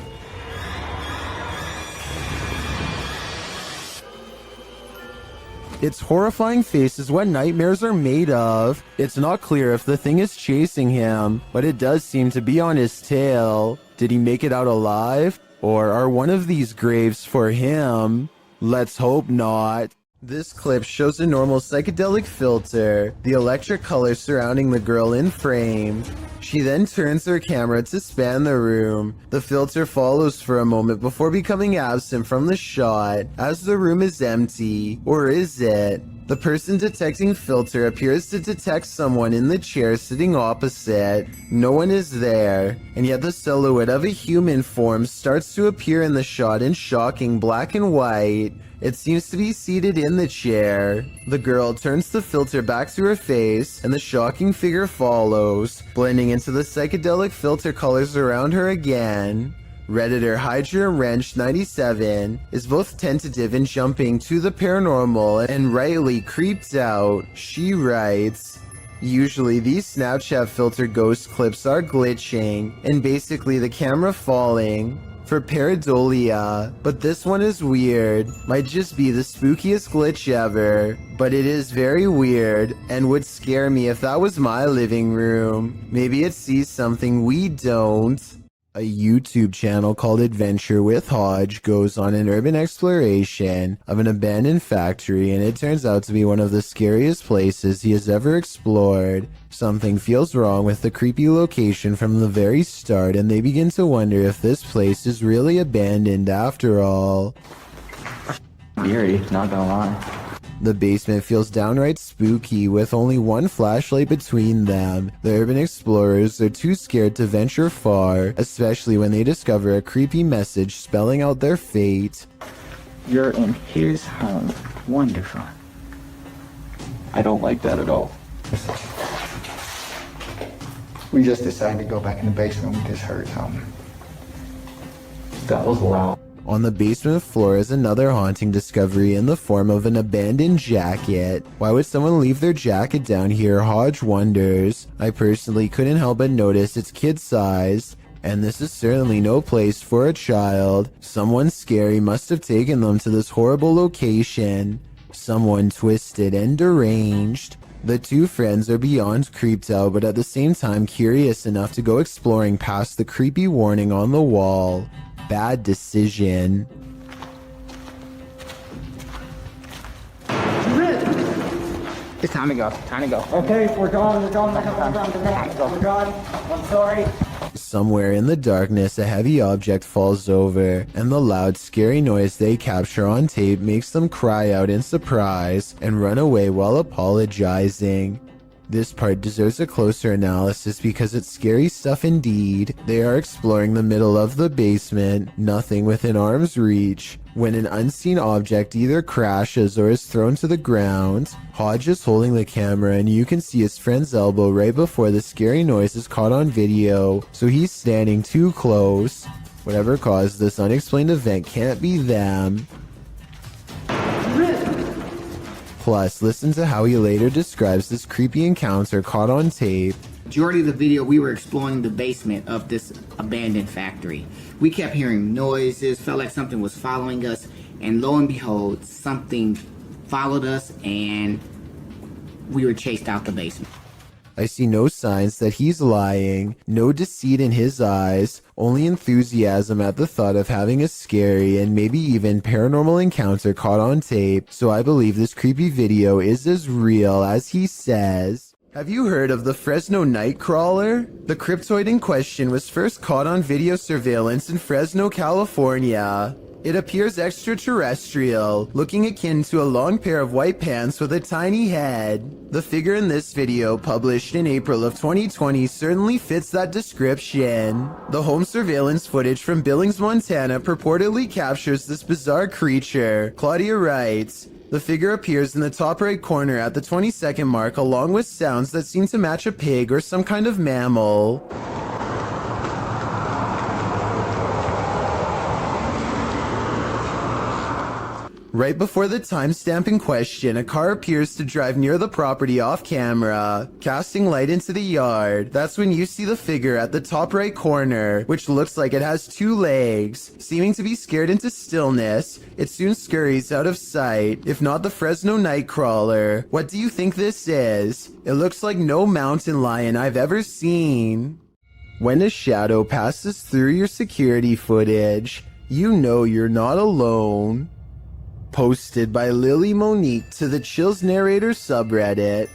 Its horrifying face is what nightmares are made of. It's not clear if the thing is chasing him, but it does seem to be on his tail. Did he make it out alive? Or are one of these graves for him? Let's hope not. This clip shows a normal psychedelic filter, the electric colors surrounding the girl in frame. She then turns her camera to span the room. The filter follows for a moment before becoming absent from the shot, as the room is empty. Or is it? The person detecting filter appears to detect someone in the chair sitting opposite. No one is there, and yet the silhouette of a human form starts to appear in the shot in shocking black and white. It seems to be seated in the chair. The girl turns the filter back to her face, and the shocking figure follows, blending into the psychedelic filter colors around her again. Redditor Hydra Wrench 97 is both tentative and jumping to the paranormal and rightly creeped out. She writes, "Usually these Snapchat filter ghost clips are glitching and basically the camera falling for pareidolia, but this one is weird. Might just be the spookiest glitch ever, but it is very weird and would scare me if that was my living room. Maybe it sees something we don't." A YouTube channel called Adventure with Hodge goes on an urban exploration of an abandoned factory, and it turns out to be one of the scariest places he has ever explored. Something feels wrong with the creepy location from the very start, and they begin to wonder if this place is really abandoned after all. Eerie, not gonna lie. The basement feels downright spooky with only one flashlight between them. The urban explorers are too scared to venture far, especially when they discover a creepy message spelling out their fate. You're in his home. Wonderful. I don't like that at all. We just decided to go back in the basement. We just heard something. That was loud. On the basement floor is another haunting discovery in the form of an abandoned jacket. Why would someone leave their jacket down here? Hodge wonders. I personally couldn't help but notice it's kid-sized, and this is certainly no place for a child. Someone scary must have taken them to this horrible location. Someone twisted and deranged. The two friends are beyond creeped out, but at the same time curious enough to go exploring past the creepy warning on the wall. Bad decision. It's time to go. Time to go. Okay, we're gone. We're gone. We're gone. I'm sorry. Somewhere in the darkness, a heavy object falls over, and the loud, scary noise they capture on tape makes them cry out in surprise and run away while apologizing. This part deserves a closer analysis because it's scary stuff indeed. They are exploring the middle of the basement, nothing within arm's reach, when an unseen object either crashes or is thrown to the ground. Hodge is holding the camera and you can see his friend's elbow right before the scary noise is caught on video, so he's standing too close. Whatever caused this unexplained event can't be them. Plus, listen to how he later describes this creepy encounter caught on tape. Majority of the video, we were exploring the basement of this abandoned factory. We kept hearing noises, felt like something was following us, and lo and behold, something followed us and we were chased out the basement. I see no signs that he's lying, no deceit in his eyes, only enthusiasm at the thought of having a scary and maybe even paranormal encounter caught on tape, so I believe this creepy video is as real as he says. Have you heard of the Fresno Nightcrawler? The cryptoid in question was first caught on video surveillance in Fresno, California. It appears extraterrestrial, looking akin to a long pair of white pants with a tiny head. The figure in this video, published in April of 2020, certainly fits that description. The home surveillance footage from Billings, Montana purportedly captures this bizarre creature. Claudia writes, "The figure appears in the top right corner at the 20-second mark along with sounds that seem to match a pig or some kind of mammal." Right before the timestamp in question, a car appears to drive near the property off camera, casting light into the yard. That's when you see the figure at the top right corner, which looks like it has two legs. Seeming to be scared into stillness, it soon scurries out of sight, if not the Fresno Nightcrawler. What do you think this is? It looks like no mountain lion I've ever seen. When a shadow passes through your security footage, you know you're not alone. Posted by Lily Monique to the Chills Narrator subreddit.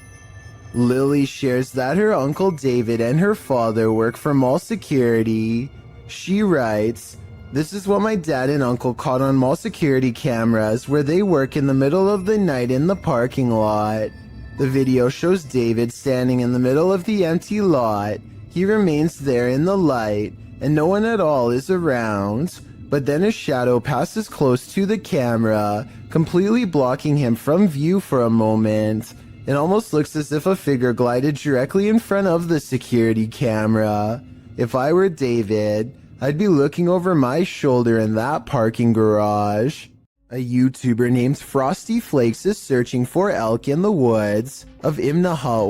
Lily shares that her uncle David and her father work for mall security. She writes, "This is what my dad and uncle caught on mall security cameras where they work in the middle of the night in the parking lot. The video shows David standing in the middle of the empty lot. He remains there in the light and no one at all is around. But then a shadow passes close to the camera, completely blocking him from view for a moment. It almost looks as if a figure glided directly in front of the security camera. If I were David, I'd be looking over my shoulder in that parking garage." A YouTuber named Frosty Flakes is searching for elk in the woods of Imnaha,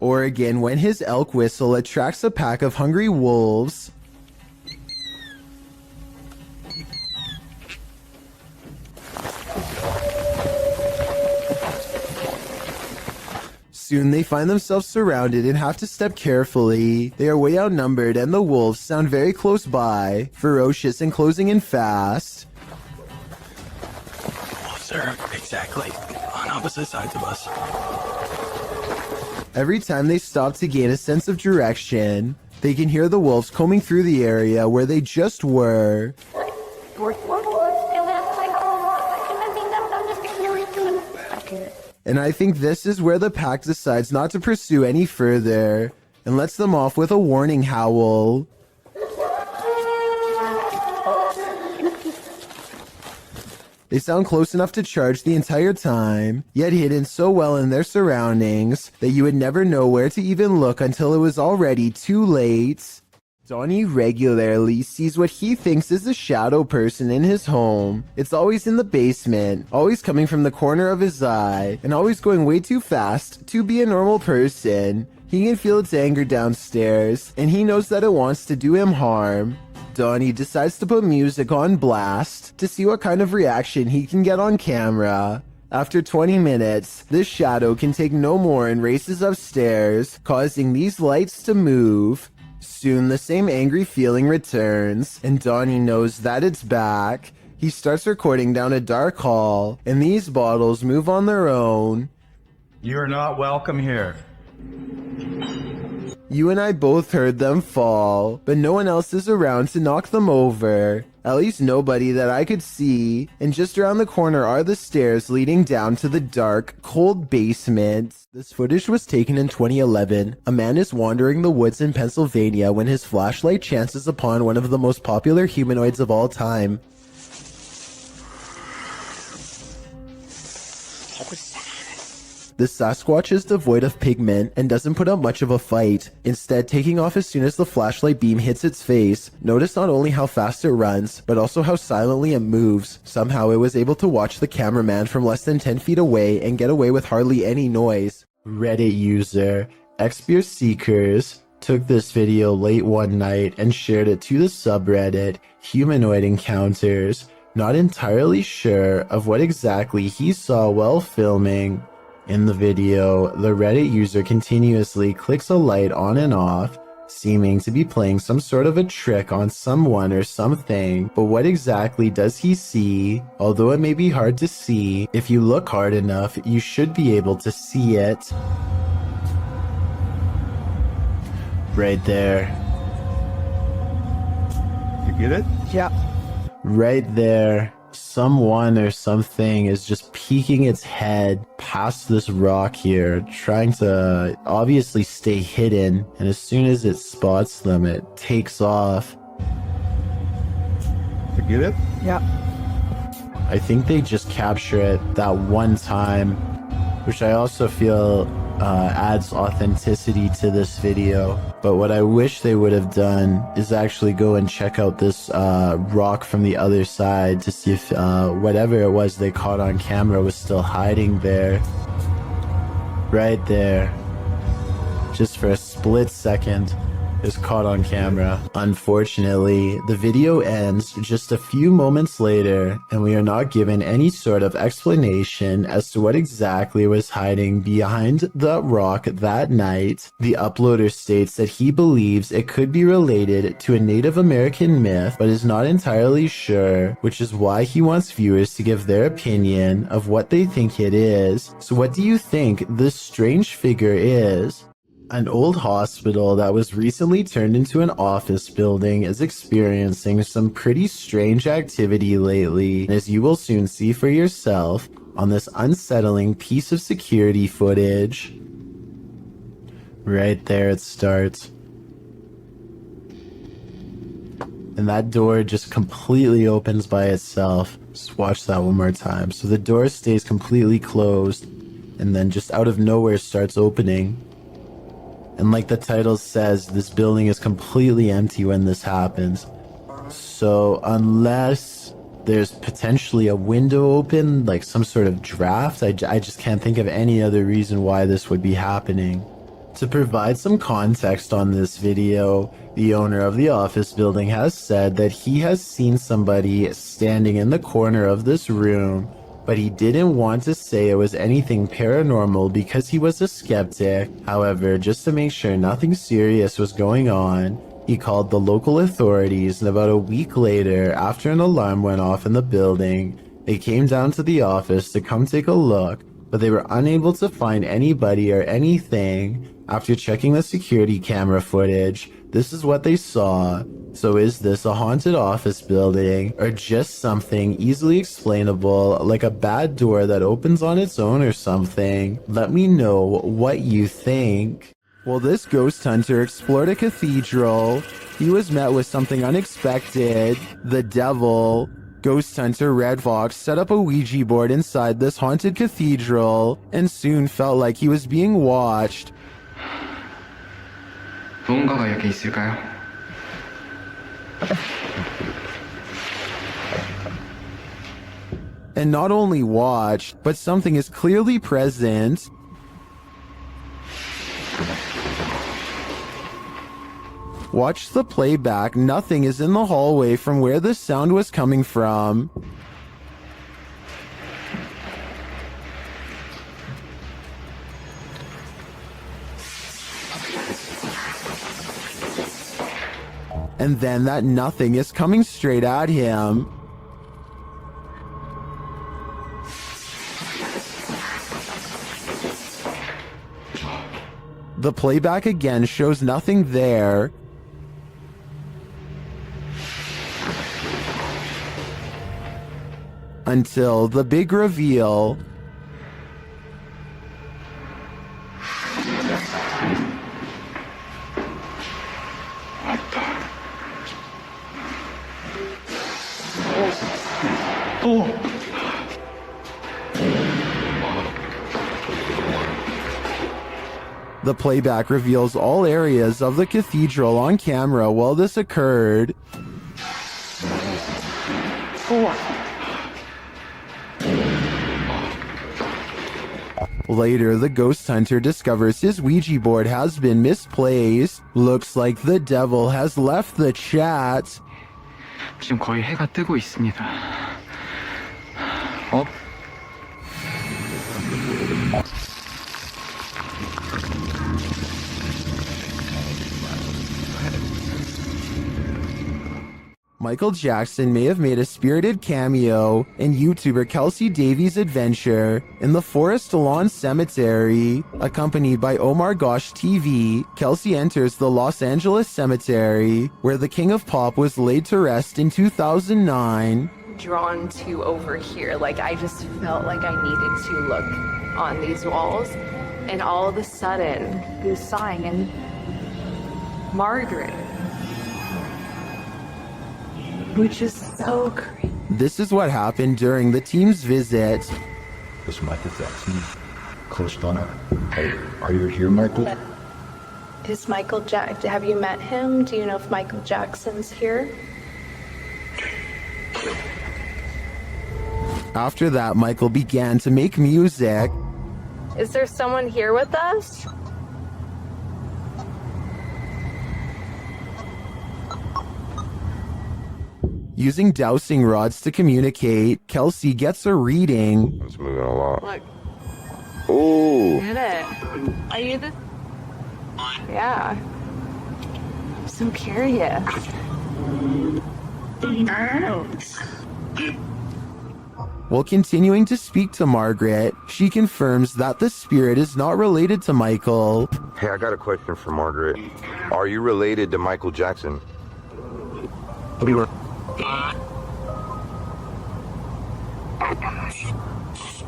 Oregon, when his elk whistle attracts a pack of hungry wolves. Soon they find themselves surrounded and have to step carefully. They are way outnumbered and the wolves sound very close by, ferocious and closing in fast. Wolves are exactly on opposite sides of us. Every time they stop to gain a sense of direction, they can hear the wolves combing through the area where they just were. And I think this is where the pack decides not to pursue any further and lets them off with a warning howl. They sound close enough to charge the entire time, yet hidden so well in their surroundings that you would never know where to even look until it was already too late. Donnie regularly sees what he thinks is a shadow person in his home. It's always in the basement, always coming from the corner of his eye, and always going way too fast to be a normal person. He can feel its anger downstairs, and he knows that it wants to do him harm. Donnie decides to put music on blast to see what kind of reaction he can get on camera. After 20 minutes, this shadow can take no more and races upstairs, causing these lights to move. Soon the same angry feeling returns, and Donnie knows that it's back. He starts recording down a dark hall, and these bottles move on their own. You're not welcome here. You and I both heard them fall, but no one else is around to knock them over. At least nobody that I could see, and just around the corner are the stairs leading down to the dark, cold basement. This footage was taken in 2011. A man is wandering the woods in Pennsylvania when his flashlight chances upon one of the most popular humanoids of all time. The Sasquatch is devoid of pigment and doesn't put up much of a fight, instead taking off as soon as the flashlight beam hits its face. Notice not only how fast it runs, but also how silently it moves. Somehow it was able to watch the cameraman from less than 10 feet away and get away with hardly any noise. Reddit user Expear Seekers took this video late one night and shared it to the subreddit Humanoid Encounters, not entirely sure of what exactly he saw while filming. In the video, the Reddit user continuously clicks a light on and off, seeming to be playing some sort of a trick on someone or something, but what exactly does he see? Although it may be hard to see, if you look hard enough, you should be able to see it. Right there. You get it? Yeah. Right there. Someone or something is just peeking its head past this rock here, trying to obviously stay hidden, and as soon as it spots them, it takes off. You get it? Yeah. I think they just capture it that one time, which I also feel adds authenticity to this video. But what I wish they would have done is actually go and check out this rock from the other side to see if whatever it was they caught on camera was still hiding there. Right there. Just for a split second. Is caught on camera. Unfortunately, the video ends just a few moments later, and we are not given any sort of explanation as to what exactly was hiding behind the rock that night. The uploader states that he believes it could be related to a Native American myth, but is not entirely sure, which is why he wants viewers to give their opinion of what they think it is. So what do you think this strange figure is? An old hospital that was recently turned into an office building is experiencing some pretty strange activity lately, as you will soon see for yourself on this unsettling piece of security footage. Right there it starts. And that door just completely opens by itself. Just watch that one more time. So the door stays completely closed, and then just out of nowhere starts opening. And like the title says, this building is completely empty when this happens. So unless there's potentially a window open, like some sort of draft, I just can't think of any other reason why this would be happening. To provide some context on this video, the owner of the office building has said that he has seen somebody standing in the corner of this room, but he didn't want to say it was anything paranormal because he was a skeptic. However, just to make sure nothing serious was going on, he called the local authorities, and about a week later, after an alarm went off in the building, they came down to the office to come take a look, but they were unable to find anybody or anything. After checking the security camera footage, This is what they saw. So is this a haunted office building or just something easily explainable, like a bad door that opens on its own or something? Let me know what you think. Well, this ghost hunter explored a cathedral. He was met with something unexpected, the devil. Ghost hunter Red Fox set up a Ouija board inside this haunted cathedral and soon felt like he was being watched. 무언가가 여기 있을까요? And not only watched, but something is clearly present. Watch the playback. Nothing is in the hallway from where the sound was coming from. And then that nothing is coming straight at him. The playback again shows nothing there. Until the big reveal. The playback reveals all areas of the cathedral on camera while this occurred. Later, the ghost hunter discovers his Ouija board has been misplaced. Looks like the devil has left the chat. 지금 거의 해가 뜨고 있습니다. Michael Jackson may have made a spirited cameo in YouTuber Kelsey Davies' adventure in the Forest Lawn Cemetery. Accompanied by Omar Gosh TV, Kelsey enters the Los Angeles Cemetery, where the King of Pop was laid to rest in 2009. Drawn to over here, like I just felt like I needed to look on these walls, and all of a sudden, he was sighing, and Margaret. Which is so crazy. This is what happened during the team's visit. This Michael Jackson close on it. Hey, are you here, Michael? Is Michael Jackson, have you met him? Do you know if Michael Jackson's here? After that, Michael began to make music. Is there someone here with us? Using dowsing rods to communicate, Kelsey gets a reading. It's moving a lot. Look. Ooh. Get it. Are you the... Yeah. I'm so curious. While continuing to speak to Margaret, she confirms that the spirit is not related to Michael. Hey, I got a question for Margaret. Are you related to Michael Jackson?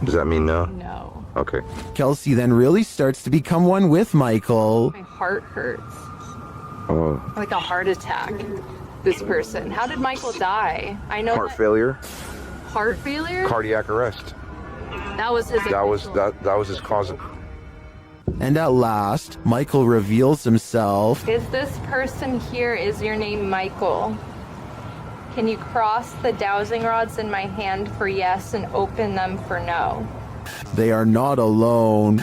Does that mean no? No. Okay. Kelsey then really starts to become one with Michael. My heart hurts. Oh. Like a heart attack. This person. How did Michael die? I know Heart that- failure? Heart failure? Cardiac arrest. That was his. That was his cause. And at last, Michael reveals himself. Is this person here, is your name Michael? Can you cross the dowsing rods in my hand for yes and open them for no? They are not alone.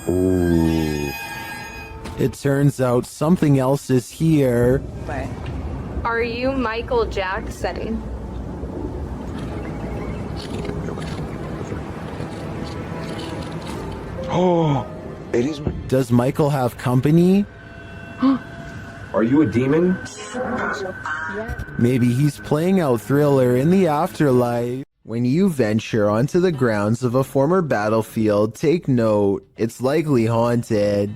Ooh. It turns out something else is here. Are you Michael Jackson? Oh, it is. Does Michael have company? Are you a demon? Maybe he's playing out Thriller in the afterlife. When you venture onto the grounds of a former battlefield, take note, it's likely haunted.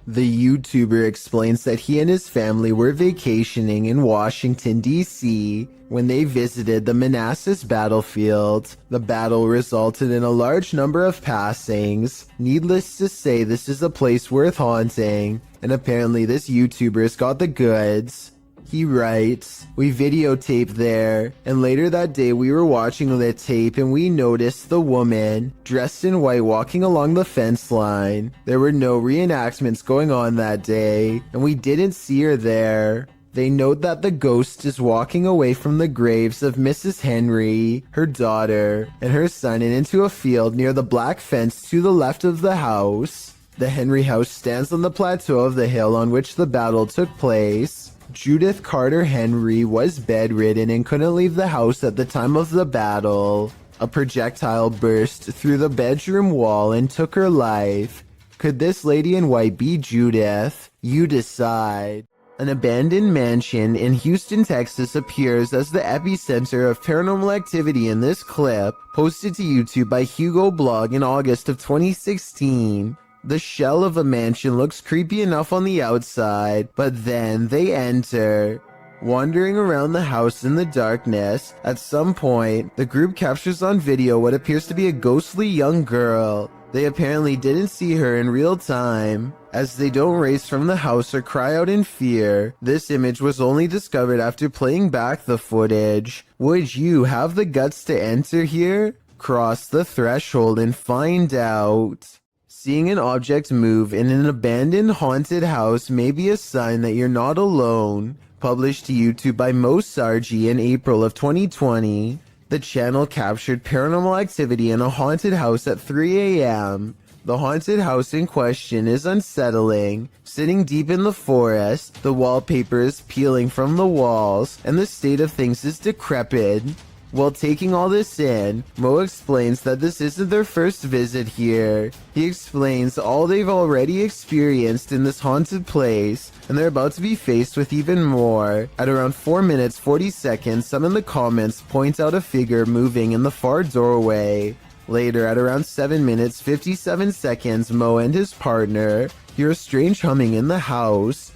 The YouTuber explains that he and his family were vacationing in Washington, D.C. when they visited the Manassas battlefield. The battle resulted in a large number of passings. Needless to say, this is a place worth haunting, and apparently this YouTuber's got the goods. He writes, "We videotaped there, and later that day we were watching the tape and we noticed the woman, dressed in white, walking along the fence line. There were no reenactments going on that day, and we didn't see her there." They note that the ghost is walking away from the graves of Mrs. Henry, her daughter, and her son and into a field near the black fence to the left of the house. The Henry house stands on the plateau of the hill on which the battle took place. Judith Carter Henry was bedridden and couldn't leave the house at the time of the battle. A projectile burst through the bedroom wall and took her life. Could this lady in white be Judith? You decide. An abandoned mansion in Houston, Texas appears as the epicenter of paranormal activity in this clip, posted to YouTube by Hugo Blog in August of 2016. The shell of a mansion looks creepy enough on the outside, but then they enter. Wandering around the house in the darkness, at some point, the group captures on video what appears to be a ghostly young girl. They apparently didn't see her in real time, as they don't race from the house or cry out in fear. This image was only discovered after playing back the footage. Would you have the guts to enter here? Cross the threshold and find out. Seeing an object move in an abandoned haunted house may be a sign that you're not alone. Published to YouTube by Mo Sargi in April of 2020. The channel captured paranormal activity in a haunted house at 3 a.m. The haunted house in question is unsettling. Sitting deep in the forest, the wallpaper is peeling from the walls, and the state of things is decrepit. While taking all this in, Mo explains that this isn't their first visit here. He explains all they've already experienced in this haunted place, and they're about to be faced with even more. At around 4 minutes 40 seconds, some in the comments point out a figure moving in the far doorway. Later, at around 7 minutes 57 seconds, Mo and his partner hear a strange humming in the house.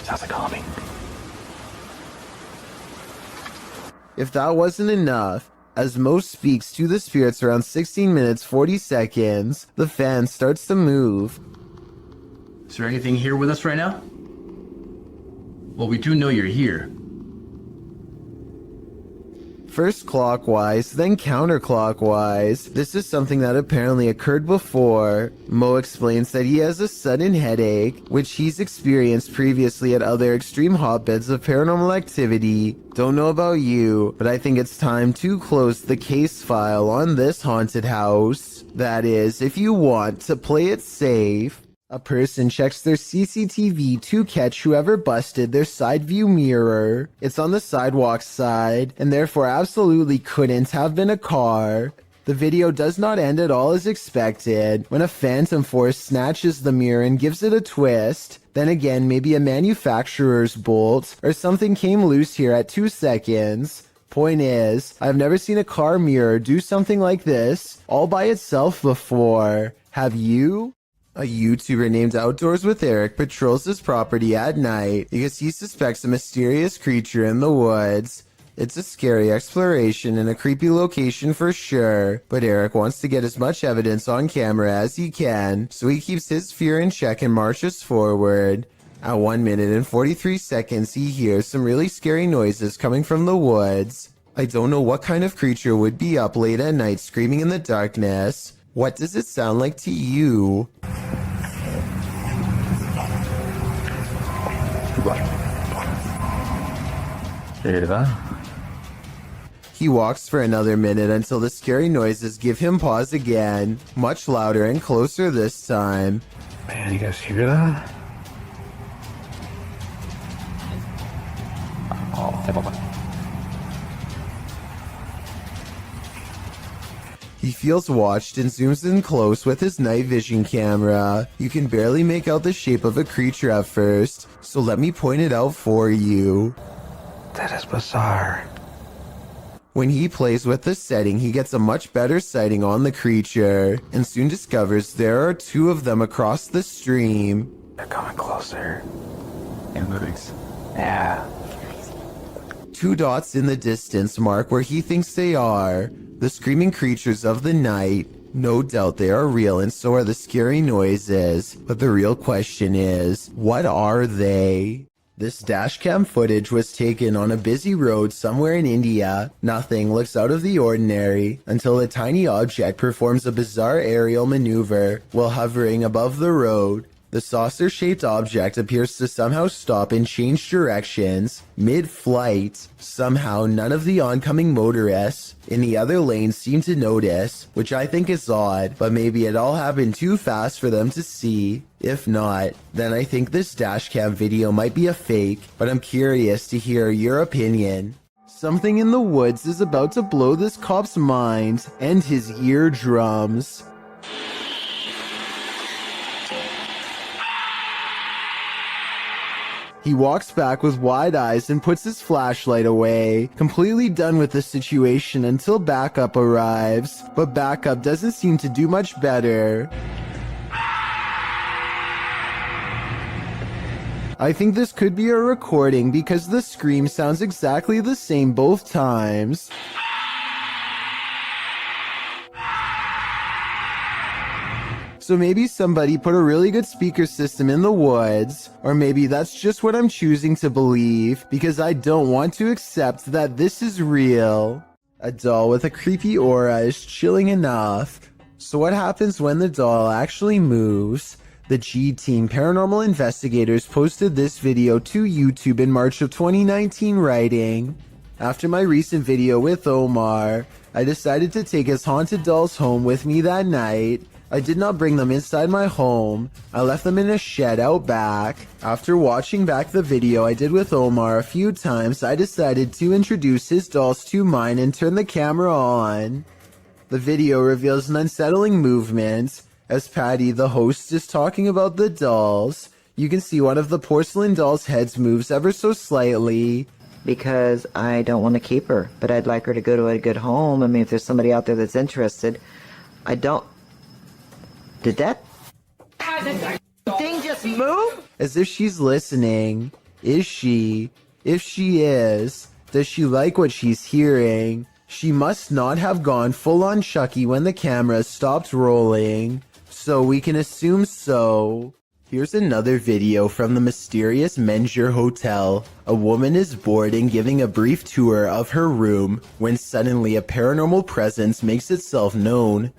Sounds like humming. If that wasn't enough, as Mo speaks to the spirits around 16 minutes 40 seconds, the fan starts to move. Is there anything here with us right now? Well, we do know you're here. First clockwise, then counterclockwise. This is something that apparently occurred before. Mo explains that he has a sudden headache, which he's experienced previously at other extreme hotbeds of paranormal activity. Don't know about you, but I think it's time to close the case file on this haunted house. That is, if you want to play it safe. A person checks their CCTV to catch whoever busted their side view mirror. It's on the sidewalk side, and therefore absolutely couldn't have been a car. The video does not end at all as expected, when a phantom force snatches the mirror and gives it a twist. Then again, maybe a manufacturer's bolt, or something came loose here at 2 seconds. Point is, I've never seen a car mirror do something like this, all by itself before. Have you? A YouTuber named Outdoors with Eric patrols his property at night because he suspects a mysterious creature in the woods. It's a scary exploration and a creepy location for sure, but Eric wants to get as much evidence on camera as he can, so he keeps his fear in check and marches forward. At 1 minute and 43 seconds, he hears some really scary noises coming from the woods. I don't know what kind of creature would be up late at night screaming in the darkness. What does it sound like to you? He walks for another minute until the scary noises give him pause again, much louder and closer this time. Man, you guys hear that? He feels watched and zooms in close with his night vision camera. You can barely make out the shape of a creature at first, so let me point it out for you. That is bizarre. When he plays with the setting, he gets a much better sighting on the creature, and soon discovers there are two of them across the stream. They're coming closer. They're moving. Yeah. Two dots in the distance mark where he thinks they are. The screaming creatures of the night. No doubt they are real, and so are the scary noises. But the real question is, what are they? This dashcam footage was taken on a busy road somewhere in India. Nothing looks out of the ordinary until a tiny object performs a bizarre aerial maneuver while hovering above the road. The saucer-shaped object appears to somehow stop and change directions mid-flight. Somehow, none of the oncoming motorists in the other lane seem to notice, which I think is odd, but maybe it all happened too fast for them to see. If not, then I think this dashcam video might be a fake, but I'm curious to hear your opinion. Something in the woods is about to blow this cop's mind and his eardrums. He walks back with wide eyes and puts his flashlight away, completely done with the situation until backup arrives, but backup doesn't seem to do much better. I think this could be a recording because the scream sounds exactly the same both times. So maybe somebody put a really good speaker system in the woods, or maybe that's just what I'm choosing to believe, because I don't want to accept that this is real. A doll with a creepy aura is chilling enough. So what happens when the doll actually moves? The G-Team Paranormal Investigators posted this video to YouTube in March of 2019, writing, "After my recent video with Omar, I decided to take his haunted dolls home with me that night. I did not bring them inside my home. I left them in a shed out back. After watching back the video I did with Omar a few times, I decided to introduce his dolls to mine and turn the camera on." The video reveals an unsettling movement. As Patty, the host, is talking about the dolls, you can see one of the porcelain dolls' heads moves ever so slightly. Because I don't want to keep her, but I'd like her to go to a good home. I mean, if there's somebody out there that's interested, I don't... Did that thing just move? As if she's listening. Is she? If she is, does she like what she's hearing? She must not have gone full-on Chucky when the camera stopped rolling, so we can assume so. Here's another video from the mysterious Menjur Hotel. A woman is bored and giving a brief tour of her room when suddenly a paranormal presence makes itself known.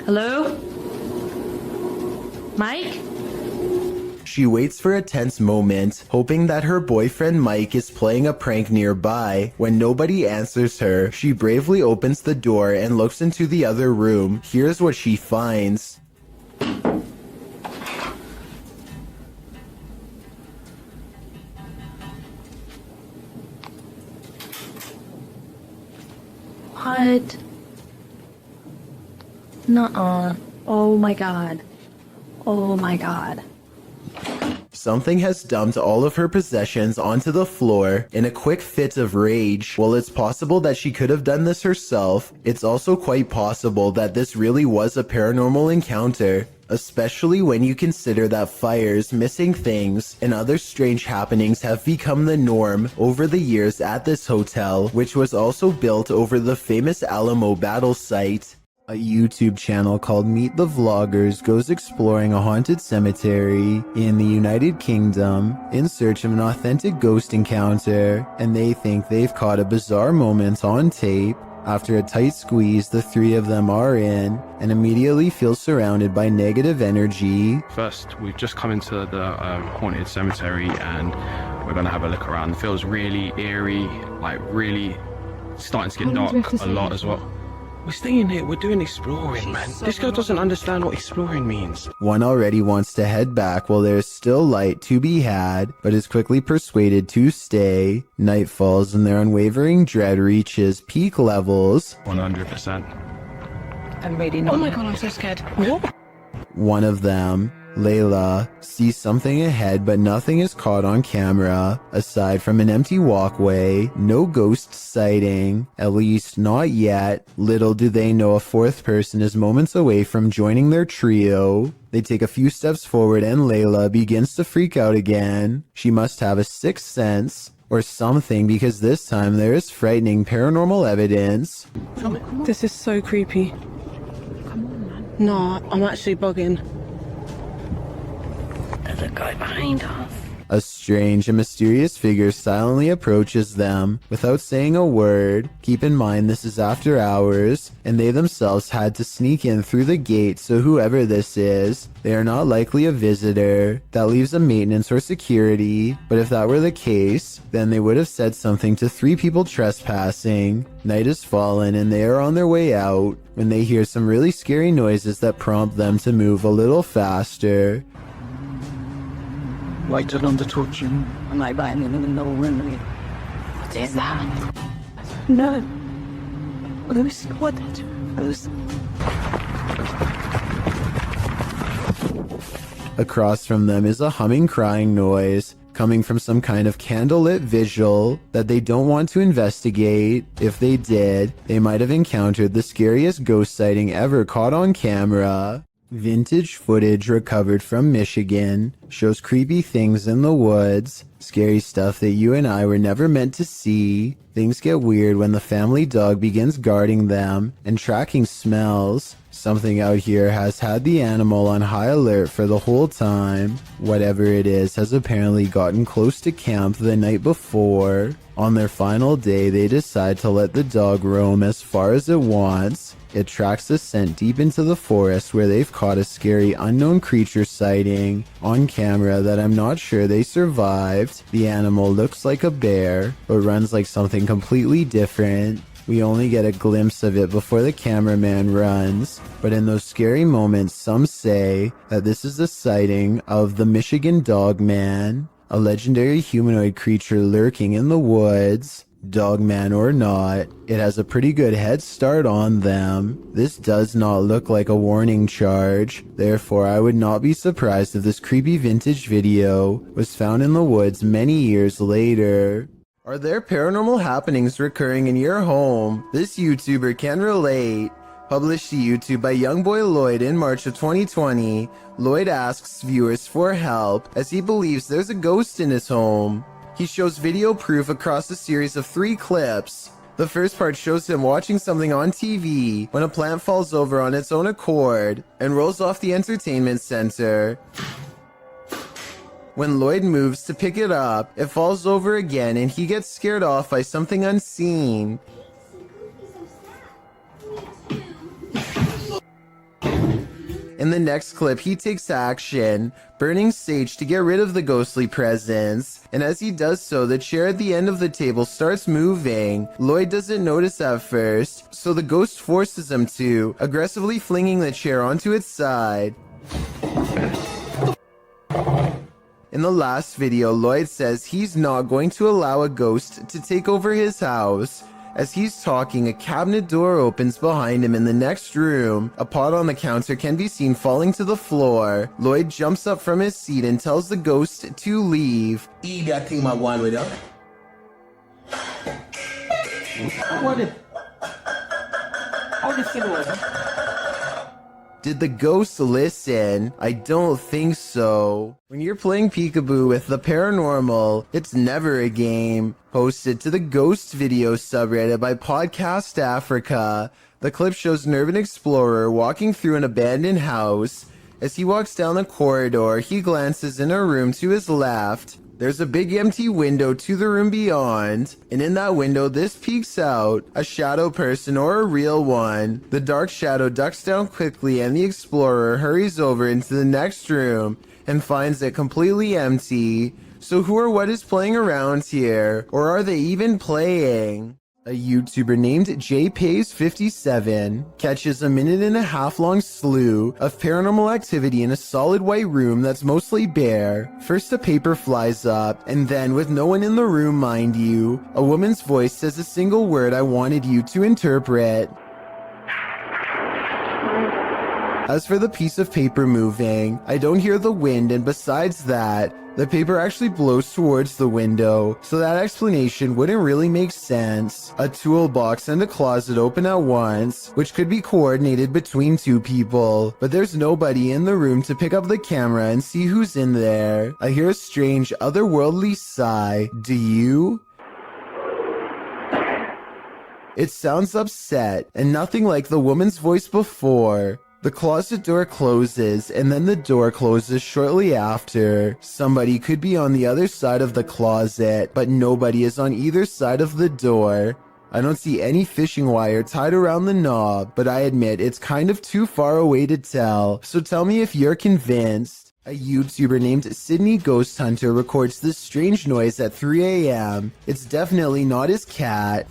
Hello? Mike? She waits for a tense moment, hoping that her boyfriend Mike is playing a prank nearby. When nobody answers her, she bravely opens the door and looks into the other room. Here's what she finds. What? Nuh-uh. Oh my god. Oh my god. Something has dumped all of her possessions onto the floor in a quick fit of rage. While it's possible that she could have done this herself, it's also quite possible that this really was a paranormal encounter, especially when you consider that fires, missing things, and other strange happenings have become the norm over the years at this hotel, which was also built over the famous Alamo battle site. A YouTube channel called Meet the Vloggers goes exploring a haunted cemetery in the United Kingdom in search of an authentic ghost encounter, and they think they've caught a bizarre moment on tape. After a tight squeeze, the three of them are in and immediately feel surrounded by negative energy. First, we've just come into the haunted cemetery and we're going to have a look around. It feels really eerie, like really starting to get dark a lot as well. We're staying here, we're doing exploring, man. This girl doesn't understand what exploring means. One already wants to head back while there's still light to be had, but is quickly persuaded to stay. Night falls and their unwavering dread reaches peak levels. 100%. I'm ready now. Oh my god, I'm so scared. What? One of them Layla sees something ahead, but nothing is caught on camera. Aside from an empty walkway, no ghost sighting, at least not yet. Little do they know a fourth person is moments away from joining their trio. They take a few steps forward and Layla begins to freak out again. She must have a sixth sense or something, because this time there is frightening paranormal evidence. This is so creepy. No, I'm actually bugging. There's a guy behind us. A strange and mysterious figure silently approaches them without saying a word. Keep in mind this is after hours, and they themselves had to sneak in through the gate, so whoever this is, they are not likely a visitor. That leaves a maintenance or security, but if that were the case, then they would have said something to 3 people trespassing. Night has fallen and they are on their way out when they hear some really scary noises that prompt them to move a little faster. Lighted on the torch and I bang in the window. What is that? No. Who's what? Who's... Across from them is a humming, crying noise coming from some kind of candlelit visual that they don't want to investigate. If they did, they might have encountered the scariest ghost sighting ever caught on camera. Vintage footage recovered from Michigan shows creepy things in the woods, scary stuff that you and I were never meant to see. Things get weird when the family dog begins guarding them and tracking smells. Something out here has had the animal on high alert for the whole time. Whatever it is has apparently gotten close to camp the night before. On their final day, they decide to let the dog roam as far as it wants. It tracks the scent deep into the forest where they've caught a scary unknown creature sighting on camera that I'm not sure they survived. The animal looks like a bear, but runs like something completely different. We only get a glimpse of it before the cameraman runs, but in those scary moments, some say that this is the sighting of the Michigan Dog Man, a legendary humanoid creature lurking in the woods. Dogman or not, it has a pretty good head start on them. This does not look like a warning charge, therefore I would not be surprised if this creepy vintage video was found in the woods many years later. Are there paranormal happenings recurring in your home? This YouTuber can relate. Published to YouTube by Youngboy Lloyd in March of 2020, Lloyd asks viewers for help as he believes there's a ghost in his home. He shows video proof across a series of 3 clips. The first part shows him watching something on TV when a plant falls over on its own accord and rolls off the entertainment center. When Lloyd moves to pick it up, it falls over again and he gets scared off by something unseen. In the next clip, he takes action, burning sage to get rid of the ghostly presence. And as he does so, the chair at the end of the table starts moving. Lloyd doesn't notice at first, so the ghost forces him to, aggressively flinging the chair onto its side. In the last video, Lloyd says he's not going to allow a ghost to take over his house. As he's talking, a cabinet door opens behind him in the next room. A pot on the counter can be seen falling to the floor. Lloyd jumps up from his seat and tells the ghost to leave. Eat that thing, my one with you. Did the ghost listen? I don't think so. When you're playing peekaboo with the paranormal, it's never a game. Posted to the Ghost Video subreddit by Podcast Africa. The clip shows an urban explorer walking through an abandoned house. As he walks down the corridor, he glances in a room to his left. There's a big empty window to the room beyond, and in that window this peeks out, a shadow person or a real one. The dark shadow ducks down quickly and the explorer hurries over into the next room and finds it completely empty. So who or what is playing around here? Or are they even playing? A YouTuber named JPays57 catches a 1.5-minute long slew of paranormal activity in a solid white room that's mostly bare. First a paper flies up, and then, with no one in the room mind you, a woman's voice says a single word I wanted you to interpret. As for the piece of paper moving, I don't hear the wind, and besides that, the paper actually blows towards the window, so that explanation wouldn't really make sense. A toolbox and a closet open at once, which could be coordinated between two people, but there's nobody in the room to pick up the camera and see who's in there. I hear a strange, otherworldly sigh. Do you? It sounds upset, and nothing like the woman's voice before. The closet door closes, and then the door closes shortly after. Somebody could be on the other side of the closet, but nobody is on either side of the door. I don't see any fishing wire tied around the knob, but I admit it's kind of too far away to tell, so tell me if you're convinced. A YouTuber named Sydney Ghost Hunter records this strange noise at 3 a.m. It's definitely not his cat.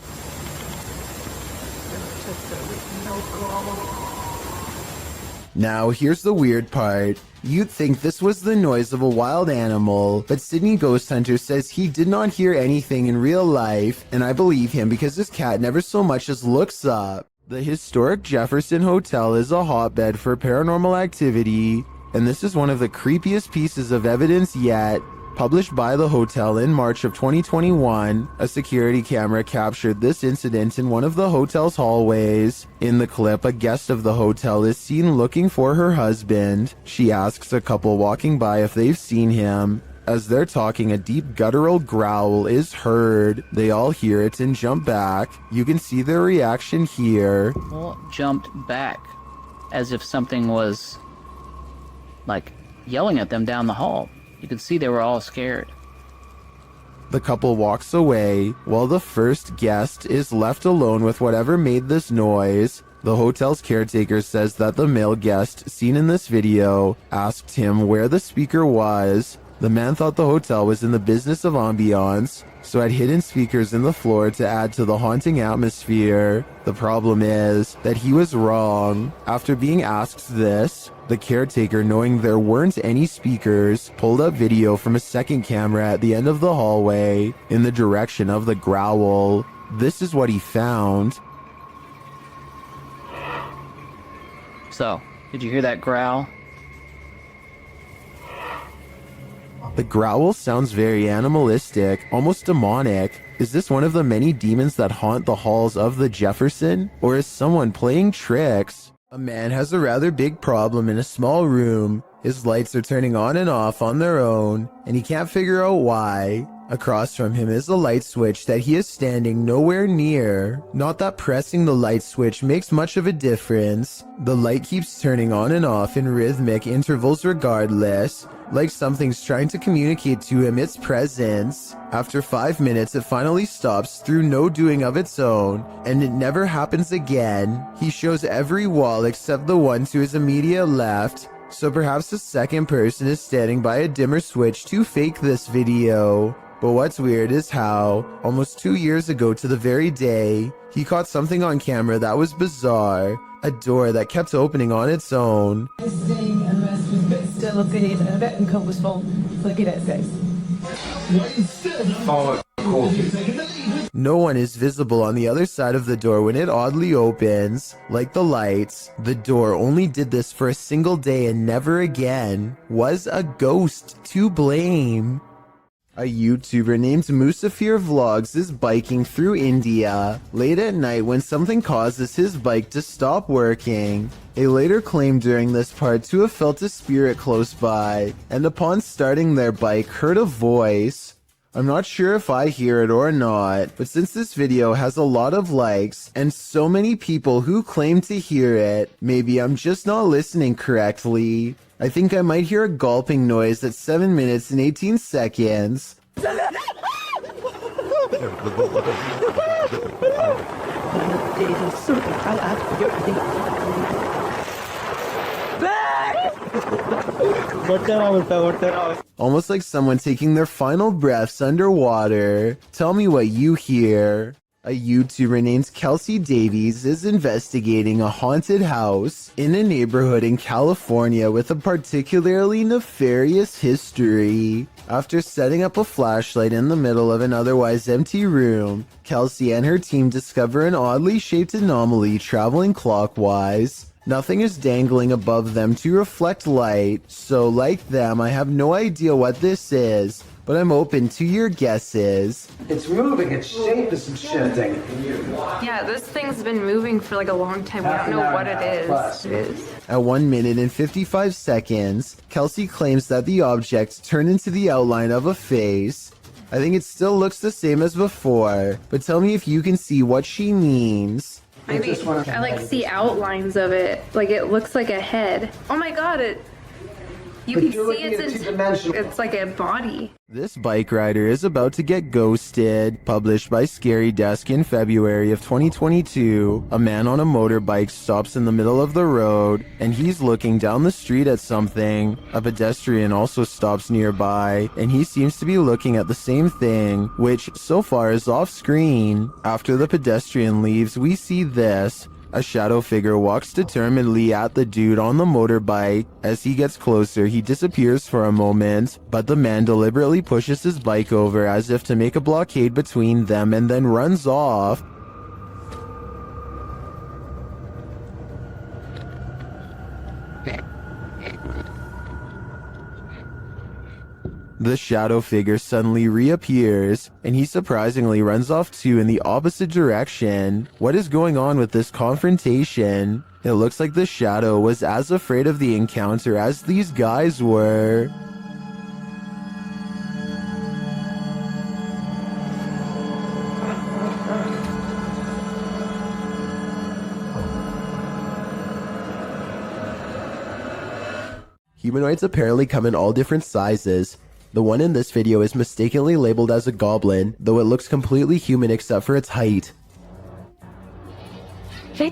Now, here's the weird part. You'd think this was the noise of a wild animal, but Sydney Ghost Hunter says he did not hear anything in real life, and I believe him because his cat never so much as looks up. The historic Jefferson Hotel is a hotbed for paranormal activity, and this is one of the creepiest pieces of evidence yet. Published by the hotel in March of 2021, a security camera captured this incident in one of the hotel's hallways. In the clip, a guest of the hotel is seen looking for her husband. She asks a couple walking by if they've seen him. As they're talking, a deep guttural growl is heard. They all hear it and jump back. You can see their reaction here. Well, jumped back as if something was like yelling at them down the hall. You could see they were all scared. The couple walks away, while the first guest is left alone with whatever made this noise. The hotel's caretaker says that the male guest seen in this video asked him where the speaker was. The man thought the hotel was in the business of ambiance, so had hidden speakers in the floor to add to the haunting atmosphere. The problem is that he was wrong. After being asked this, the caretaker, knowing there weren't any speakers, pulled up video from a second camera at the end of the hallway in the direction of the growl. This is what he found. So, did you hear that growl? The growl sounds very animalistic, almost demonic. Is this one of the many demons that haunt the halls of the Jefferson? Or is someone playing tricks? A man has a rather big problem in a small room. His lights are turning on and off on their own, and he can't figure out why. Across from him is a light switch that he is standing nowhere near. Not that pressing the light switch makes much of a difference. The light keeps turning on and off in rhythmic intervals regardless, like something's trying to communicate to him its presence. After 5 minutes, it finally stops through no doing of its own, and it never happens again. He shows every wall except the one to his immediate left, so perhaps a second person is standing by a dimmer switch to fake this video. But what's weird is how, almost 2 years ago to the very day, he caught something on camera that was bizarre. A door that kept opening on its own. Still a bit uncomfortable. Look at it, guys. No one is visible on the other side of the door when it oddly opens. Like the lights, the door only did this for a single day and never again. Was a ghost to blame? A YouTuber named Musafir Vlogs is biking through India late at night when something causes his bike to stop working. They later claimed during this part to have felt a spirit close by, and upon starting their bike heard a voice. I'm not sure if I hear it or not, but since this video has a lot of likes and so many people who claim to hear it, maybe I'm just not listening correctly. I think I might hear a gulping noise at 7 minutes and 18 seconds. Almost like someone taking their final breaths underwater. Tell me what you hear. A YouTuber named Kelsey Davies is investigating a haunted house in a neighborhood in California with a particularly nefarious history. After setting up a flashlight in the middle of an otherwise empty room, Kelsey and her team discover an oddly shaped anomaly traveling clockwise. Nothing is dangling above them to reflect light, so like them, I have no idea what this is, but I'm open to your guesses. It's moving, its shape is shifting. Yeah, this thing's been moving for like a long time. We don't know what it is. At 1 minute and 55 seconds, Kelsey claims that the object turned into the outline of a face. I think it still looks the same as before, but tell me if you can see what she means. I like see outlines of it. Like it looks like a head. Oh my god, you can see it's like a body. This bike rider is about to get ghosted. Published by Scary Desk in February of 2022. A man on a motorbike stops in the middle of the road, and he's looking down the street at something. A pedestrian also stops nearby, and he seems to be looking at the same thing, which so far is off screen. After the pedestrian leaves, we see this. A shadow figure walks determinedly at the dude on the motorbike. As he gets closer, he disappears for a moment, but the man deliberately pushes his bike over as if to make a blockade between them and then runs off. The shadow figure suddenly reappears, and he surprisingly runs off too in the opposite direction. What is going on with this confrontation? It looks like the shadow was as afraid of the encounter as these guys were. Humanoids apparently come in all different sizes. The one in this video is mistakenly labeled as a goblin, though it looks completely human except for its height. Hey.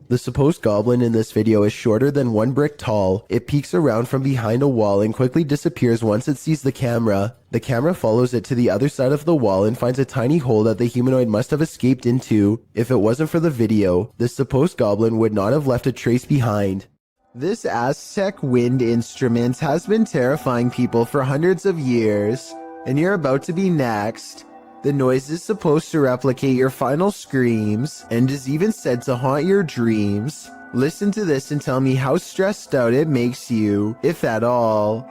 The supposed goblin in this video is shorter than 1 brick tall. It peeks around from behind a wall and quickly disappears once it sees the camera. The camera follows it to the other side of the wall and finds a tiny hole that the humanoid must have escaped into. If it wasn't for the video, this supposed goblin would not have left a trace behind. This Aztec wind instrument has been terrifying people for hundreds of years, and you're about to be next. The noise is supposed to replicate your final screams, and is even said to haunt your dreams. Listen to this and tell me how stressed out it makes you, if at all.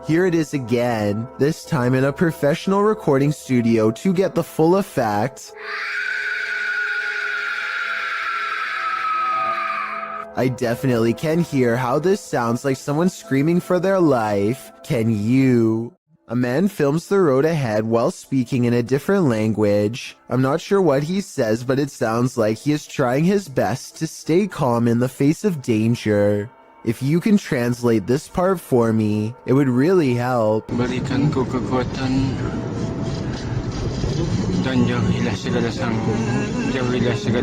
Here it is again, this time in a professional recording studio to get the full effect. I definitely can hear how this sounds like someone screaming for their life. Can you? A man films the road ahead while speaking in a different language. I'm not sure what he says, but it sounds like he is trying his best to stay calm in the face of danger. If you can translate this part for me, it would really help. Berikan ko kekuatan dan jauhilah segala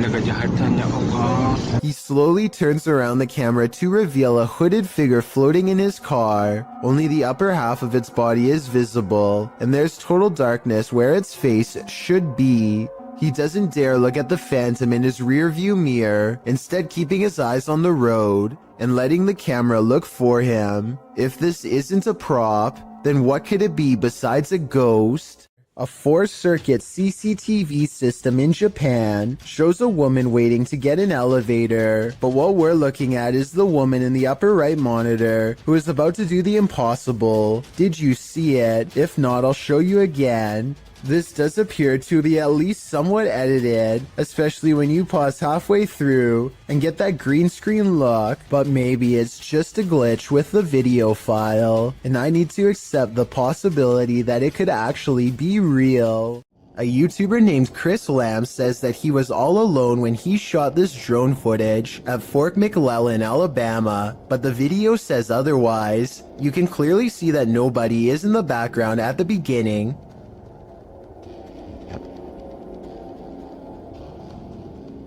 kejahatan, ya Allah. He slowly turns around the camera to reveal a hooded figure floating in his car. Only the upper half of its body is visible, and there's total darkness where its face should be. He doesn't dare look at the phantom in his rearview mirror, instead keeping his eyes on the road and letting the camera look for him. If this isn't a prop, then what could it be besides a ghost? A 4-circuit CCTV system in Japan shows a woman waiting to get an elevator, but what we're looking at is the woman in the upper right monitor who is about to do the impossible. Did you see it? If not, I'll show you again. This does appear to be at least somewhat edited, especially when you pause halfway through and get that green screen look, but maybe it's just a glitch with the video file, and I need to accept the possibility that it could actually be real. A YouTuber named Chris Lamb says that he was all alone when he shot this drone footage at Fort McClellan, Alabama, but the video says otherwise. You can clearly see that nobody is in the background at the beginning.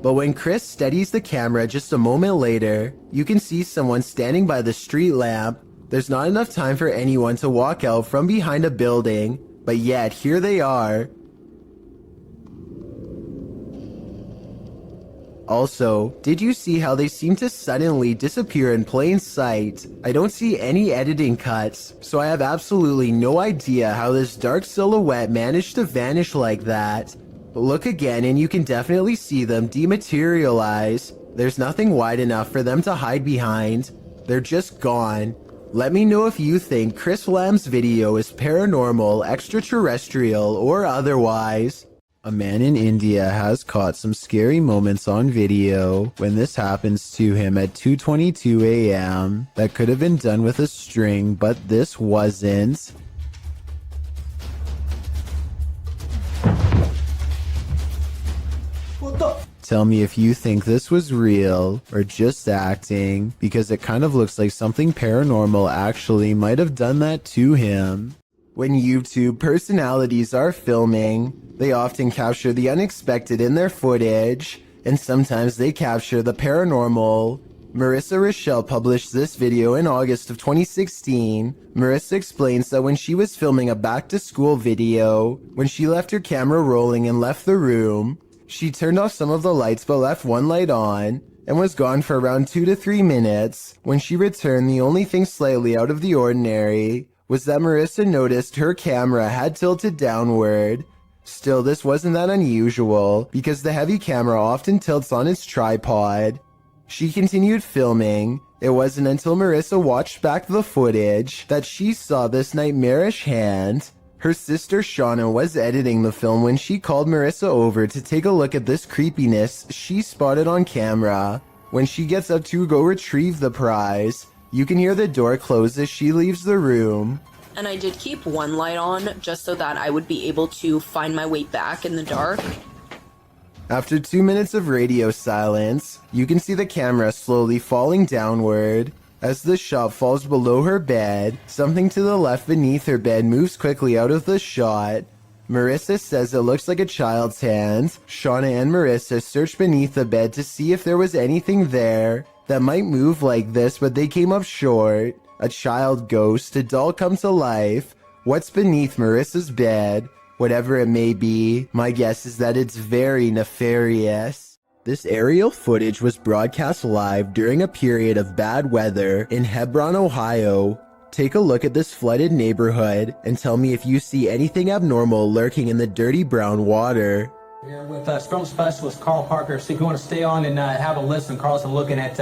But when Chris steadies the camera just a moment later, you can see someone standing by the street lamp. There's not enough time for anyone to walk out from behind a building, but yet here they are. Also, did you see how they seem to suddenly disappear in plain sight? I don't see any editing cuts, so I have absolutely no idea how this dark silhouette managed to vanish like that. Look again and you can definitely see them dematerialize. There's nothing wide enough for them to hide behind. They're just gone. Let me know if you think Chris Lamb's video is paranormal, extraterrestrial, or otherwise. A man in India has caught some scary moments on video when this happens to him at 2:22 a.m. That could have been done with a string, but this wasn't. What the? Tell me if you think this was real or just acting, because it kind of looks like something paranormal actually might have done that to him. When YouTube personalities are filming, they often capture the unexpected in their footage, and sometimes they capture the paranormal. Marissa Rochelle published this video in August of 2016. Marissa explains that when she was filming a back-to-school video, when she left her camera rolling and left the room, she turned off some of the lights but left one light on, and was gone for around 2 to 3 minutes. When she returned, the only thing slightly out of the ordinary was that Marissa noticed her camera had tilted downward. Still, this wasn't that unusual, because the heavy camera often tilts on its tripod. She continued filming. It wasn't until Marissa watched back the footage that she saw this nightmarish hand. Her sister Shauna was editing the film when she called Marissa over to take a look at this creepiness she spotted on camera. When she gets up to go retrieve the prize, you can hear the door close as she leaves the room. And I did keep one light on just so that I would be able to find my way back in the dark. After 2 minutes of radio silence, you can see the camera slowly falling downward. As the shot falls below her bed, something to the left beneath her bed moves quickly out of the shot. Marissa says it looks like a child's hand. Shauna and Marissa searched beneath the bed to see if there was anything there that might move like this, but they came up short. A child ghost, a doll come to life. What's beneath Marissa's bed? Whatever it may be, my guess is that it's very nefarious. This aerial footage was broadcast live during a period of bad weather in Hebron, Ohio. Take a look at this flooded neighborhood and tell me if you see anything abnormal lurking in the dirty brown water. Here with film specialist Carl Parker. So if you want to stay on and have a listen, Carl's looking at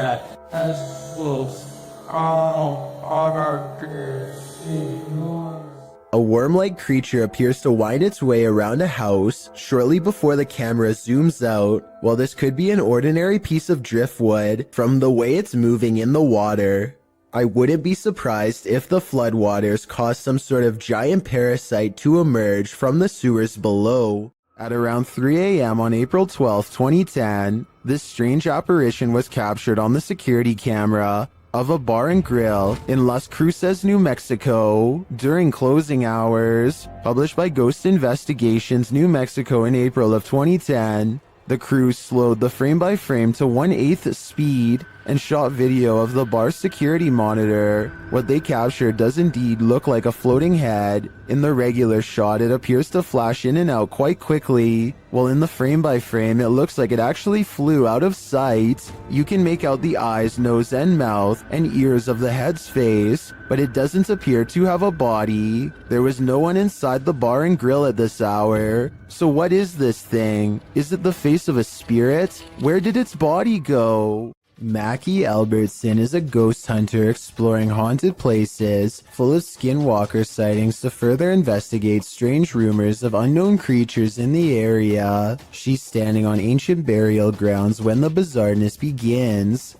A worm-like creature appears to wind its way around a house shortly before the camera zooms out. While this could be an ordinary piece of driftwood from the way it's moving in the water, I wouldn't be surprised if the floodwaters caused some sort of giant parasite to emerge from the sewers below. At around 3 a.m. on April 12, 2010, this strange apparition was captured on the security camera of a bar and grill in Las Cruces, New Mexico during closing hours. Published by Ghost Investigations New Mexico in April of 2010, the crew slowed the frame-by-frame to 1/8 speed and shot video of the bar's security monitor. What they captured does indeed look like a floating head. In the regular shot, it appears to flash in and out quite quickly, while in the frame-by-frame, it looks like it actually flew out of sight. You can make out the eyes, nose, and mouth, and ears of the head's face, but it doesn't appear to have a body. There was no one inside the bar and grill at this hour. So what is this thing? Is it the face of a spirit? Where did its body go? Mackie Albertson is a ghost hunter exploring haunted places full of skinwalker sightings to further investigate strange rumors of unknown creatures in the area. She's standing on ancient burial grounds when the bizarreness begins.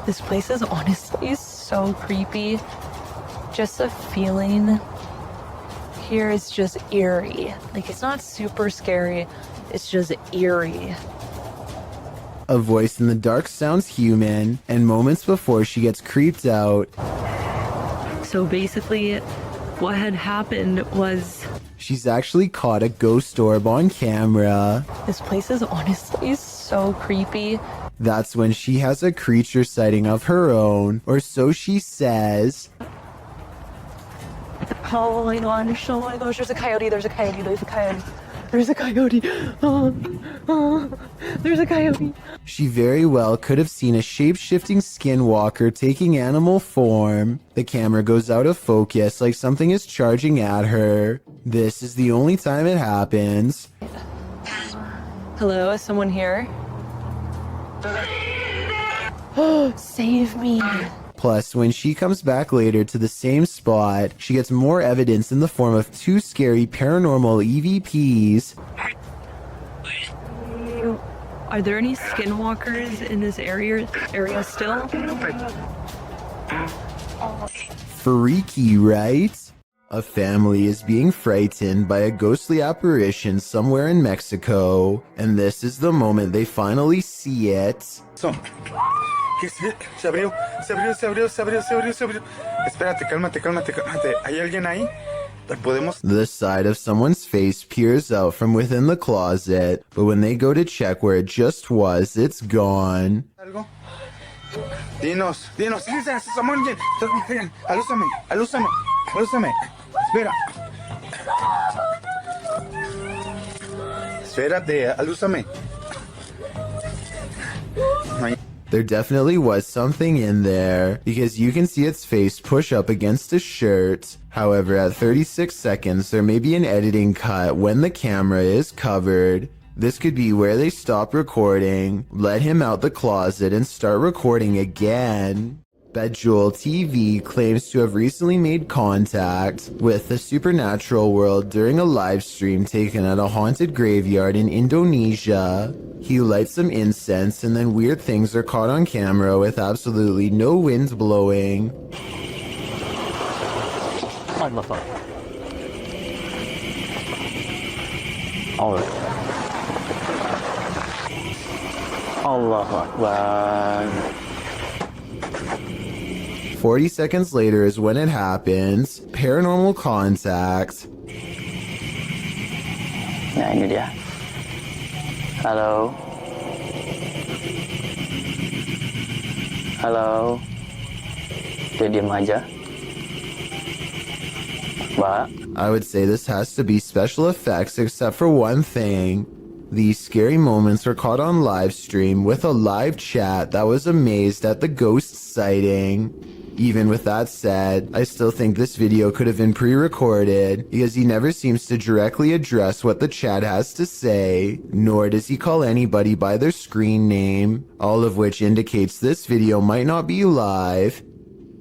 This place is honestly so creepy. Just the feeling here is just eerie. Like, it's not super scary, it's just eerie. A voice in the dark sounds human, and moments before she gets creeped out, So basically, what had happened was she's actually caught a ghost orb on camera. this place is honestly so creepy. That's when she has a creature sighting of her own, or so she says. Oh my gosh, there's a coyote, there's a coyote, there's a coyote. There's a coyote. There's a coyote. She very well could have seen a shape-shifting skinwalker taking animal form. The camera goes out of focus like something is charging at her. This is the only time it happens. Hello, is someone here? Save me. Plus, when she comes back later to the same spot, she gets more evidence in the form of 2 scary paranormal EVPs. Are there any skinwalkers in this area still? Freaky, right? A family is being frightened by a ghostly apparition somewhere in Mexico, and this is the moment they finally see it. Se abrió. Espérate, cálmate. ¿Hay alguien ahí? The side of someone's face peers out from within the closet, but when they go to check where it just was, it's gone. Dinos. Alúzame. Espérate, alúzame. There definitely was something in there, because you can see its face push up against a shirt. However, at 36 seconds, there may be an editing cut when the camera is covered. This could be where they stop recording, let him out the closet, and start recording again. Bejewel TV claims to have recently made contact with the supernatural world during a live stream taken at a haunted graveyard in Indonesia. He lights some incense and then weird things are caught on camera with absolutely no wind blowing. Allah. Allahu Akbar. 40 seconds later is when it happens. Paranormal contact. Nah, ini dia. Halo. Dia diam aja. Mbak. I would say this has to be special effects except for one thing. These scary moments were caught on live stream with a live chat that was amazed at the ghost sighting. Even with that said, I still think this video could have been pre-recorded because he never seems to directly address what the chat has to say, nor does he call anybody by their screen name, all of which indicates this video might not be live.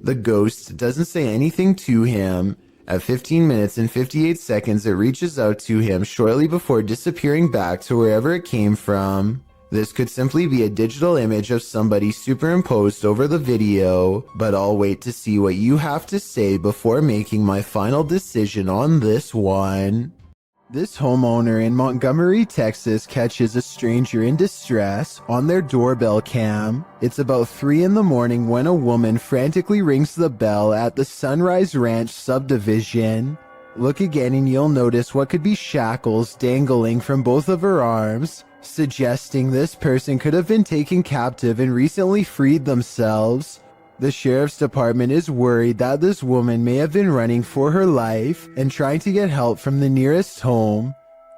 The ghost doesn't say anything to him. At 15 minutes and 58 seconds, it reaches out to him shortly before disappearing back to wherever it came from. This could simply be a digital image of somebody superimposed over the video, but I'll wait to see what you have to say before making my final decision on this one. This homeowner in Montgomery, Texas catches a stranger in distress on their doorbell cam. It's about 3 in the morning when a woman frantically rings the bell at the Sunrise Ranch subdivision. Look again and you'll notice what could be shackles dangling from both of her arms, suggesting this person could have been taken captive and recently freed themselves. The sheriff's department is worried that this woman may have been running for her life and trying to get help from the nearest home.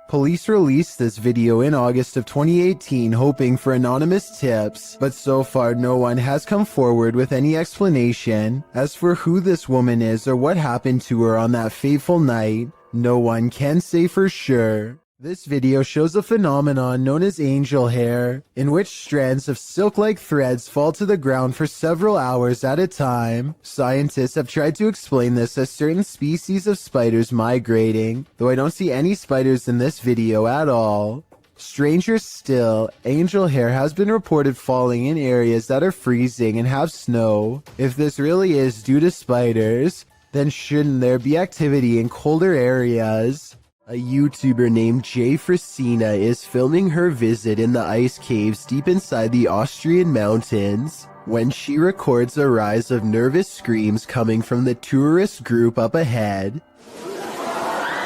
Police released this video in August of 2018 hoping for anonymous tips, but so far no one has come forward with any explanation. As for who this woman is or what happened to her on that fateful night, no one can say for sure. This video shows a phenomenon known as angel hair, in which strands of silk-like threads fall to the ground for several hours at a time. Scientists have tried to explain this as certain species of spiders migrating, though I don't see any spiders in this video at all. Stranger still, angel hair has been reported falling in areas that are freezing and have snow. If this really is due to spiders, then shouldn't there be activity in colder areas? A YouTuber named Jay Frisina is filming her visit in the ice caves deep inside the Austrian mountains when she records a rise of nervous screams coming from the tourist group up ahead.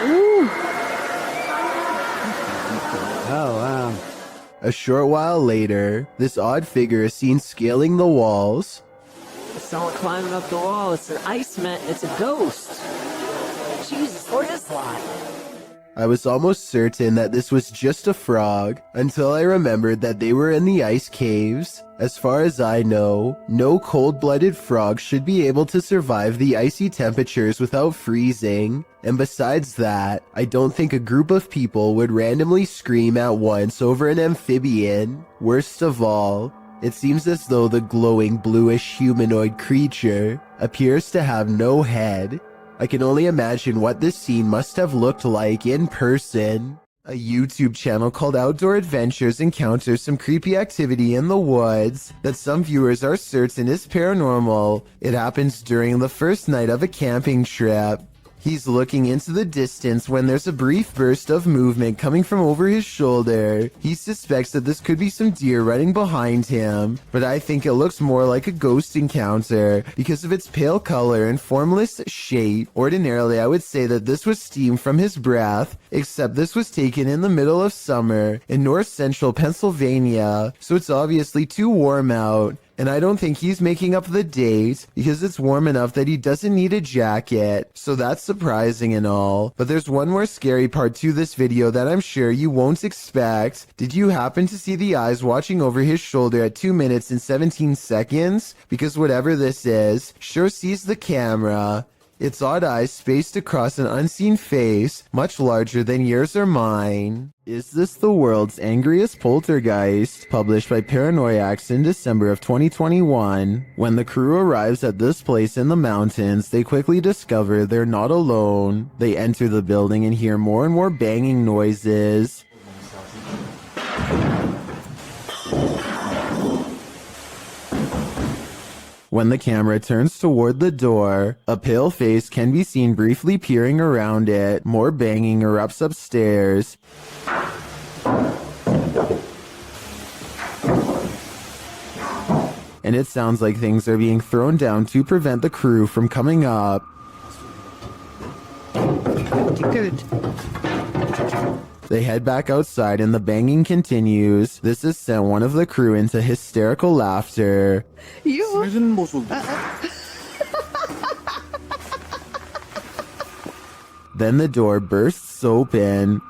Ooh. Oh, wow. A short while later, this odd figure is seen scaling the walls. It's someone climbing up the wall. It's an iceman. It's a ghost. Jesus, what is that? I was almost certain that this was just a frog until I remembered that they were in the ice caves. As far as I know, no cold-blooded frog should be able to survive the icy temperatures without freezing. And besides that, I don't think a group of people would randomly scream at once over an amphibian. Worst of all, it seems as though the glowing bluish humanoid creature appears to have no head. I can only imagine what this scene must have looked like in person. A YouTube channel called Outdoor Adventures encounters some creepy activity in the woods that some viewers are certain is paranormal. It happens during the first night of a camping trip. He's looking into the distance when there's a brief burst of movement coming from over his shoulder. He suspects that this could be some deer running behind him, but I think it looks more like a ghost encounter because of its pale color and formless shape. Ordinarily, I would say that this was steam from his breath, except this was taken in the middle of summer in north central Pennsylvania, so it's obviously too warm out. And I don't think he's making up the date because it's warm enough that he doesn't need a jacket. So that's surprising and all. But there's one more scary part to this video that I'm sure you won't expect. Did you happen to see the eyes watching over his shoulder at 2 minutes and 17 seconds? Because whatever this is, sure sees the camera. Its odd eyes spaced across an unseen face, much larger than yours or mine. Is this the world's angriest poltergeist? Published by Paranoiacs in December of 2021. When the crew arrives at this place in the mountains, they quickly discover they're not alone. They enter the building and hear more and more banging noises. When the camera turns toward the door, a pale face can be seen briefly peering around it. More banging erupts upstairs. And it sounds like things are being thrown down to prevent the crew from coming up. Good. They head back outside and the banging continues. This has sent one of the crew into hysterical laughter. Then the door bursts open.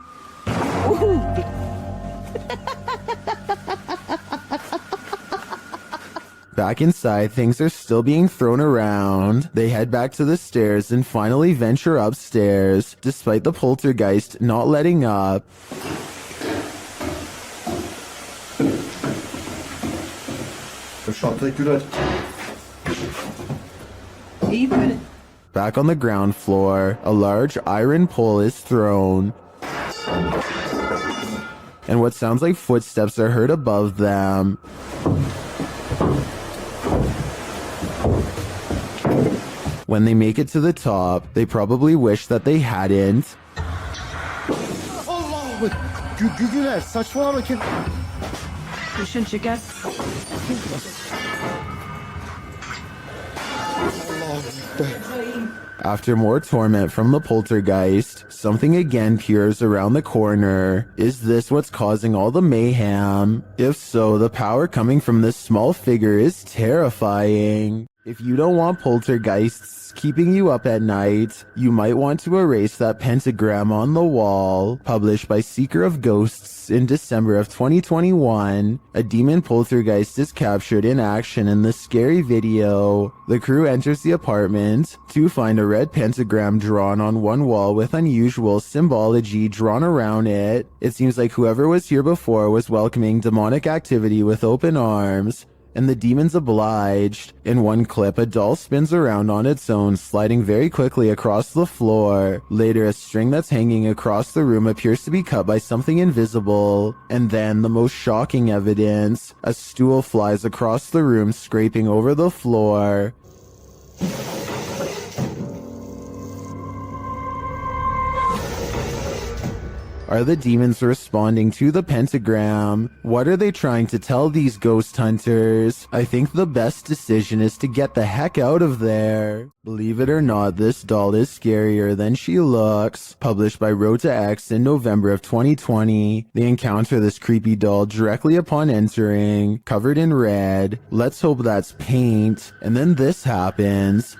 Back inside, things are still being thrown around. They head back to the stairs and finally venture upstairs, despite the poltergeist not letting up. Back on the ground floor, a large iron pole is thrown. And what sounds like footsteps are heard above them. When they make it to the top, they probably wish that they hadn't. After more torment from the poltergeist, something again peers around the corner. Is this what's causing all the mayhem? If so, the power coming from this small figure is terrifying. If you don't want poltergeists keeping you up at night, you might want to erase that pentagram on the wall. Published by Seeker of Ghosts in December of 2021, a demon poltergeist is captured in action in this scary video. The crew enters the apartment to find a red pentagram drawn on one wall with unusual symbology drawn around it. It seems like whoever was here before was welcoming demonic activity with open arms. And the demons obliged. In one clip, a doll spins around on its own, sliding very quickly across the floor. Later, a string that's hanging across the room appears to be cut by something invisible. And then, the most shocking evidence, a stool flies across the room, scraping over the floor. Are the demons responding to the pentagram? What are they trying to tell these ghost hunters? I think the best decision is to get the heck out of there. Believe it or not, this doll is scarier than she looks. Published by Rota X in November of 2020. They encounter this creepy doll directly upon entering, covered in red. Let's hope that's paint. And then this happens.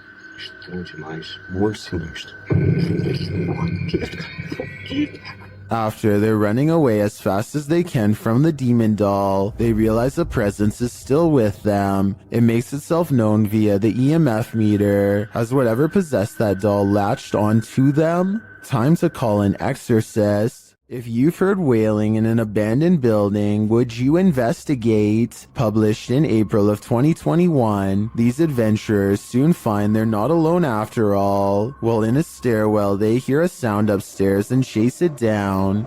After they're running away as fast as they can from the demon doll, they realize a presence is still with them. It makes itself known via the EMF meter. Has whatever possessed that doll latched onto them? Time to call an exorcist. If you've heard wailing in an abandoned building, would you investigate? Published in April of 2021, these adventurers soon find they're not alone after all. While in a stairwell, they hear a sound upstairs and chase it down.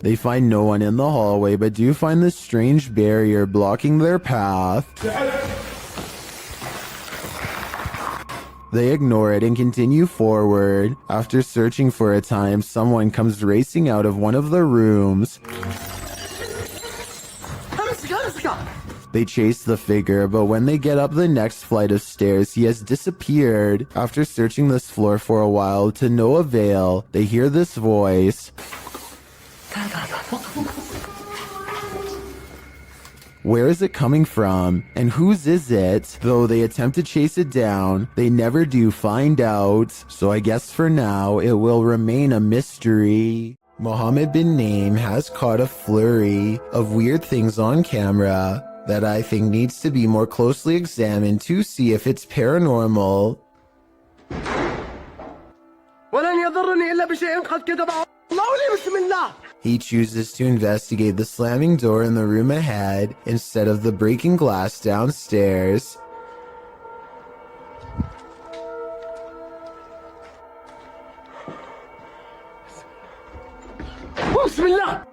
They find no one in the hallway, but do find this strange barrier blocking their path. They ignore it and continue forward. After searching for a time, someone comes racing out of one of the rooms. They chase the figure, but when they get up the next flight of stairs, he has disappeared. After searching this floor for a while to no avail, they hear this voice. Where is it coming from? And whose is it? Though they attempt to chase it down, they never do find out. So I guess for now, it will remain a mystery. Mohammed bin Naim has caught a flurry of weird things on camera that I think needs to be more closely examined to see if it's paranormal. He chooses to investigate the slamming door in the room ahead instead of the breaking glass downstairs.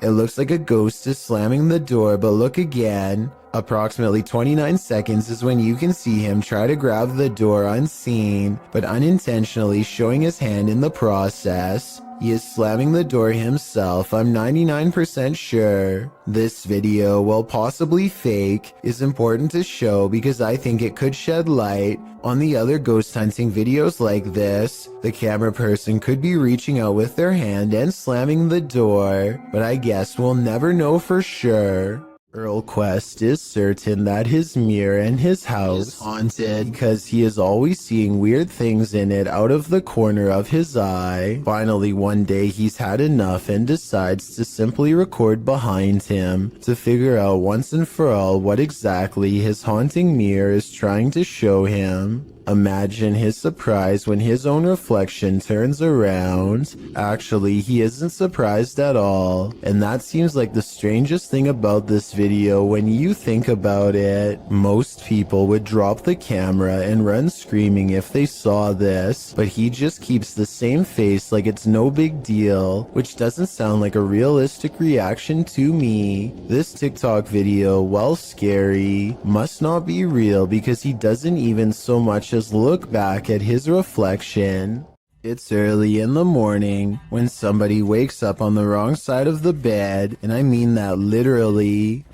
It looks like a ghost is slamming the door, but look again. Approximately 29 seconds is when you can see him try to grab the door unseen, but unintentionally showing his hand in the process. He is slamming the door himself, I'm 99% sure. This video, while possibly fake, is important to show because I think it could shed light on the other ghost hunting videos like this. The camera person could be reaching out with their hand and slamming the door, but I guess we'll never know for sure. Earl Quest is certain that his mirror in his house is haunted because he is always seeing weird things in it out of the corner of his eye. Finally, one day he's had enough and decides to simply record behind him to figure out once and for all what exactly his haunting mirror is trying to show him. Imagine his surprise when his own reflection turns around. Actually, he isn't surprised at all. And that seems like the strangest thing about this video when you think about it. Most people would drop the camera and run screaming if they saw this, but he just keeps the same face like it's no big deal, which doesn't sound like a realistic reaction to me. This TikTok video, while scary, must not be real because he doesn't even so much as look back at his reflection. It's early in the morning when somebody wakes up on the wrong side of the bed, and I mean that literally.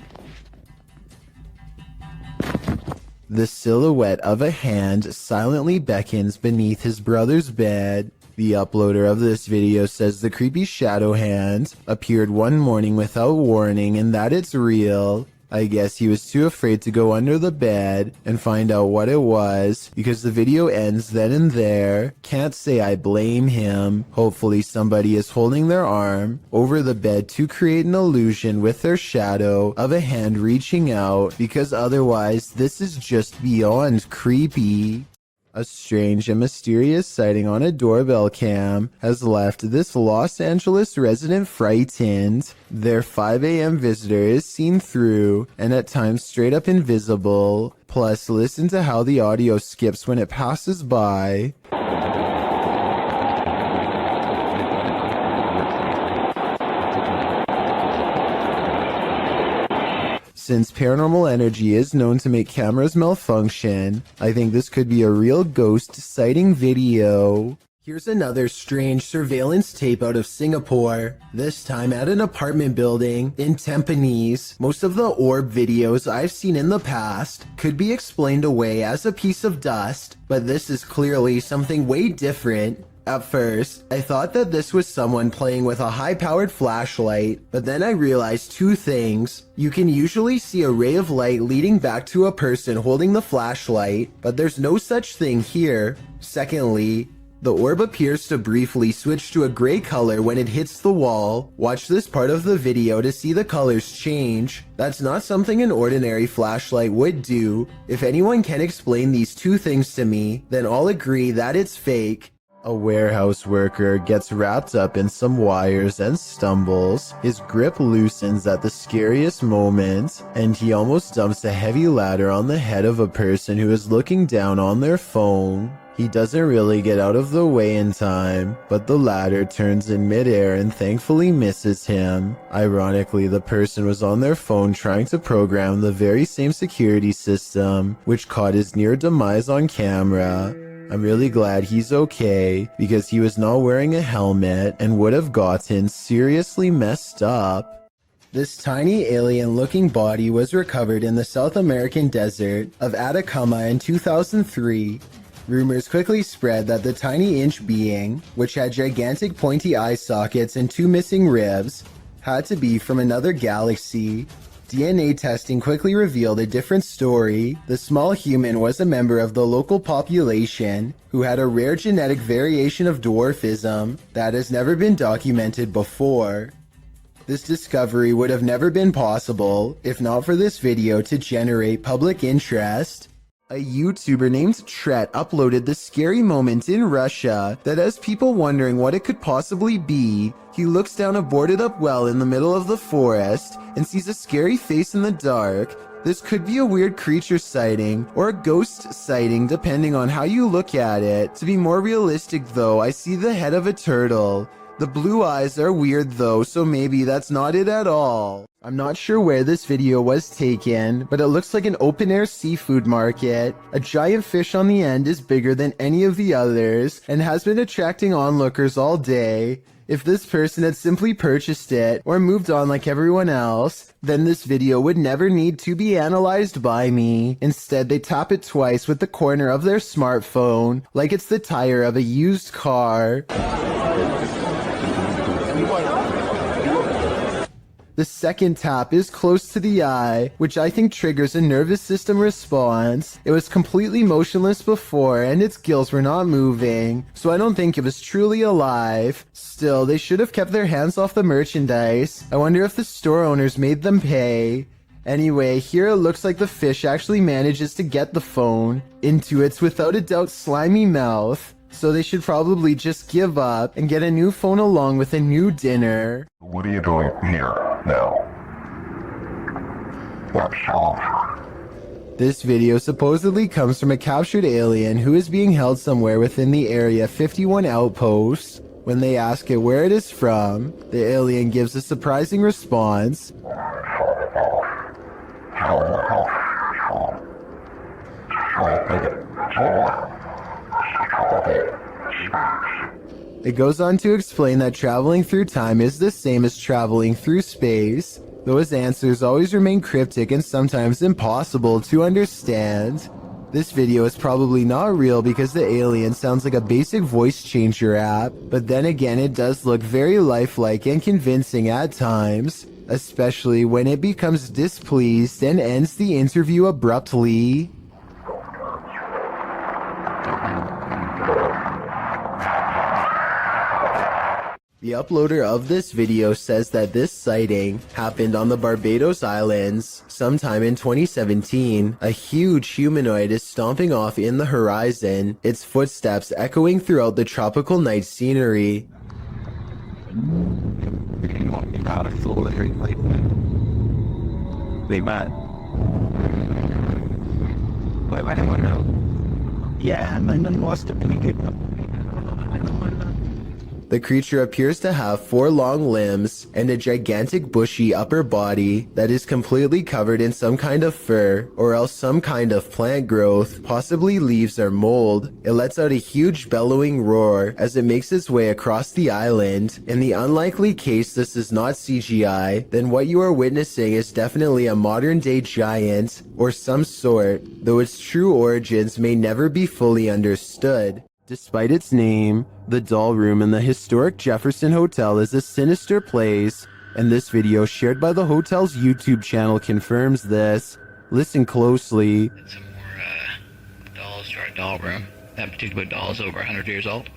The silhouette of a hand silently beckons beneath his brother's bed. The uploader of this video says the creepy shadow hand appeared one morning without warning and that it's real. I guess he was too afraid to go under the bed and find out what it was because the video ends then and there. Can't say I blame him. Hopefully somebody is holding their arm over the bed to create an illusion with their shadow of a hand reaching out because otherwise this is just beyond creepy. A strange and mysterious sighting on a doorbell cam has left this Los Angeles resident frightened. Their 5 a.m. visitor is seen through and at times straight up invisible. Plus, listen to how the audio skips when it passes by. Since paranormal energy is known to make cameras malfunction, I think this could be a real ghost sighting video. Here's another strange surveillance tape out of Singapore, this time at an apartment building in Tampines. Most of the orb videos I've seen in the past could be explained away as a piece of dust, but this is clearly something way different. At first, I thought that this was someone playing with a high-powered flashlight, but then I realized two things. You can usually see a ray of light leading back to a person holding the flashlight, but there's no such thing here. Secondly, the orb appears to briefly switch to a gray color when it hits the wall. Watch this part of the video to see the colors change. That's not something an ordinary flashlight would do. If anyone can explain these two things to me, then I'll agree that it's fake. A warehouse worker gets wrapped up in some wires and stumbles. His grip loosens at the scariest moment, and he almost dumps a heavy ladder on the head of a person who is looking down on their phone. He doesn't really get out of the way in time, but the ladder turns in midair and thankfully misses him. Ironically, the person was on their phone trying to program the very same security system, which caught his near demise on camera. I'm really glad he's okay, because he was not wearing a helmet and would have gotten seriously messed up. This tiny alien-looking body was recovered in the South American desert of Atacama in 2003. Rumors quickly spread that the tiny inch being, which had gigantic pointy eye sockets and 2 missing ribs, had to be from another galaxy. DNA testing quickly revealed a different story. The small human was a member of the local population who had a rare genetic variation of dwarfism that has never been documented before. This discovery would have never been possible if not for this video to generate public interest. A YouTuber named Tret uploaded this scary moment in Russia that has people wondering what it could possibly be. He looks down a boarded up well in the middle of the forest and sees a scary face in the dark. This could be a weird creature sighting or a ghost sighting depending on how you look at it. To be more realistic though, I see the head of a turtle. The blue eyes are weird though, so maybe that's not it at all. I'm not sure where this video was taken, but it looks like an open-air seafood market. A giant fish on the end is bigger than any of the others and has been attracting onlookers all day. If this person had simply purchased it or moved on like everyone else, then this video would never need to be analyzed by me. Instead, they tap it twice with the corner of their smartphone, like it's the tire of a used car. The second tap is close to the eye, which I think triggers a nervous system response. It was completely motionless before and its gills were not moving, so I don't think it was truly alive. Still, they should have kept their hands off the merchandise. I wonder if the store owners made them pay. Anyway, here it looks like the fish actually manages to get the phone into its without a doubt slimy mouth. So they should probably just give up and get a new phone along with a new dinner. What are you doing here now? This video supposedly comes from a captured alien who is being held somewhere within the Area 51 outpost. When they ask it where it is from, the alien gives a surprising response. It goes on to explain that traveling through time is the same as traveling through space, though his answers always remain cryptic and sometimes impossible to understand. This video is probably not real because the alien sounds like a basic voice changer app, but then again it does look very lifelike and convincing at times, especially when it becomes displeased and ends the interview abruptly. The uploader of this video says that this sighting happened on the Barbados Islands sometime in 2017. A huge humanoid is stomping off in the horizon, its footsteps echoing throughout the tropical night scenery. The creature appears to have 4 long limbs and a gigantic bushy upper body that is completely covered in some kind of fur or else some kind of plant growth, possibly leaves or mold. It lets out a huge bellowing roar as it makes its way across the island. In the unlikely case this is not CGI, then what you are witnessing is definitely a modern day giant or some sort, though its true origins may never be fully understood. Despite its name, the doll room in the historic Jefferson Hotel is a sinister place, and this video shared by the hotel's YouTube channel confirms this. Listen closely. Some more dolls to our doll room. That particular doll is over 100 years old.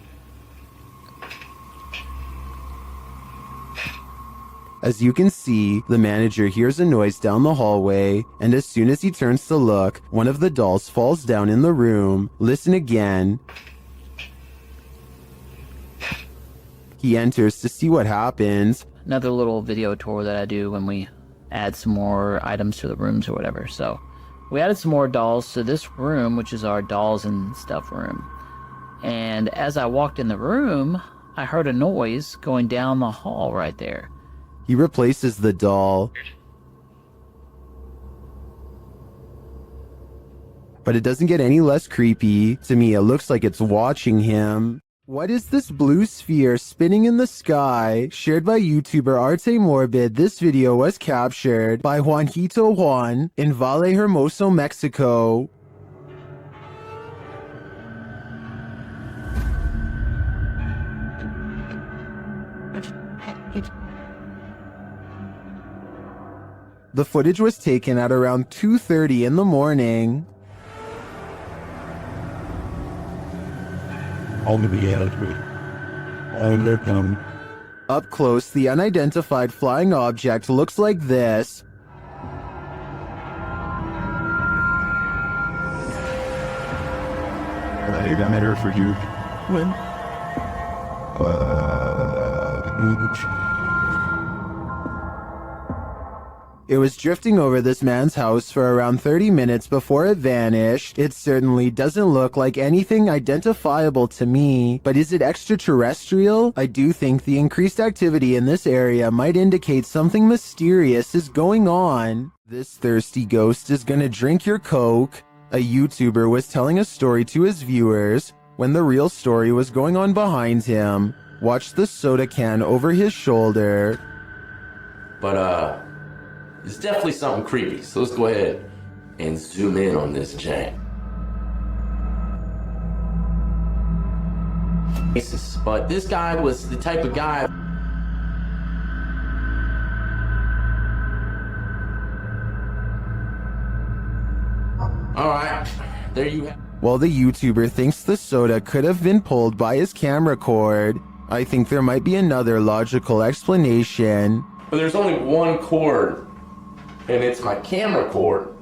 As you can see, the manager hears a noise down the hallway, and as soon as he turns to look, one of the dolls falls down in the room. Listen again. He enters to see what happens. Another little video tour that I do when we add some more items to the rooms or whatever. So we added some more dolls to this room, which is our dolls and stuff room. And as I walked in the room, I heard a noise going down the hall right there. He replaces the doll. But it doesn't get any less creepy. To me, it looks like it's watching him. What is this blue sphere spinning in the sky? Shared by YouTuber Arte Morbid, this video was captured by Juanito Juan in Valle Hermoso, Mexico. The footage was taken at around 2:30 in the morning. Up close, the unidentified flying object looks like this. I got matter for you. When? It was drifting over this man's house for around 30 minutes before it vanished. It certainly doesn't look like anything identifiable to me, but is it extraterrestrial? I do think the increased activity in this area might indicate something mysterious is going on. This thirsty ghost is gonna drink your Coke. A YouTuber was telling a story to his viewers when the real story was going on behind him. Watch the soda can over his shoulder. But, it's definitely something creepy, so let's go ahead and zoom in on this jank. But this guy was the type of guy. Alright, there you have. While the YouTuber thinks the soda could have been pulled by his camera cord, I think there might be another logical explanation. But there's only one cord, and it's my camera cord.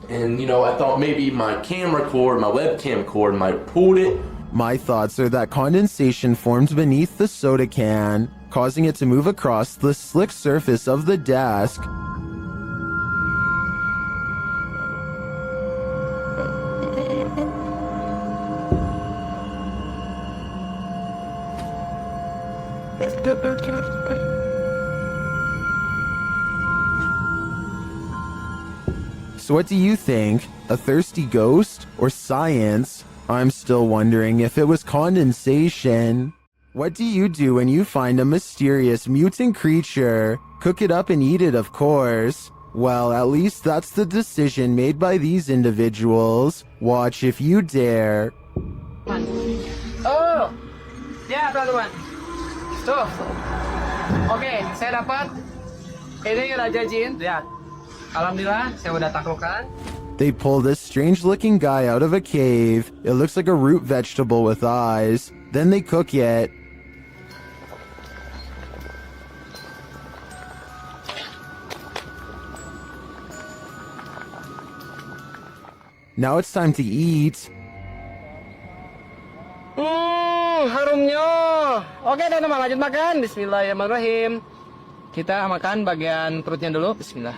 And, you know, I thought maybe my camera cord, my webcam cord might have pulled it. My thoughts are that condensation formed beneath the soda can, causing it to move across the slick surface of the desk. So what do you think? A thirsty ghost or science? I'm still wondering if it was condensation. What do you do when you find a mysterious mutant creature? Cook it up and eat it, of course. Well, at least that's the decision made by these individuals. Watch if you dare. Oh, ya teman-teman. Tuh. Oke, saya dapat. Ini Raja Jin. Lihat. Alhamdulillah, saya udah taklukkan. They pull this strange-looking guy out of a cave. It looks like a root vegetable with eyes. Then they cook it. Now it's time to eat. Harumnya. Oke, teman-teman, lanjut makan. Bismillahirrahmanirrahim. Kita makan bagian perutnya dulu. Bismillah.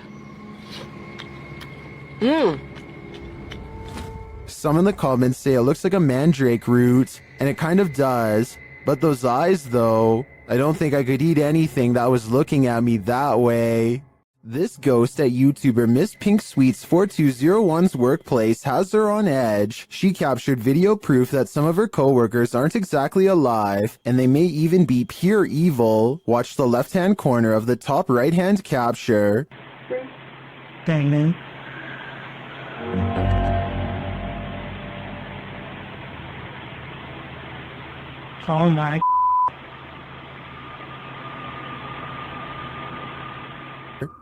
Some in the comments say it looks like a mandrake root, and it kind of does. But those eyes, though, I don't think I could eat anything that was looking at me that way. This ghost at YouTuber Miss Pink Sweets 4201's workplace has her on edge. She captured video proof that some of her coworkers aren't exactly alive, and they may even be pure evil. Watch the left-hand corner of the top right-hand capture. Dang, man. Oh my.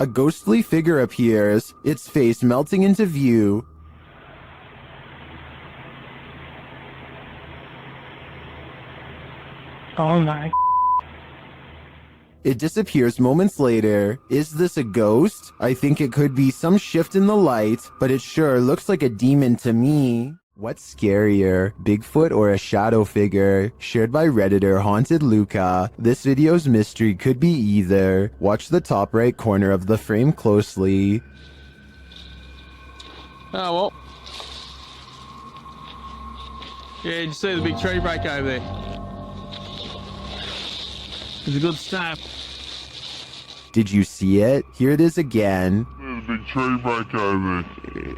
A ghostly figure appears, its face melting into view. Oh my. It disappears moments later. Is this a ghost? I think it could be some shift in the light, but it sure looks like a demon to me. What's scarier, Bigfoot or a shadow figure? Shared by Redditor Haunted Luca. This video's mystery could be either. Watch the top right corner of the frame closely. Oh, well. Yeah, did you see the big tree break over there? It's a good snap. Did you see it? Here it is again. There's a big tree break over there.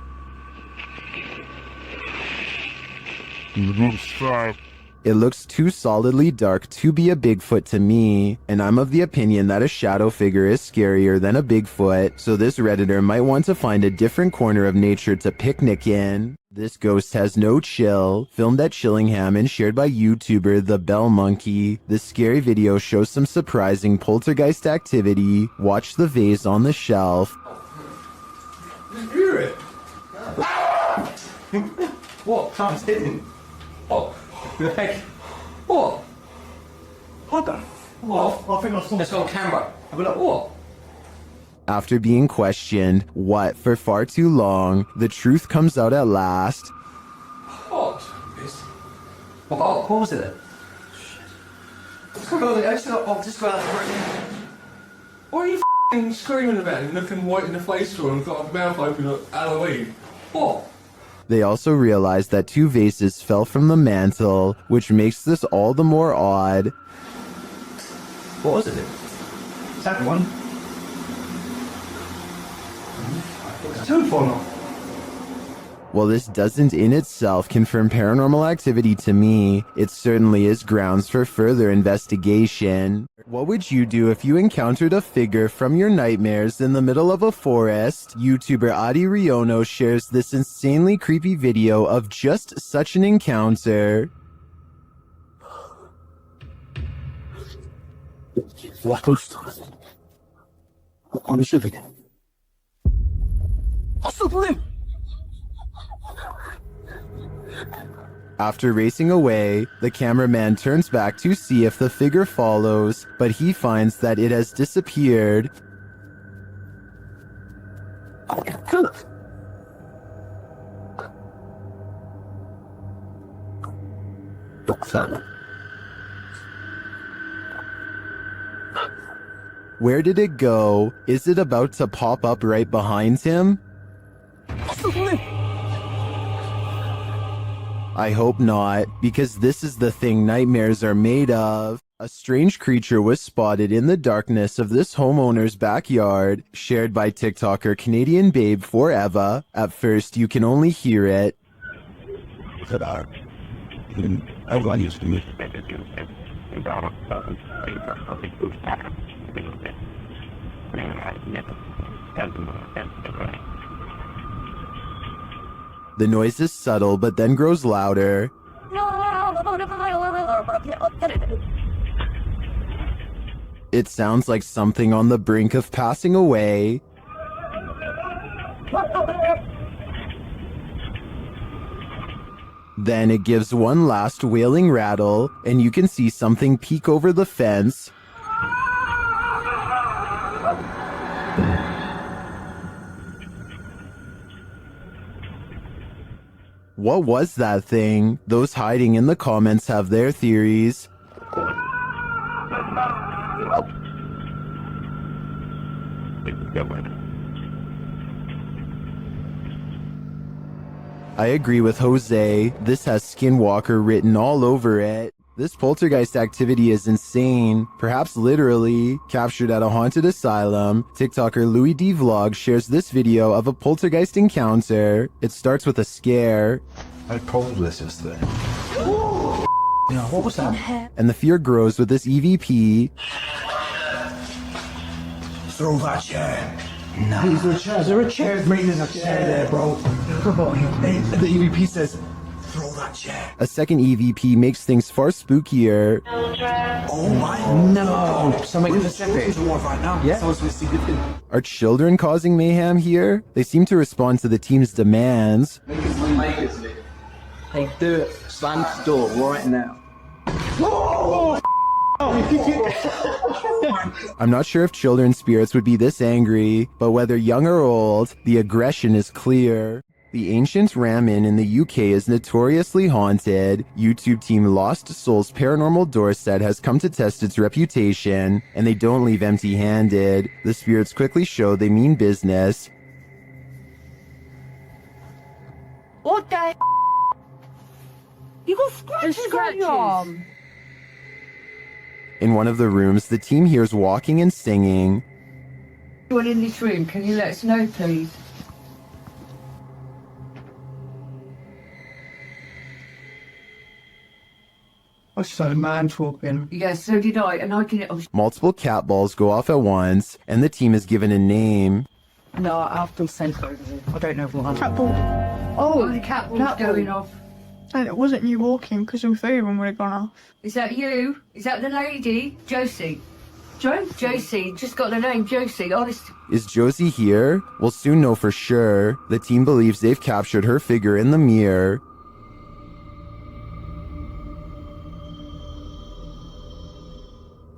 It looks too solidly dark to be a Bigfoot to me, and I'm of the opinion that a shadow figure is scarier than a Bigfoot, so this Redditor might want to find a different corner of nature to picnic in. This ghost has no chill, filmed at Chillingham and shared by YouTuber The Bell Monkey. This scary video shows some surprising poltergeist activity. Watch the vase on the shelf. Hear it. What? Tom's hitting. Oh. Like, what? What the? What? I think I saw this on camera. I'll be like, what? After being questioned, what, for far too long, the truth comes out at last. What? What was it then? Just go out. What are you f***ing screaming about and looking white in the face for and got a mouth open like Halloween? What? They also realized that two vases fell from the mantle, which makes this all the more odd. What was it? Is that one? It's two for now. While this doesn't in itself confirm paranormal activity to me, it certainly is grounds for further investigation. What would you do if you encountered a figure from your nightmares in the middle of a forest? YouTuber Adi Riono shares this insanely creepy video of just such an encounter. After racing away, the cameraman turns back to see if the figure follows, but he finds that it has disappeared. Where did it go? Is it about to pop up right behind him? I hope not, because this is the thing nightmares are made of. A strange creature was spotted in the darkness of this homeowner's backyard, shared by TikToker Canadian Babe Forever. At first, you can only hear it. The noise is subtle, but then grows louder. It sounds like something on the brink of passing away. Then it gives one last wailing rattle, and you can see something peek over the fence. What was that thing? Those hiding in the comments have their theories. I agree with Jose. This has Skinwalker written all over it. This poltergeist activity is insane, perhaps literally, captured at a haunted asylum. TikToker Louis D Vlog shares this video of a poltergeist encounter. It starts with a scare. I told this yesterday. Yeah, what was that? And the fear grows with this EVP. Throw that chair. No. Is there a chair? Is there a chair? There's a chair there, bro. The EVP says, throw A second EVP makes things far spookier. Oh my no! Somebody give us a right now. Yeah. Someone's supposed to get in. Are children causing mayhem here? They seem to respond to the team's demands. Hey, do it. Slam the door right now. I'm not sure if children's spirits would be this angry, but whether young or old, the aggression is clear. The ancient Ramen in the UK is notoriously haunted. YouTube team Lost Souls Paranormal Doorset has come to test its reputation, and they don't leave empty-handed. The spirits quickly show they mean business. What the? You got scratches on your arm. In one of the rooms, the team hears walking and singing. Anyone in this room, can you let us know, please? I saw a man talking. Yeah, so did I, and I can. Multiple cat balls go off at once, and the team is given a name. No, I've been sent over there. I don't know what. Cat ball. Oh, the cat ball's going off. And it wasn't you walking because your phone would have gone off. Is that you? Is that the lady? Josie. Josie. Just got the name Josie. Honest. Is Josie here? We'll soon know for sure. The team believes they've captured her figure in the mirror.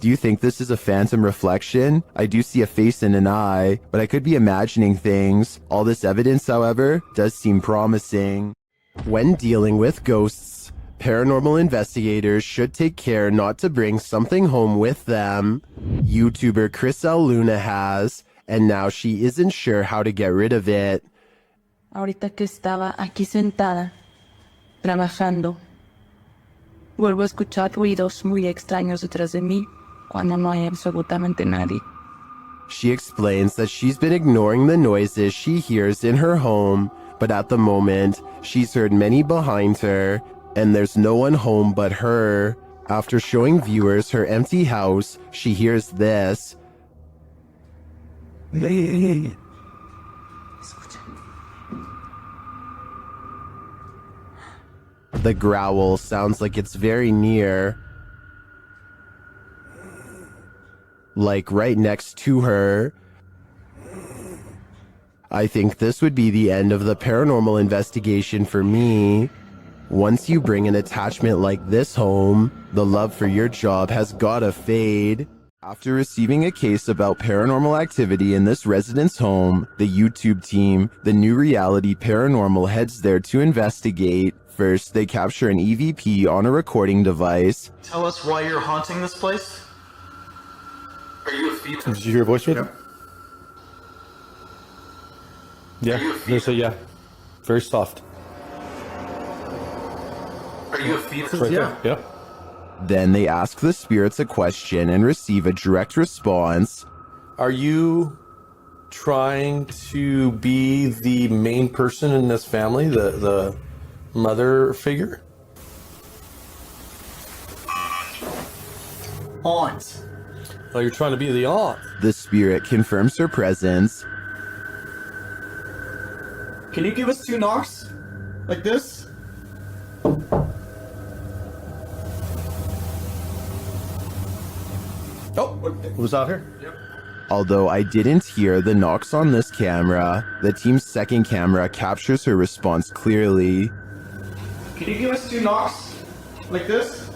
Do you think this is a phantom reflection? I do see a face and an eye, but I could be imagining things. All this evidence, however, does seem promising. When dealing with ghosts, paranormal investigators should take care not to bring something home with them. YouTuber Chris L. Luna has, and now she isn't sure how to get rid of it. Ahorita que estaba aquí sentada, trabajando, vuelvo a escuchar ruidos muy extraños detrás de mí cuando no hay absolutamente nadie. She explains that she's been ignoring the noises she hears in her home, but at the moment, she's heard many behind her, and there's no one home but her. After showing viewers her empty house, she hears this. The growl sounds like it's very near. Like right next to her. I think this would be the end of the paranormal investigation for me. Once you bring an attachment like this home, the love for your job has gotta fade. After receiving a case about paranormal activity in this resident's home, the YouTube team, the New Reality Paranormal, heads there to investigate. First, they capture an EVP on a recording device. Tell us why you're haunting this place? Are you a female? Did you hear a voice read? Yeah, there's a yeah. Very soft. Are you a female? Right there, yeah. Then they ask the spirits a question and receive a direct response. Are you trying to be the main person in this family, the mother figure? Aunt. Oh, you're trying to be the aunt. The spirit confirms her presence. Can you give us 2 knocks? Like this? Oh, was out here? Yep. Although I didn't hear the knocks on this camera, the team's second camera captures her response clearly. Can you give us 2 knocks? Like this?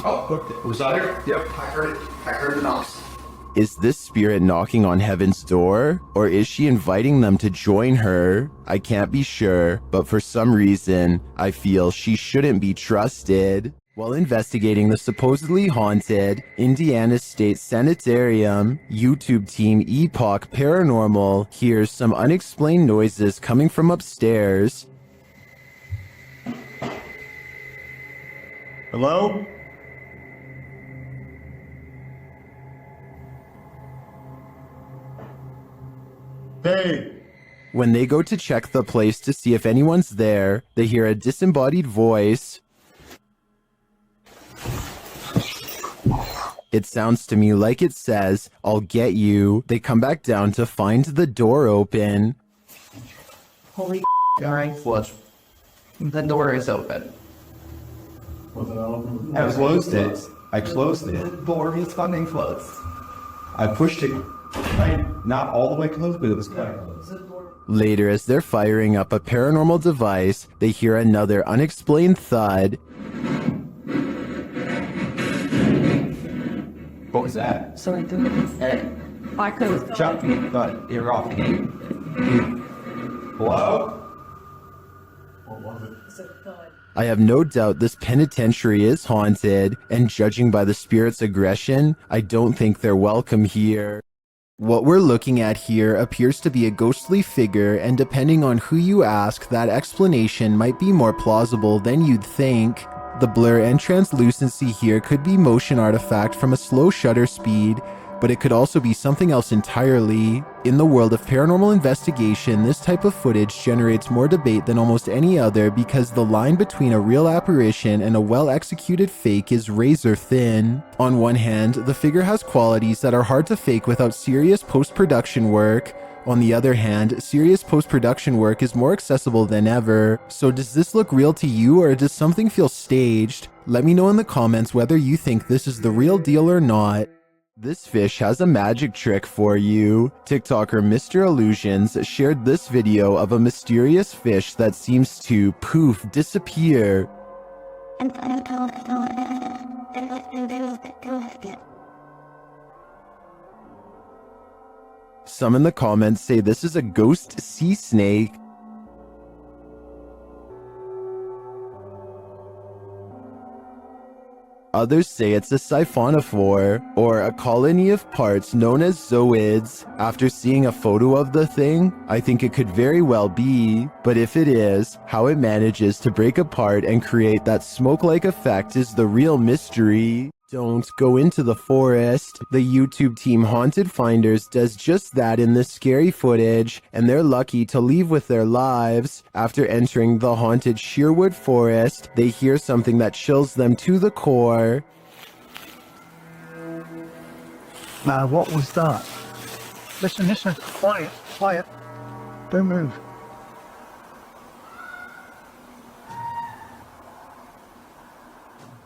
Oh, was out here? Yep, I heard it. I heard the knocks. Is this spirit knocking on heaven's door, or is she inviting them to join her? I can't be sure, but for some reason, I feel she shouldn't be trusted. While investigating the supposedly haunted Indiana State Sanitarium, YouTube team Epoch Paranormal hears some unexplained noises coming from upstairs. Hello? Hey! When they go to check the place to see if anyone's there, they hear a disembodied voice. It sounds to me like it says, "I'll get you." They come back down to find the door open. Holy alright, flush. The door is open. I closed it. I closed it. The door is fucking closed. I pushed it. Not all the way closed, but it was quite close. Later, as they're firing up a paranormal device, they hear another unexplained thud. What was that? Sorry, I could. Jumping, but you're off the game. Hello? I have no doubt this penitentiary is haunted, and judging by the spirit's aggression, I don't think they're welcome here. What we're looking at here appears to be a ghostly figure, and depending on who you ask, that explanation might be more plausible than you'd think. The blur and translucency here could be motion artifact from a slow shutter speed, but it could also be something else entirely. In the world of paranormal investigation, this type of footage generates more debate than almost any other because the line between a real apparition and a well-executed fake is razor thin. On one hand, the figure has qualities that are hard to fake without serious post-production work. On the other hand, serious post-production work is more accessible than ever. So does this look real to you, or does something feel staged? Let me know in the comments whether you think this is the real deal or not. This fish has a magic trick for you. TikToker Mr. Illusions shared this video of a mysterious fish that seems to poof disappear. Some in the comments say this is a ghost sea snake. Others say it's a siphonophore, or a colony of parts known as zooids. After seeing a photo of the thing, I think it could very well be, but if it is, how it manages to break apart and create that smoke-like effect is the real mystery. Don't go into the forest. The YouTube team Haunted Finders does just that in this scary footage, and they're lucky to leave with their lives. After entering the haunted Sherwood Forest, they hear something that chills them to the core. Now, what was that? Listen, listen. Quiet, quiet. Don't move.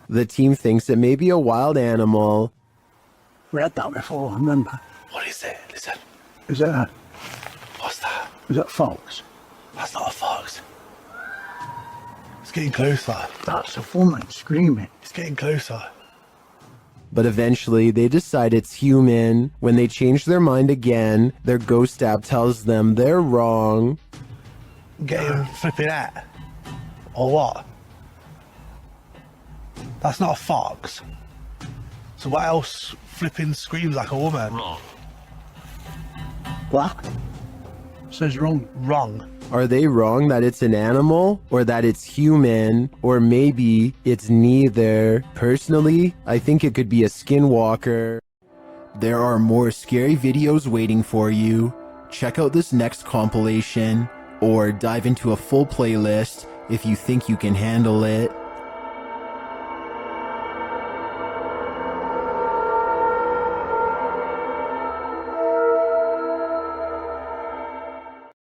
The team thinks it may be a wild animal. We had that before, remember? What is it? Listen. Is that? What's that? Is that fox? That's not a fox. It's getting closer. That's a woman screaming. It's getting closer. But eventually, they decide it's human. When they change their mind again, their ghost app tells them they're wrong. Getting flipping out. Or what? That's not a fox. So what else flipping screams like a woman? Wrong. What? Says wrong. Wrong. Are they wrong that it's an animal, or that it's human, or maybe it's neither? Personally, I think it could be a skinwalker. There are more scary videos waiting for you. Check out this next compilation, or dive into a full playlist if you think you can handle it.